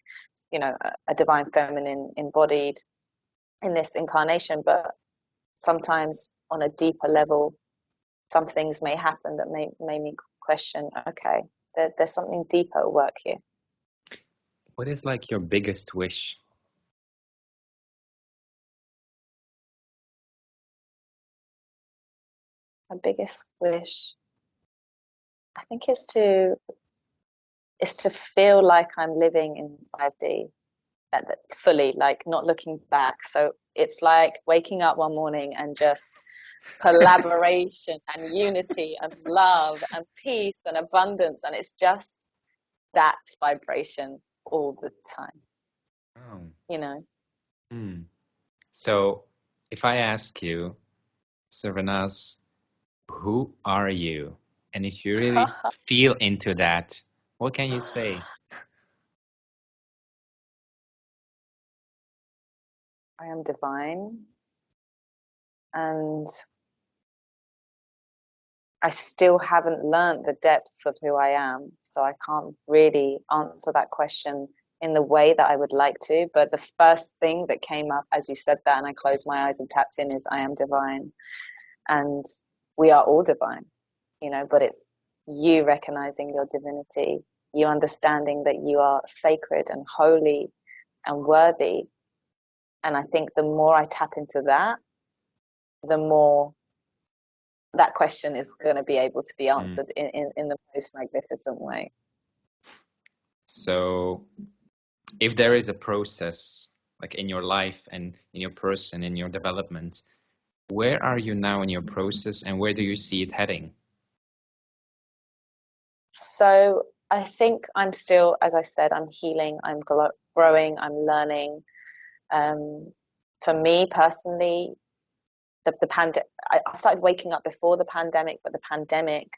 you know, a divine feminine embodied in this incarnation, but sometimes on a deeper level, some things may happen that made me question, okay, there's something deeper at work here. What is like your biggest wish? My biggest wish, I think, is to feel like I'm living in 5D, that fully, like not looking back. So it's like waking up one morning and just collaboration and unity and love and peace and abundance, and it's just that vibration all the time. Oh. You know. So if I ask you, Sarvenaz, who are you? And if you really feel into that, what can you say? I am divine, and I still haven't learned the depths of who I am, so I can't really answer that question in the way that I would like to. But the first thing that came up as you said that, and I closed my eyes and tapped in, is I am divine. And we are all divine, you know, but it's you recognizing your divinity, you understanding that you are sacred and holy and worthy. And I think the more I tap into that, the more that question is going to be able to be answered in the most magnificent way. So if there is a process like in your life and in your person, in your development, where are you now in your process and where do you see it heading? So I think I'm still, as I said, I'm healing, I'm growing, I'm learning. For me personally, the pandemic, I started waking up before the pandemic, but the pandemic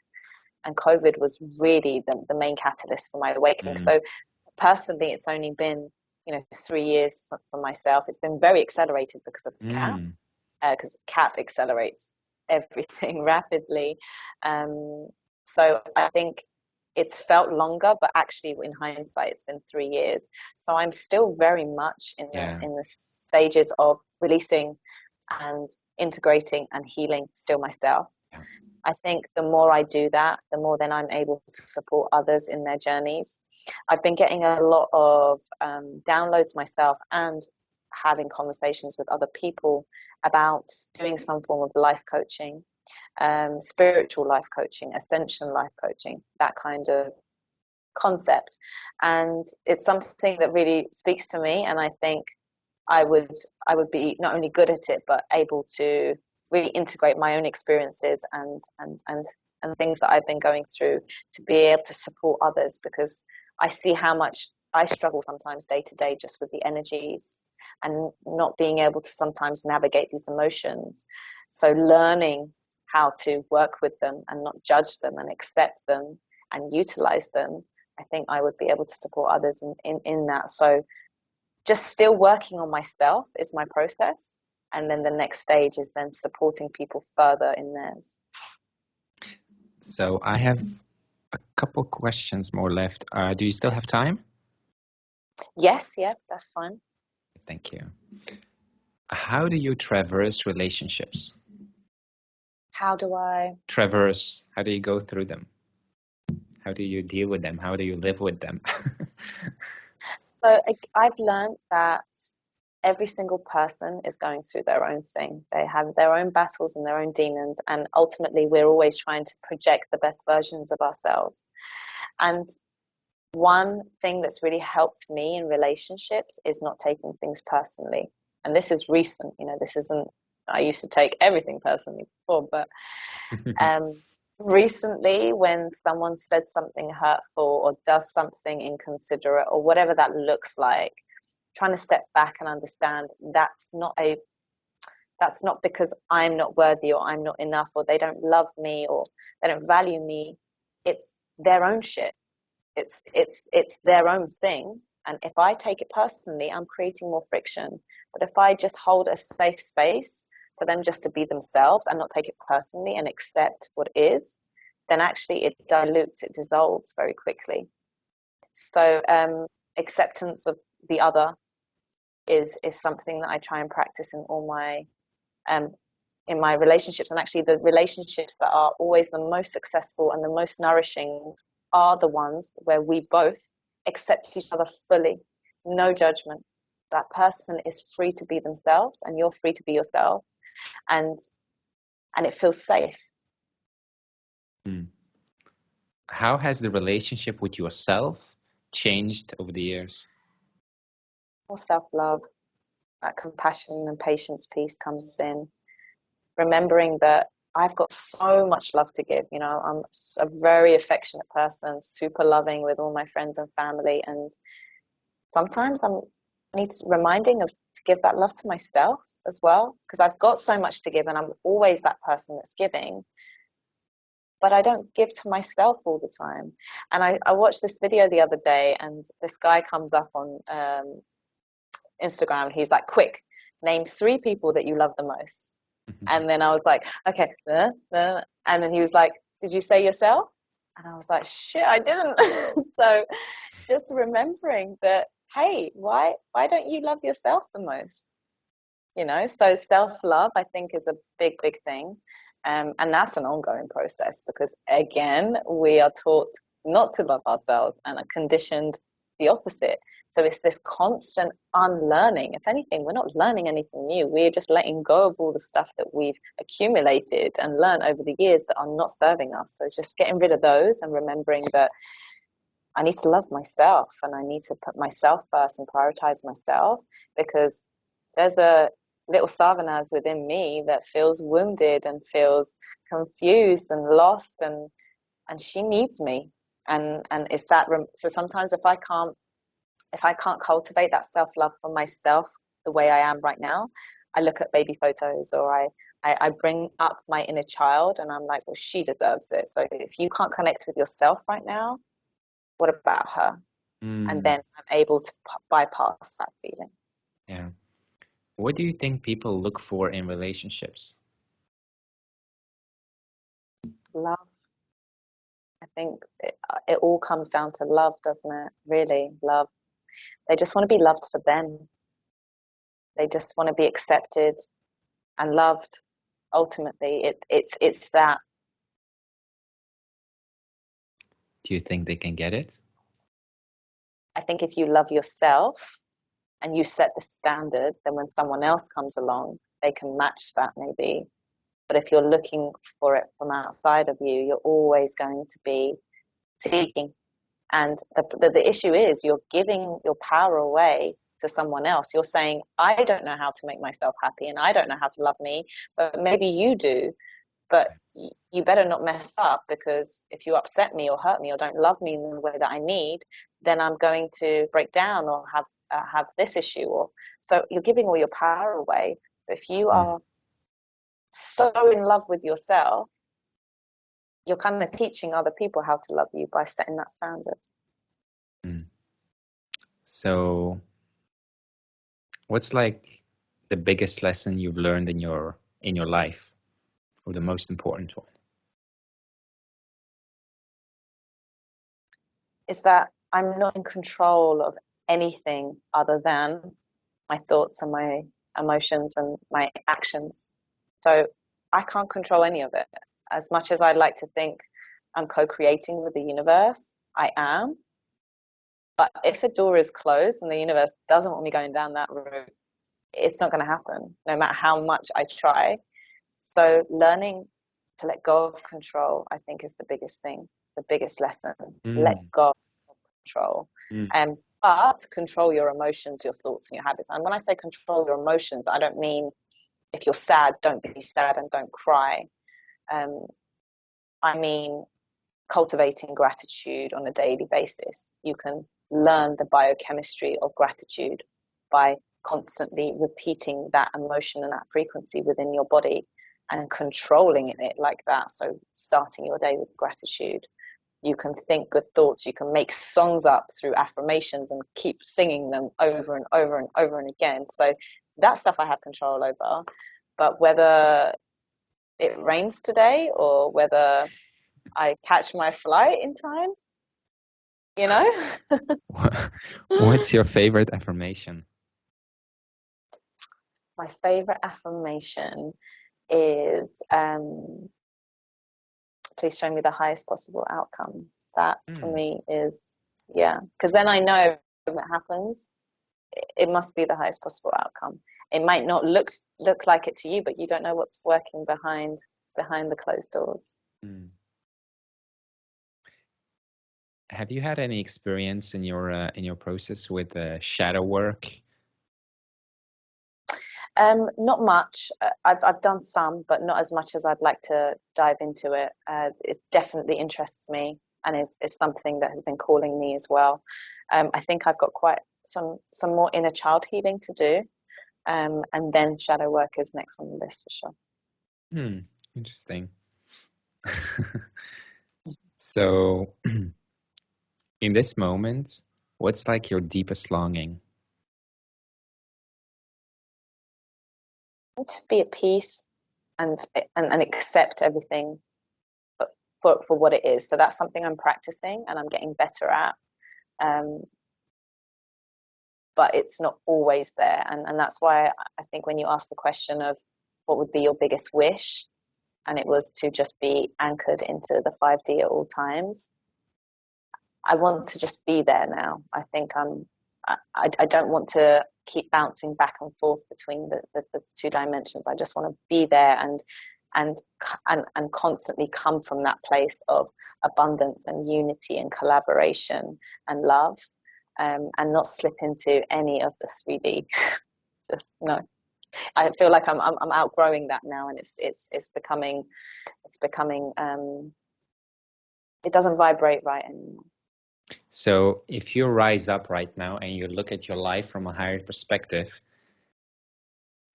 and COVID was really the main catalyst for my awakening. So personally, it's only been, 3 years for myself. It's been very accelerated because of CAP, because CAP accelerates everything rapidly. So I think it's felt longer, but actually in hindsight, it's been 3 years. So I'm still very much in the stages of releasing and integrating and healing still myself. Yeah. I think the more I do that, the more then I'm able to support others in their journeys. I've been getting a lot of downloads myself and having conversations with other people about doing some form of life coaching, spiritual life coaching, ascension life coaching, that kind of concept. And it's something that really speaks to me, and I think I would be not only good at it, but able to really integrate my own experiences and things that I've been going through to be able to support others, because I see how much I struggle sometimes day to day just with the energies and not being able to sometimes navigate these emotions. So learning how to work with them and not judge them and accept them and utilize them, I think I would be able to support others in that. So just still working on myself is my process. And then the next stage is then supporting people further in theirs. So I have a couple questions more left. Do you still have time? Yes, yeah, that's fine. Thank you. How do you traverse relationships? How do I traverse? How do you go through them? How do you deal with them? How do you live with them? So I've learned that every single person is going through their own thing. They have their own battles and their own demons. And ultimately, we're always trying to project the best versions of ourselves. And one thing that's really helped me in relationships is not taking things personally. And this is recent, this isn't, I used to take everything personally before, but recently when someone said something hurtful or does something inconsiderate or whatever that looks like, trying to step back and understand that's not because I'm not worthy or I'm not enough or they don't love me or they don't value me. It's their own shit. It's their own thing. And if I take it personally, I'm creating more friction. But if I just hold a safe space for them just to be themselves and not take it personally and accept what is, then actually it dilutes, it dissolves very quickly. So acceptance of the other is something that I try and practice in all my in my relationships. And actually the relationships that are always the most successful and the most nourishing are the ones where we both accept each other fully. no judgment. That person is free to be themselves, and you're free to be yourself, and it feels safe. How has the relationship with yourself changed over the years? More self-love, that compassion and patience piece comes in. Remembering that I've got so much love to give. You know, I'm a very affectionate person, super loving with all my friends and family, and sometimes I need reminding of to give that love to myself as well, because I've got so much to give, and I'm always that person that's giving. But I don't give to myself all the time. And I watched this video the other day, and this guy comes up on Instagram. He's like, quick, name 3 people that you love the most. And then I was like, okay. And then he was like, did you say yourself? And I was like, shit, I didn't. So just remembering that, hey, why don't you love yourself the most? You know, so self-love, I think, is a big, big thing. And that's an ongoing process, because again, we are taught not to love ourselves and are conditioned the opposite. So it's this constant unlearning. If anything, we're not learning anything new. We're just letting go of all the stuff that we've accumulated and learned over the years that are not serving us. So it's just getting rid of those and remembering that I need to love myself, and I need to put myself first and prioritize myself, because there's a little Sarvenaz within me that feels wounded and feels confused and lost, and she needs me. And it's that. So sometimes if I can't cultivate that self-love for myself the way I am right now, I look at baby photos, or I bring up my inner child, and I'm like, well, she deserves it. So if you can't connect with yourself right now, what about her? And then I'm able to bypass that feeling. Yeah. What do you think people look for in relationships? Love. I think it all comes down to love, doesn't it? Really, love. They just want to be loved for them. They just want to be accepted and loved. Ultimately, it's that. Do you think they can get it? I think if you love yourself and you set the standard, then when someone else comes along, they can match that maybe. But if you're looking for it from outside of you, you're always going to be seeking. And the issue is you're giving your power away to someone else. You're saying, I don't know how to make myself happy, and I don't know how to love me, but maybe you do. But you better not mess up, because if you upset me or hurt me or don't love me in the way that I need, then I'm going to break down or have this issue. Or so you're giving all your power away. But if you are so in love with yourself, you're kind of teaching other people how to love you by setting that standard. So what's like the biggest lesson you've learned in your life, or the most important one? Is that I'm not in control of anything other than my thoughts and my emotions and my actions. So I can't control any of it. As much as I'd like to think I'm co-creating with the universe, I am. But if a door is closed and the universe doesn't want me going down that route, it's not going to happen, no matter how much I try. So learning to let go of control, I think, is the biggest thing, the biggest lesson. Let go of control. But control your emotions, your thoughts, and your habits. And when I say control your emotions, I don't mean if you're sad, don't be sad and don't cry. I mean cultivating gratitude on a daily basis. You can learn the biochemistry of gratitude by constantly repeating that emotion and that frequency within your body and controlling it like that. So starting your day with gratitude. You can think good thoughts. You can make songs up through affirmations and keep singing them over and over and over and again. So that stuff I have control over. But whether it rains today or whether I catch my flight in time, you know? What's your favorite affirmation? My favorite affirmation is please show me the highest possible outcome. That for me is, yeah, because then I know when it happens, it must be the highest possible outcome. It might not look like it to you, but you don't know what's working behind the closed doors. Have you had any experience in your process with shadow work? Not much. I've done some, but not as much as I'd like to dive into it. It definitely interests me, and is something that has been calling me as well. I think I've got quite some more inner child healing to do, and then shadow work is next on the list for sure. Interesting. So, in this moment, what's like your deepest longing? To be at peace and accept everything for what it is. So that's something I'm practicing and I'm getting better at. But it's not always there. And that's why I think when you ask the question of what would be your biggest wish, and it was to just be anchored into the 5D at all times, I want to just be there now. I think I don't want to keep bouncing back and forth between the two dimensions. I just want to be there and constantly come from that place of abundance and unity and collaboration and love, and not slip into any of the 3D. Just no. I feel like I'm outgrowing that now, and it's becoming it doesn't vibrate right anymore. So if you rise up right now and you look at your life from a higher perspective,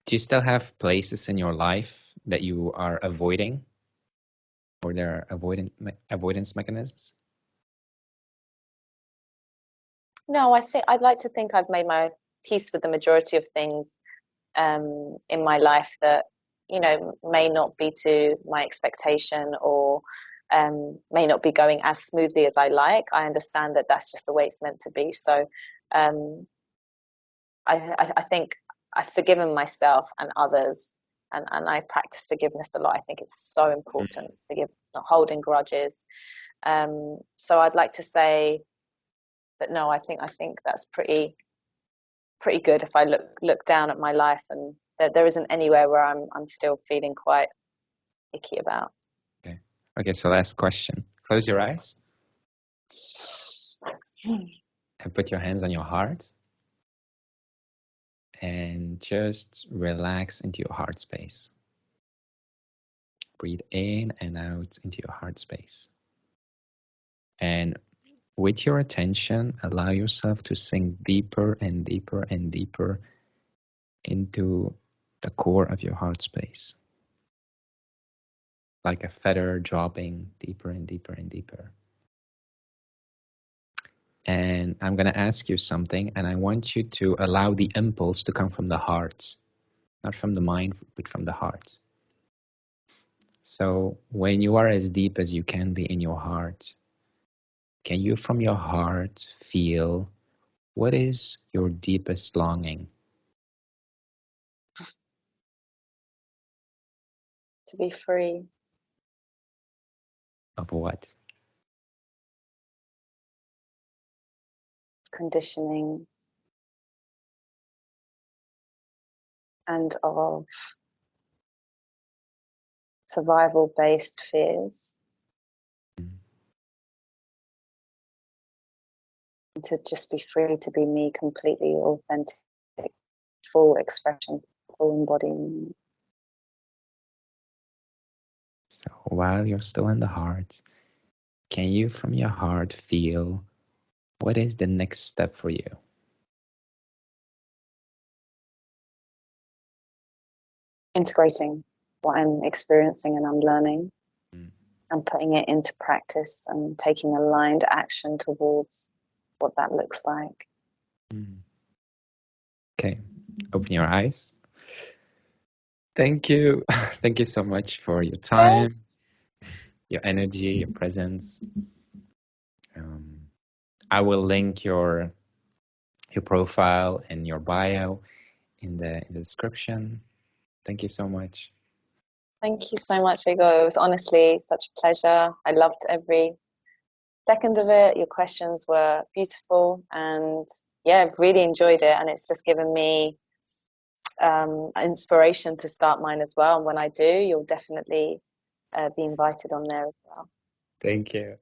do you still have places in your life that you are avoiding, or there are avoidance mechanisms? No, I'd like to think I've made my peace with the majority of things in my life that, may not be to my expectation, or may not be going as smoothly as I like. I understand that that's just the way it's meant to be. So I think I've forgiven myself and others, and I practice forgiveness a lot. I think it's so important. Forgiveness, not holding grudges. So I'd like to say that no, I think that's pretty good if I look down at my life, and there isn't anywhere where I'm still feeling quite icky about. Okay, so last question. Close your eyes and put your hands on your heart and just relax into your heart space. Breathe in and out into your heart space. And with your attention, allow yourself to sink deeper and deeper and deeper into the core of your heart space. Like a feather dropping deeper and deeper and deeper. And I'm going to ask you something, and I want you to allow the impulse to come from the heart, not from the mind, but from the heart. So when you are as deep as you can be in your heart, can you from your heart feel what is your deepest longing? To be free. Of what? Conditioning and of survival-based fears. To just be free to be me, completely authentic, full expression, full embodiment. So while you're still in the heart, can you from your heart feel what is the next step for you? Integrating what I'm experiencing and I'm learning, and putting it into practice and taking aligned action towards what that looks like. Okay, open your eyes. Thank you. Thank you so much for your time, your energy, your presence. I will link your profile and your bio in the description. Thank you so much. Thank you so much, Igor. It was honestly such a pleasure. I loved every second of it. Your questions were beautiful, and yeah, I've really enjoyed it, and it's just given me inspiration to start mine as well. And when I do, you'll definitely be invited on there as well. Thank you.